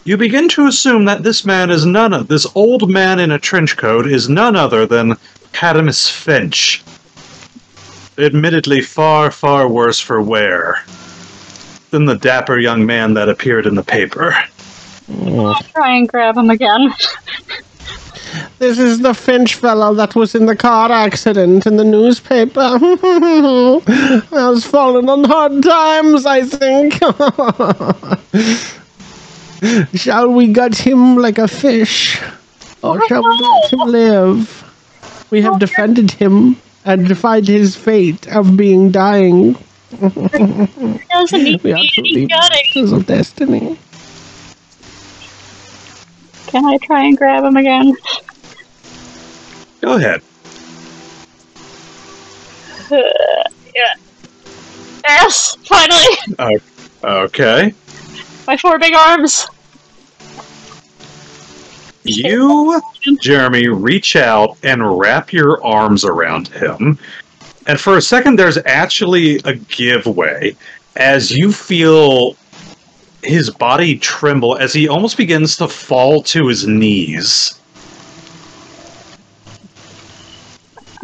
you begin to assume that this old man in a trench coat is none other than Cadmus Finch. Admittedly far, far worse for wear than the dapper young man that appeared in the paper. I'll try and grab him again. This is the Finch fellow that was in the car accident in the newspaper. I was falling on hard times, I think. Shall we gut him like a fish? Or shall we let him live? We have defended him and defied his fate of being dying. Doesn't need We are truly masters of destiny. Can I try and grab him again? Go ahead. Yeah. Yes! Finally! Okay. My 4 big arms! You, Jeremy, reach out and wrap your arms around him. And for a second, there's actually a giveaway as you feel his body tremble as he almost begins to fall to his knees.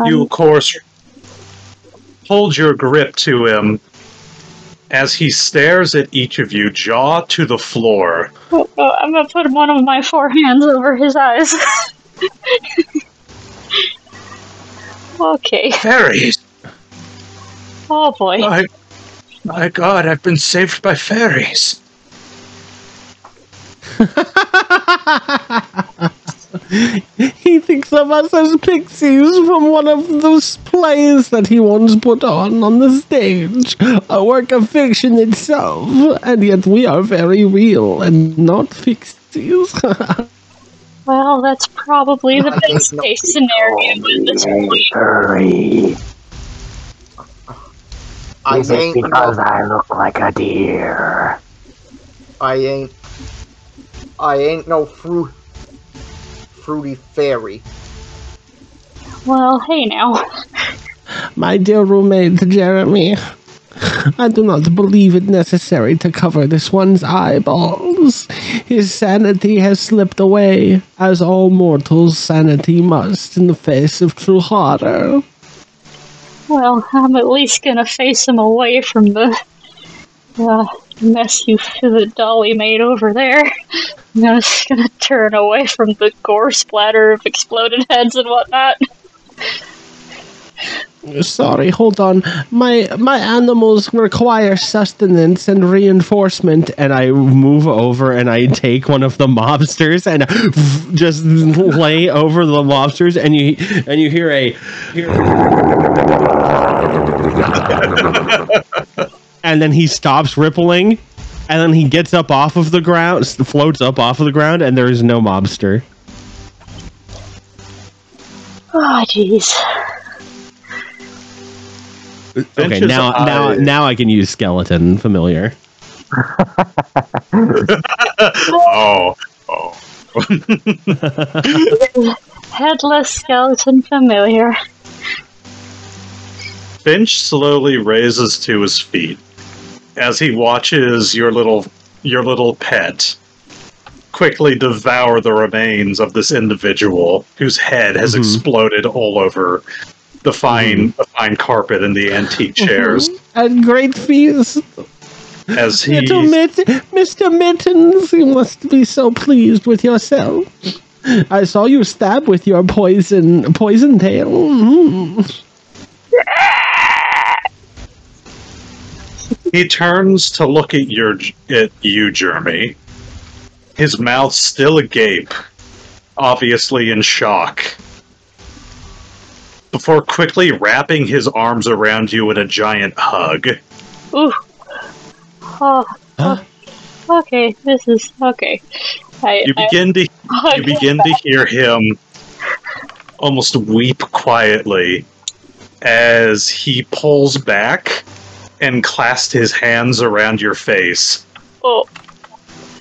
You, of course, hold your grip to him As he stares at each of you, jaw to the floor. Oh, I'm gonna put one of my 4 hands over his eyes. Okay. Fairies! Oh boy. My God, I've been saved by fairies. He thinks of us as pixies from one of those plays that he once put on the stage. A work of fiction itself, and yet we are very real and not pixies. Well, that's probably the best case scenario at this point. Furry. Is it because I look like a deer? I ain't no fruity fairy. Well, hey now. My dear roommate, Jeremy, I do not believe it necessary to cover this one's eyeballs. His sanity has slipped away, as all mortals' sanity must in the face of true horror. Well, I'm at least gonna face him away from the mess that Dolly made over there. I'm just gonna turn away from the gore splatter of exploded heads and whatnot. Sorry, hold on. My animals require sustenance and reinforcement, and I move over and I take one of the mobsters and just lay over the mobsters, and you hear and then he stops rippling, and then he gets up off of the ground, floats up off of the ground, and there is no mobster. Oh, jeez. Okay, now I can use skeleton familiar. Oh. Headless skeleton familiar. Finch slowly raises to his feet as he watches your little pet quickly devour the remains of this individual whose head has exploded all over the fine carpet and the antique chairs. At great feast. As he... Mr. Mittens, you must be so pleased with yourself. I saw you stab with your poison tail. Mm. He turns to look at you, Jeremy. His mouth still agape, obviously in shock, before quickly wrapping his arms around you in a giant hug. Ooh. Oh. Okay, this is okay. You begin to hear him almost weep quietly as he pulls back and clasps his hands around your face. Oh.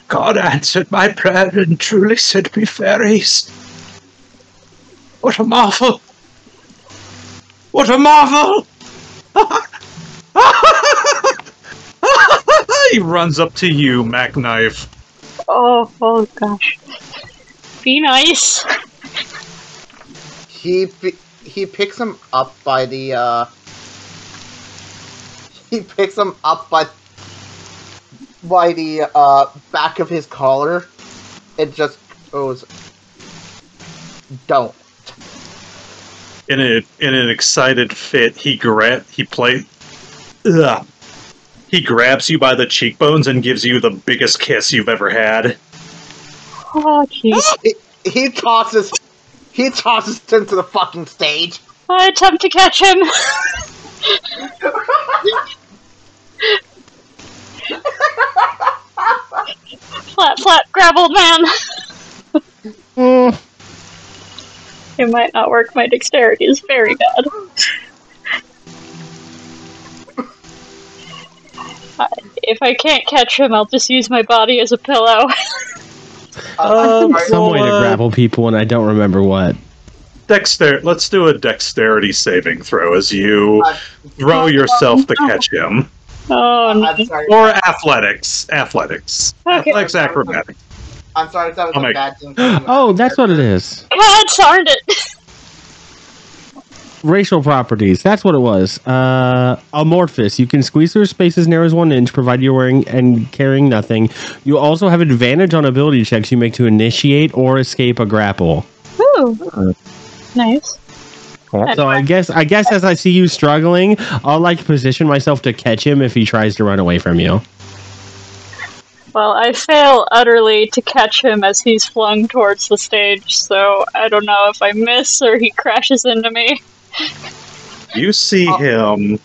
God answered my prayer and truly sent me fairies. What a marvel! What a marvel! He runs up to you, Mackknife. Oh gosh. Be nice. He picks him up by the back of his collar. It just goes, don't. In an excited fit, he grabs you by the cheekbones and gives you the biggest kiss you've ever had. Oh jeez. He tosses him to the fucking stage. I attempt to catch him. Flat, grab old man. It might not work. My dexterity is very bad. If I can't catch him, I'll just use my body as a pillow. Some way to grapple people, and I don't remember what. Let's do a dexterity saving throw as you throw yourself to catch him. Oh, no. I'm sorry. Or athletics. Athletics. Okay. Athletics, acrobatics. I'm sorry, that was a bad thing. Oh, that's what it is. God darned it! Racial properties. That's what it was. Amorphous. You can squeeze through space as narrow as 1 inch, provided you're wearing and carrying nothing. You also have advantage on ability checks you make to initiate or escape a grapple. Ooh. Nice. So I guess as I see you struggling, I'll position myself to catch him if he tries to run away from you. Well, I fail utterly to catch him as he's flung towards the stage, so I don't know if I miss or he crashes into me. You see him,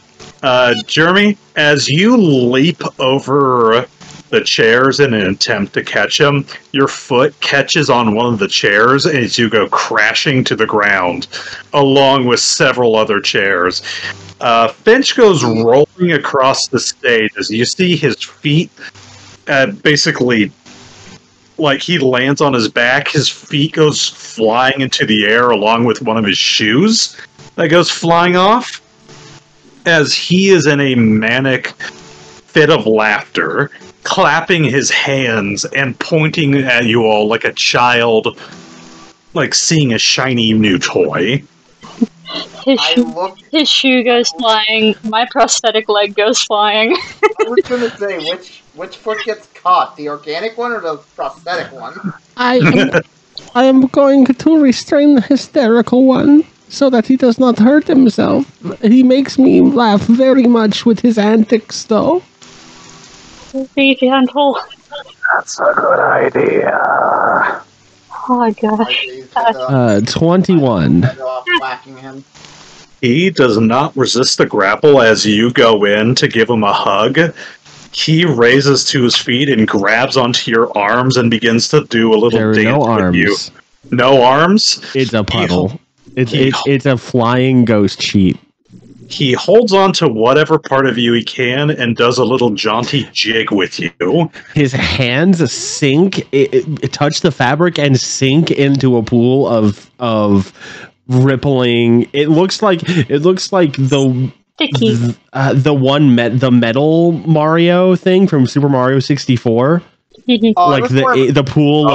Jeremy, as you leap over the chairs in an attempt to catch him, your foot catches on one of the chairs as you go crashing to the ground, along with several other chairs. Finch goes rolling across the stage as you see his feet basically, he lands on his back, his feet goes flying into the air along with one of his shoes that goes flying off as he is in a manic fit of laughter, clapping his hands and pointing at you all like a child, seeing a shiny new toy. His shoe goes flying, my prosthetic leg goes flying. I was gonna say, which foot gets caught? The organic one or the prosthetic one? I am going to restrain the hysterical one so that he does not hurt himself. He makes me laugh very much with his antics, though. Be gentle. That's a good idea. Oh my gosh. 21. Whacking him. He does not resist the grapple as you go in to give him a hug. He raises to his feet and grabs onto your arms and begins to do a little dance with you. No arms? It's a puddle. It's a flying ghost sheet. He holds on to whatever part of you he can and does a little jaunty jig with you. His hands sink, it touch the fabric and sink into a pool of rippling. It looks like the metal Mario thing from Super Mario 64. The pool.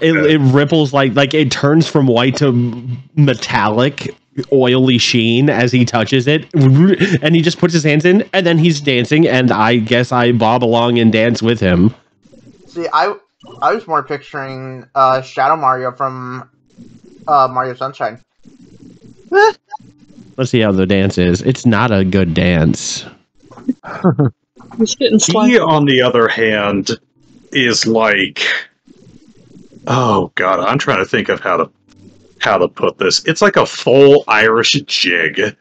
It ripples like it turns from white to metallic, oily sheen as he touches it, and he just puts his hands in, and then he's dancing, and I guess I bob along and dance with him. See, I was more picturing Shadow Mario from Mario Sunshine. Let's see how the dance is. It's not a good dance. He, on the other hand, is oh god, I'm trying to think of how to put this. It's like a full Irish jig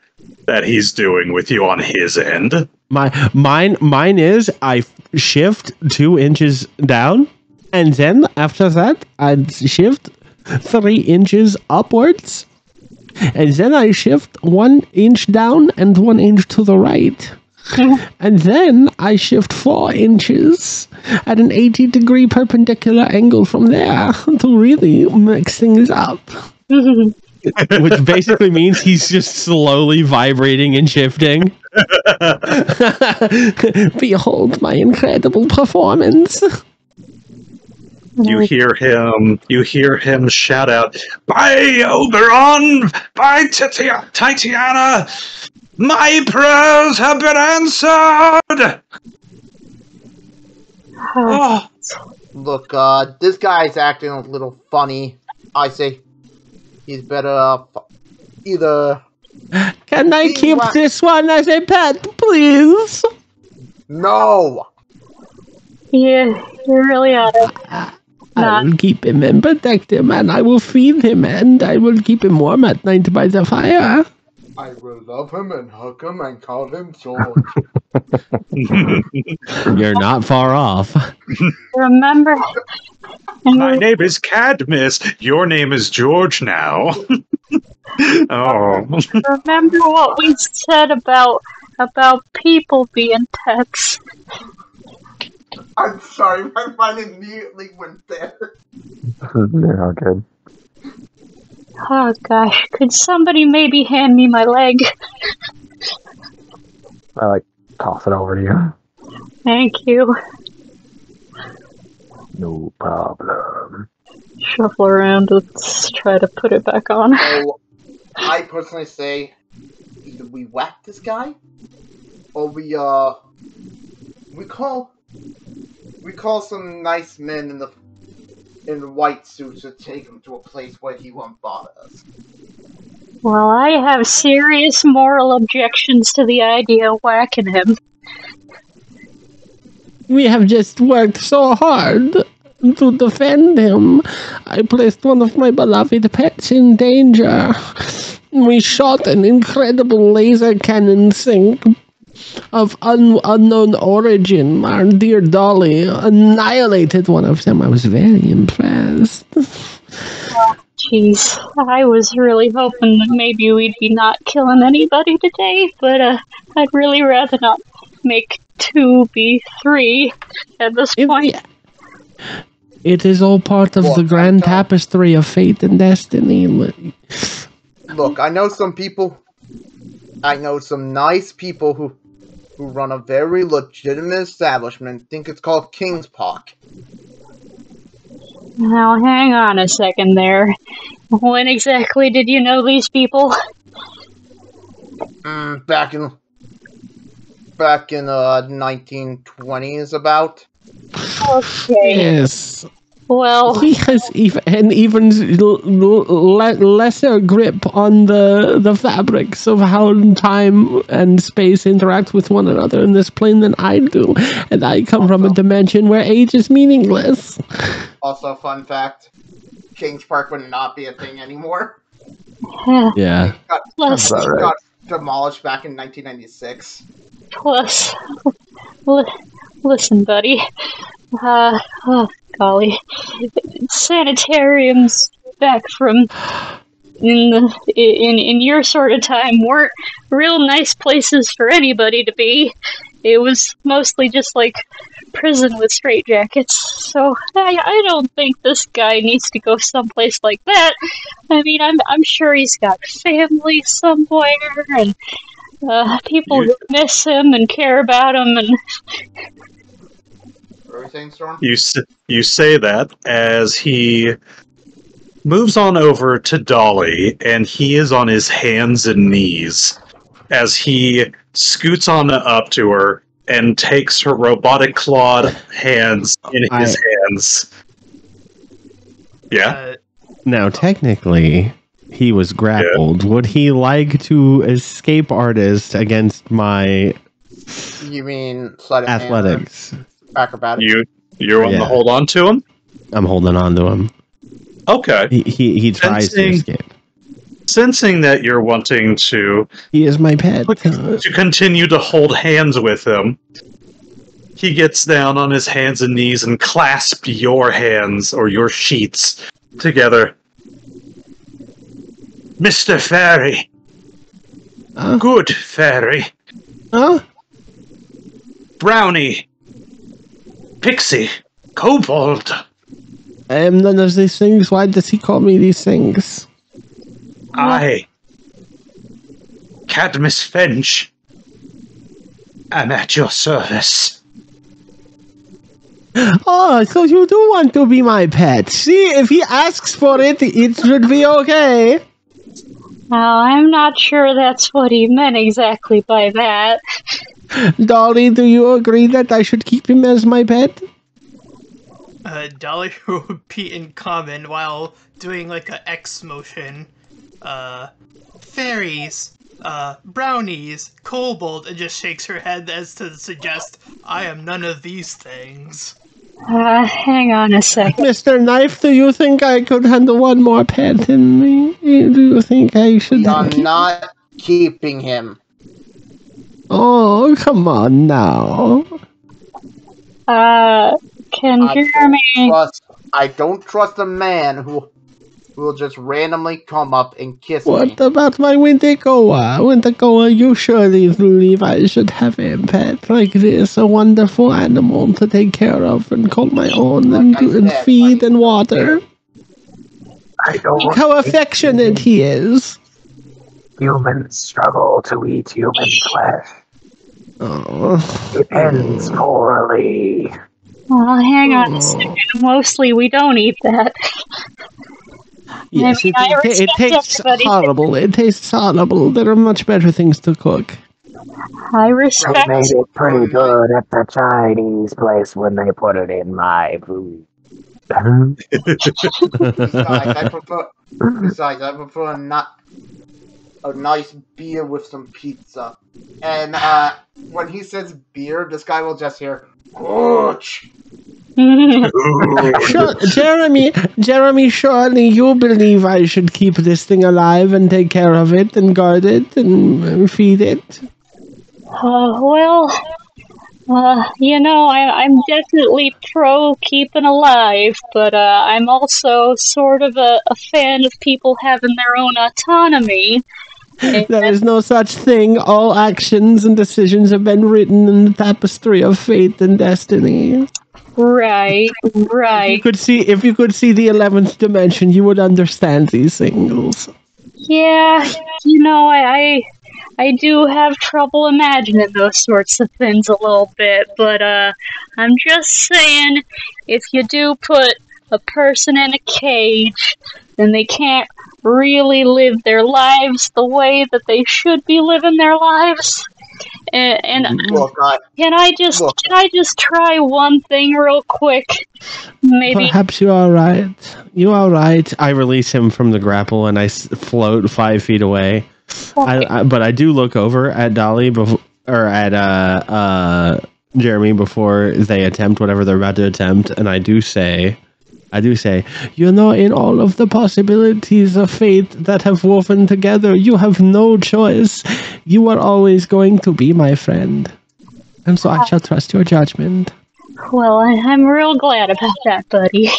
that he's doing with you on his end. Mine is I shift 2 inches down, and then after that I'd shift 3 inches upwards, and then I shift 1 inch down and 1 inch to the right. And then I shift 4 inches at an 80-degree perpendicular angle from there to really mix things up. Which basically means he's just slowly vibrating and shifting. Behold my incredible performance. You hear him shout out, "By Oberon! By Titiana! My prayers have been answered!" Oh. Look, this guy's acting a little funny. I say he's better either... Can I keep this one as a pet, please? No! Yeah, you really ought to. I will keep him and protect him, and I will feed him, and I will keep him warm at night by the fire. I will love him and hug him and call him George. You're not far off. Remember... My name is Cadmus. Your name is George now. Oh. Remember what we said about people being pets. I'm sorry, my mind immediately went there. They're all good. Oh gosh, could somebody maybe hand me my leg? I toss it over to you. Thank you. No problem. Shuffle around, let's try to put it back on. Oh, I personally say either we whack this guy, or we call some nice men in white suits to take him to a place where he won't bother us. Well, I have serious moral objections to the idea of whacking him. We have just worked so hard to defend him. I placed one of my beloved pets in danger. We shot an incredible laser cannon sink of unknown origin. Our dear Dolly annihilated one of them. I was very impressed. Jeez, I was really hoping that maybe we'd be not killing anybody today, but I'd really rather not make 2 be 3 at this point. It is all part of the grand tapestry of fate and destiny. Look, I know some nice people who run a very legitimate establishment. Think it's called King's Park. Now, hang on a second there. When exactly did you know these people? Back in 1920s about. Okay. Yes. Well, he has even lesser grip on the fabrics of how time and space interact with one another in this plane than I do, and I come from a dimension where age is meaningless. Also, fun fact: Kings Park would not be a thing anymore. Yeah. It got demolished back in 1996. Plus, listen, buddy. Oh, golly. Sanitariums back from in your sort of time weren't real nice places for anybody to be. It was mostly just like prison with straitjackets. So I don't think this guy needs to go someplace like that. I mean, I'm sure he's got family somewhere and people who miss him and care about him and. Everything, Storm? You say that as he moves on over to Dolly, and he is on his hands and knees as he scoots on up to her and takes her robotic clawed hands in his hands. Yeah? Now, technically, he was grappled. Yeah. Would he like to escape artist against my... You mean sleight of athletics? Acrobatics. You're on to hold on to him? I'm holding on to him. Okay. He tries to escape. Sensing that you're wanting to... He is my pet. To continue to hold hands with him, he gets down on his hands and knees and clasps your hands, or your sheets, together. Mr. Fairy. Good Fairy. Brownie. Pixie. Kobold. I am none of these things. Why does he call me these things? I, Cadmus Finch, am at your service. Oh, so you do want to be my pet. See, if he asks for it, it should be okay. Well, I'm not sure that's what he meant exactly by that. Dolly, do you agree that I should keep him as my pet? Dolly will repeat in common while doing like a X motion. Fairies, brownies, kobold, and just shakes her head as to suggest, I am none of these things. Hang on a second. Mr. Knife, do you think I could handle one more pet in me? Do you think I should... I'm not keeping him. Oh, come on now. Can Jeremy... I don't trust a man who will just randomly come up and kiss me. What about my Wintekowa? Wintekowa, you surely believe I should have a pet like this, a wonderful animal to take care of and call my own and feed and water. I don't. Look how affectionate he is. Humans struggle to eat human flesh. Oh. It ends poorly. Well, hang on a second. Mostly we don't eat that. Yes, I it respect tastes everybody. horrible. It tastes horrible. There are much better things to cook. I They respect. made it pretty good at the Chinese place when they put it in my food. Besides, I prefer a nice beer with some pizza. And when he says beer, this guy will just hear, "Ouch." Sure, Jeremy, surely you believe I should keep this thing alive and take care of it and guard it and feed it? I'm definitely pro keeping alive, but I'm also sort of a fan of people having their own autonomy. There is no such thing. All actions and decisions have been written in the tapestry of fate and destiny. Right. If you could see the 11th dimension, you would understand these things. Yeah, I do have trouble imagining those sorts of things a little bit, but I'm just saying, if you do put a person in a cage, then they can't really live their lives the way that they should be living their lives. And Look, can I just try one thing real quick? Maybe. Perhaps you are right. You are right. I release him from the grapple and I float 5 feet away. Okay. But I do look over at Dolly or at Jeremy before they attempt whatever they're about to attempt, and I do say, in all of the possibilities of fate that have woven together, you have no choice. You are always going to be my friend. And so I shall trust your judgment. Well, I'm real glad about that, buddy.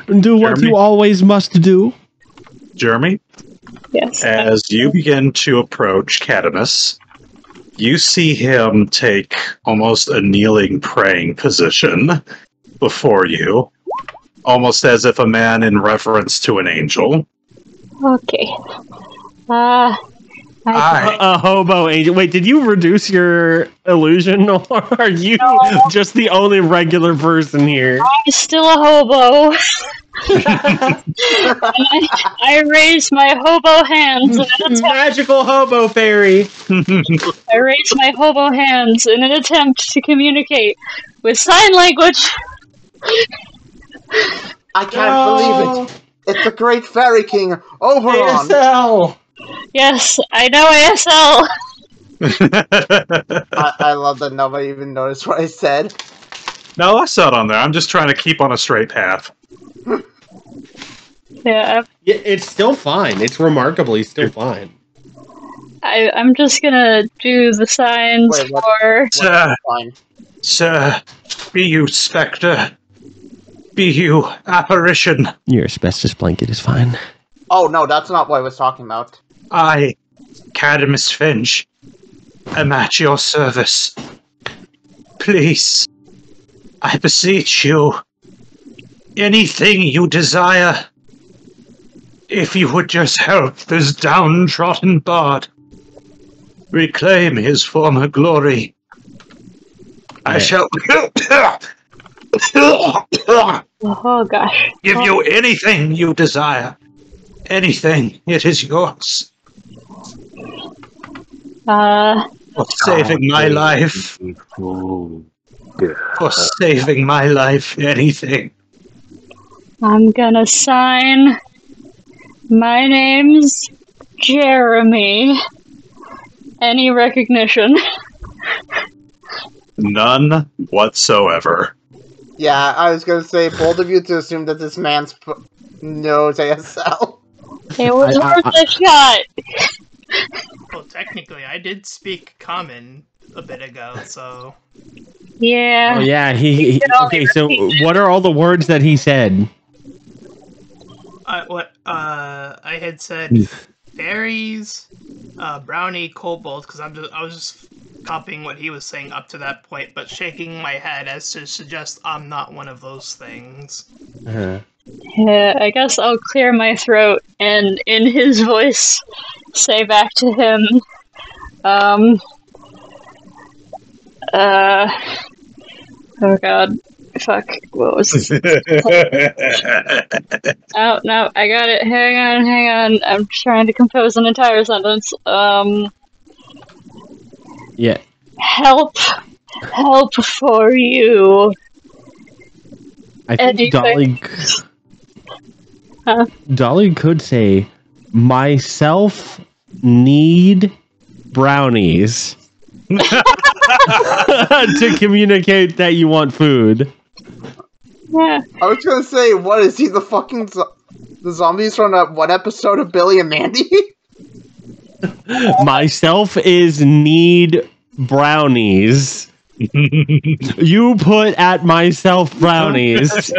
Do what Jeremy? you always must do. Jeremy, Yes. as you begin to approach Catamus, you see him take almost a kneeling praying position before you, almost as if a man in reverence to an angel. Okay. A hobo angel. Wait, did you reduce your illusion, or are you just the only regular person here? I'm still a hobo. I raise my hobo hands in an attempt. Magical hobo fairy. I raise my hobo hands in an attempt to communicate with sign language. I can't believe it. It's the Great Fairy King, Oberon. ASL. Yes, I know ASL. I love that nobody even noticed what I said. No, I saw it on there. I'm just trying to keep on a straight path. Yeah, It's still fine. It's remarkably still fine. I'm just gonna do the signs Wait, what? for. Fine. Sir, be you spectre, be you apparition, Your asbestos blanket is fine. Oh no, that's not what I was talking about. I, Catamus Finch, am at your service. Please, I beseech you, anything you desire, if you would just help this downtrodden bard reclaim his former glory, I shall Oh gosh. give you anything you desire. Anything, it is yours. For saving my life. For saving my life, anything. I'm gonna sign. My name's Jeremy. Any recognition? None whatsoever. Yeah, I was gonna say, bold of you to assume that this man's knows ASL. It was worth a shot. Well, technically, I did speak common a bit ago, so... Yeah. Oh yeah, he okay, so what are all the words that he said? I had said fairies, brownie, kobold, because I was just copying what he was saying up to that point, but shaking my head as to suggest I'm not one of those things. Uh-huh. Yeah, I guess I'll clear my throat and in his voice say back to him, oh god, fuck. What was... Oh, no, I got it. Hang on. I'm trying to compose an entire sentence. Yeah. Help for you. I think Dolly... Huh? Dolly could say, myself need brownies. To communicate that you want food. Yeah. I was gonna say, what is he, the fucking the zombies from that one episode of Billy and Mandy? Myself is need brownies. You put at myself brownies.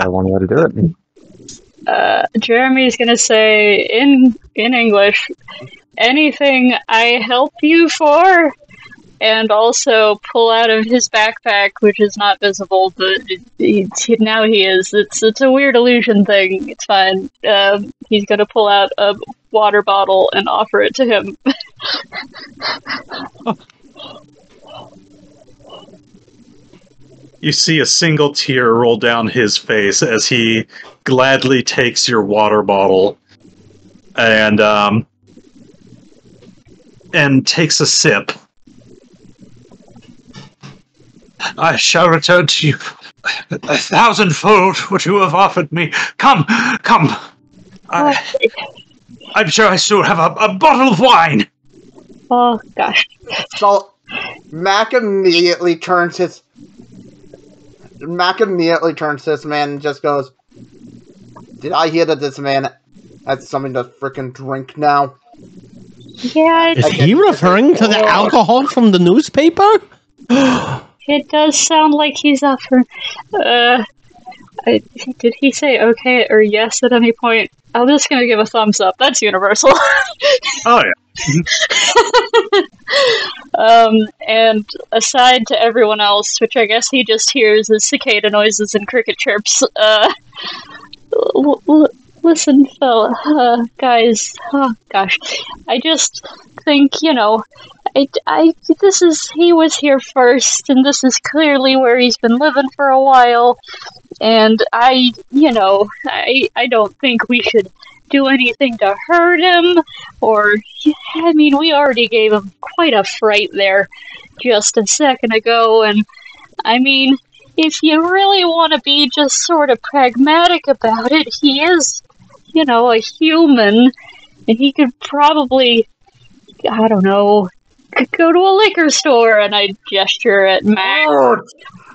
One way to do it. Jeremy's gonna say in English, anything I help you for, and also pull out of his backpack, which is not visible, but now he is. It's a weird illusion thing. It's fine. He's gonna pull out a water bottle and offer it to him. You see a single tear roll down his face as he gladly takes your water bottle and takes a sip. I shall return to you 1,000-fold what you have offered me. Come. I'm sure I still have a bottle of wine. Oh gosh. So Mac immediately turns to this man and just goes, did I hear that this man has something to frickin' drink now? Yeah. Is he referring to the alcohol from the newspaper? It does sound like he's offering. Did he say okay or yes at any point? I'm just gonna give a thumbs up. That's universal. Oh yeah. And aside to everyone else, which I guess he just hears as cicada noises and cricket chirps, listen, fella, guys, oh gosh, I just think, he was here first, and this is clearly where he's been living for a while, and I don't think we should do anything to hurt him, we already gave him quite a fright there just a second ago, and if you really want to be just sort of pragmatic about it, he is, a human, and he could probably, I don't know, go to a liquor store, and I gesture at Mac,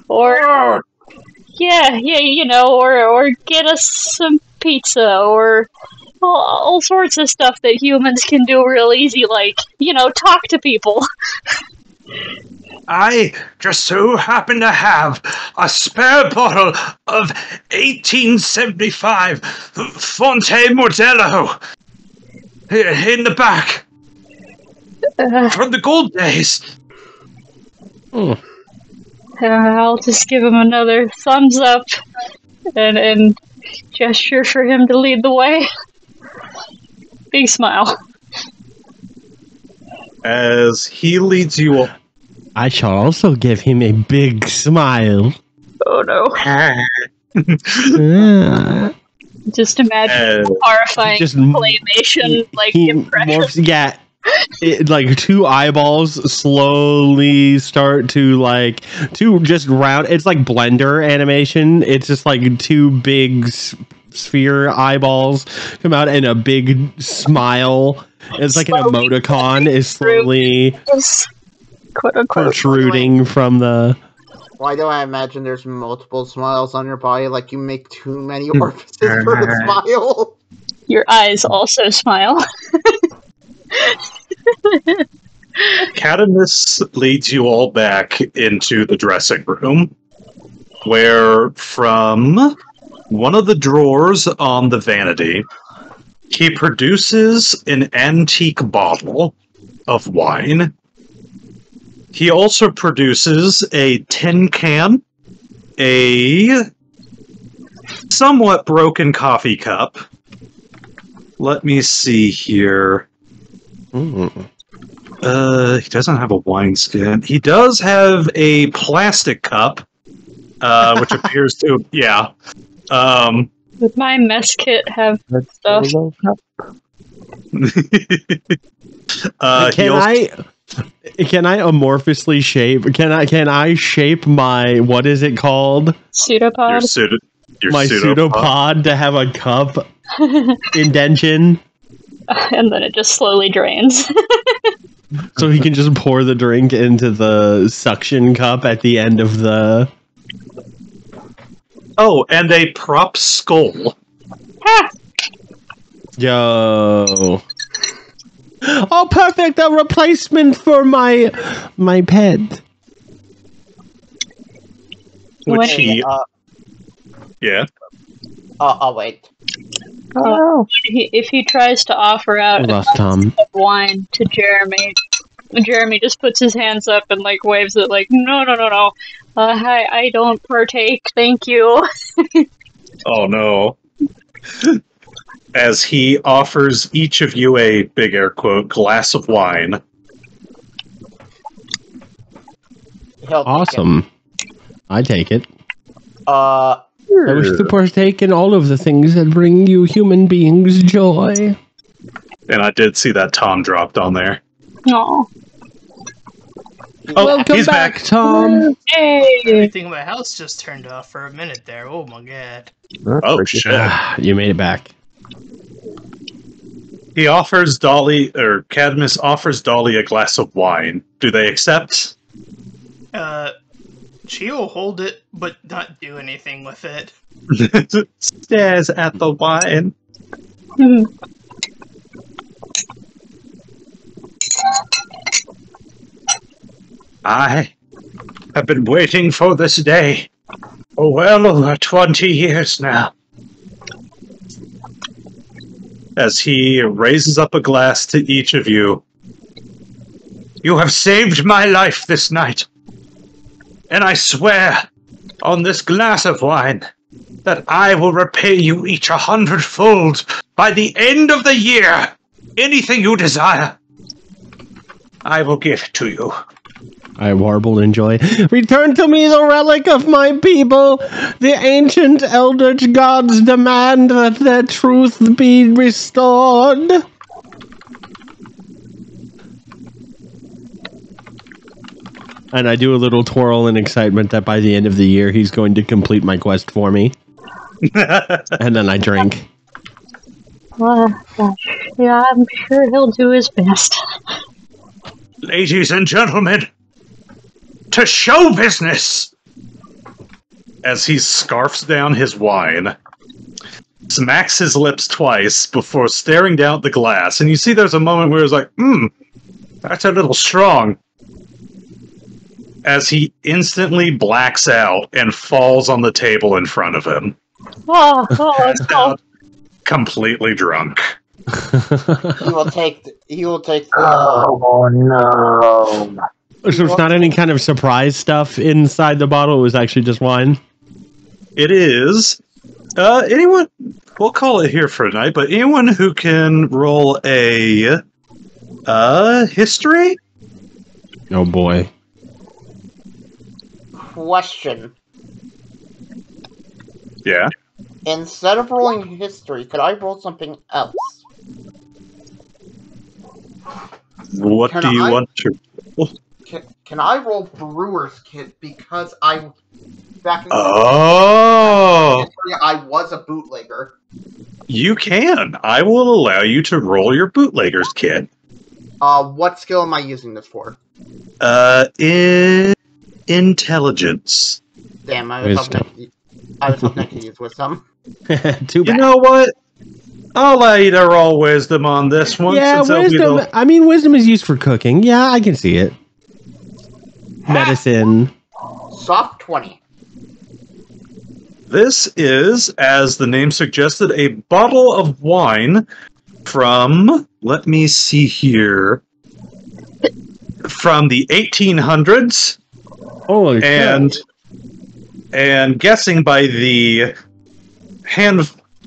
or get us some pizza, or all sorts of stuff that humans can do real easy, like, talk to people. I just so happen to have a spare bottle of 1875 Fonte Mordello in the back from the gold days. I'll just give him another thumbs up and gesture for him to lead the way. Big smile. As he leads you up. I shall also give him a big smile. Oh no. Just imagine horrifying claymation impression. Two eyeballs slowly start to two just round. It's like Blender animation. It's just like two big sphere eyeballs come out, and a big smile. It's like an emoticon is slowly protruding from the. Why do I imagine there's multiple smiles on your body? Like you make too many orifices for the smile. Your eyes also smile. Cadmus leads you all back into the dressing room, where from one of the drawers on the vanity, he produces an antique bottle of wine. He also produces a tin can, a somewhat broken coffee cup, Let me see here. Mm. He doesn't have a wineskin. He does have a plastic cup, which appears to, yeah. Would my mess kit have stuff? Can I amorphously shape? Can I shape my, what is it called? Pseudopod? My pseudopod to have a cup indention, and then it just slowly drains. so he can just pour the drink into the suction cup at the end of the. Oh, and a prop skull. Ha! Yo. Oh, perfect! A replacement for my pet. Which he... yeah. Oh, wait. If he tries to offer out a glass of wine to Jeremy, Jeremy just puts his hands up and like waves it like, no. I don't partake, thank you. Oh no. As he offers each of you a, big air quote, glass of wine. Awesome. I take it. Sure. I wish to partake in all of the things that bring you human beings joy. And I did see that Tom dropped on there. No. Oh, welcome back, Tom. Hey. Everything in my house just turned off for a minute there. Oh my god. Oh shit. You made it back. He offers Dolly, or Cadmus offers Dolly a glass of wine. Do they accept? She'll hold it, but not do anything with it. Stares at the wine. I have been waiting for this day for well over 20 years now. As he raises up a glass to each of you. You have saved my life this night. And I swear on this glass of wine that I will repay you each 100-fold by the end of the year. Anything you desire, I will give to you. I warble in joy. Return to me the relic of my people. The ancient eldritch gods demand that their truth be restored. And I do a little twirl in excitement that by the end of the year he's going to complete my quest for me. And then I drink. Yeah, I'm sure he'll do his best. Ladies and gentlemen, to show business! As he scarfs down his wine, smacks his lips twice before staring down at the glass, and you see there's a moment where he's like, that's a little strong. As he instantly blacks out and falls on the table in front of him. Completely drunk. He will take. Oh no! So it's not any kind of surprise stuff inside the bottle. It was actually just wine. It is. Anyone? We'll call it here for tonight. But anyone who can roll a history? Oh boy. Question. Yeah. Instead of rolling history, could I roll something else? What do you want to? Can I roll Brewer's Kit because I back in history, I was a bootlegger. You can. I will allow you to roll your bootlegger's kit. What skill am I using this for? Intelligence. Damn, I was hoping I could use wisdom. Too bad. You know what? I'll allow you to roll wisdom on this one. Yeah, wisdom. I mean, wisdom is used for cooking. Yeah, I can see it. Medicine. Soft 20. This is, as the name suggested, a bottle of wine from, let me see here, from the 1800s. Holy shit. And guessing by the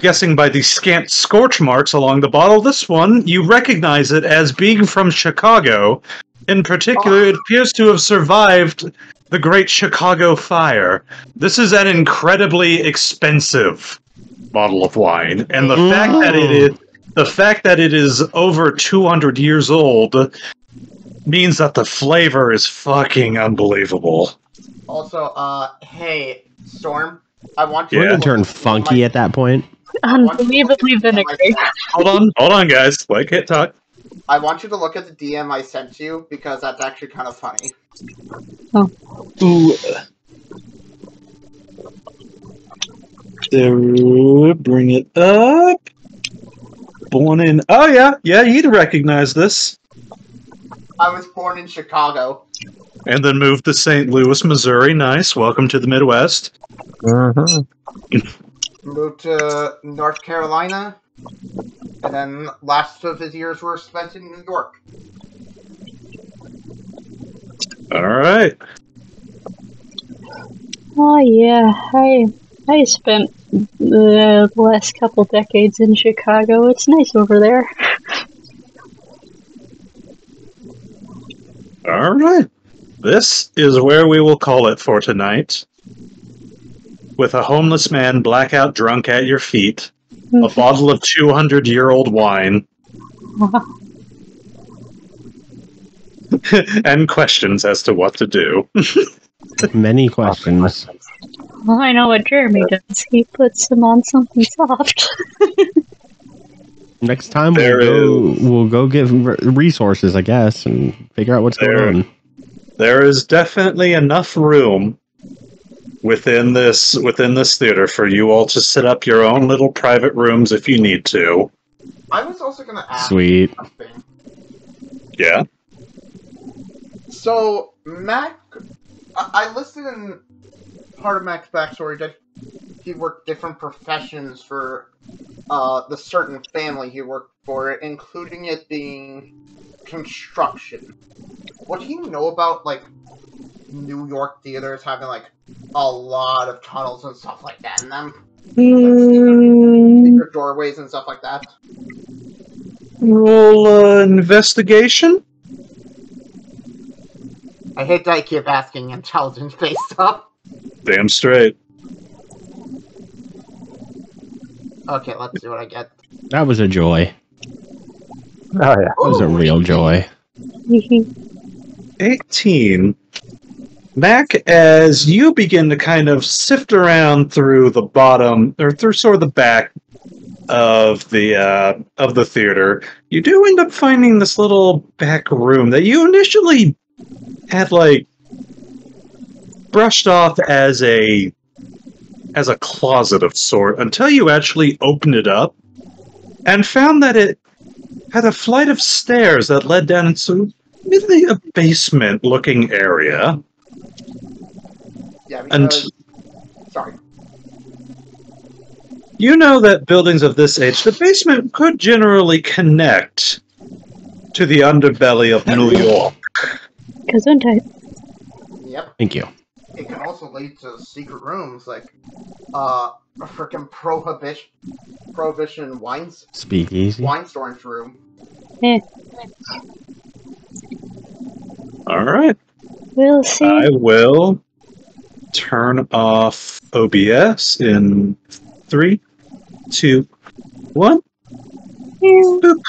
guessing by the scant scorch marks along the bottle, this one, you recognize it as being from Chicago. In particular, it appears to have survived the Great Chicago Fire. This is an incredibly expensive bottle of wine, and the fact that it is over 200 years old means that the flavor is fucking unbelievable. Also, hey, Storm, I want you We're to gonna turn funky at that point. Unbelievably vinegary. Hold on, guys. Wait, can't talk. I want you to look at the DM I sent you, because that's actually kind of funny. Ooh. There, bring it up. Born in... Oh, yeah, you'd recognize this. I was born in Chicago. And then moved to St. Louis, Missouri. Nice. Welcome to the Midwest. Moved to North Carolina, and then last of his years were spent in New York. All right. Oh yeah, I spent the last couple decades in Chicago. It's nice over there. All right. This is where we will call it for tonight. With a homeless man blackout drunk at your feet, a bottle of 200-year-old wine, and questions as to what to do. Many questions. Well, I know what Jeremy does. He puts them on something soft. Next time we'll go get resources, I guess, and figure out what's going on. There is definitely enough room within this theater for you all to set up your own little private rooms if you need to. I was also going to ask Sweet. something. Yeah? So, Mac... I listed in part of Mac's backstory that he worked different professions for the certain family he worked for, including it being construction. What do you know about, like, New York theaters having, like, a lot of tunnels and stuff like that in them? Like, secret doorways and stuff like that? Roll investigation? I hate that I keep asking intelligence-based stuff. Damn straight. Okay, let's see what I get. That was a joy. Oh yeah. That was a real joy. 18. Mac, as you begin to kind of sift around through the bottom, or through sort of the back of the theater, you do end up finding this little back room that you initially had, like, brushed off as a closet of sort, until you actually opened it up and found that it had a flight of stairs that led down into really a basement-looking area. Yeah, because... Sorry. You know that buildings of this age, the basement could generally connect to the underbelly of New York. Gesundheit. Yep. Thank you. It can also lead to secret rooms, like, a frickin' prohibition Speakeasy. wine storage room. Alright. We'll see. I will turn off OBS in 3, 2, 1. Boop.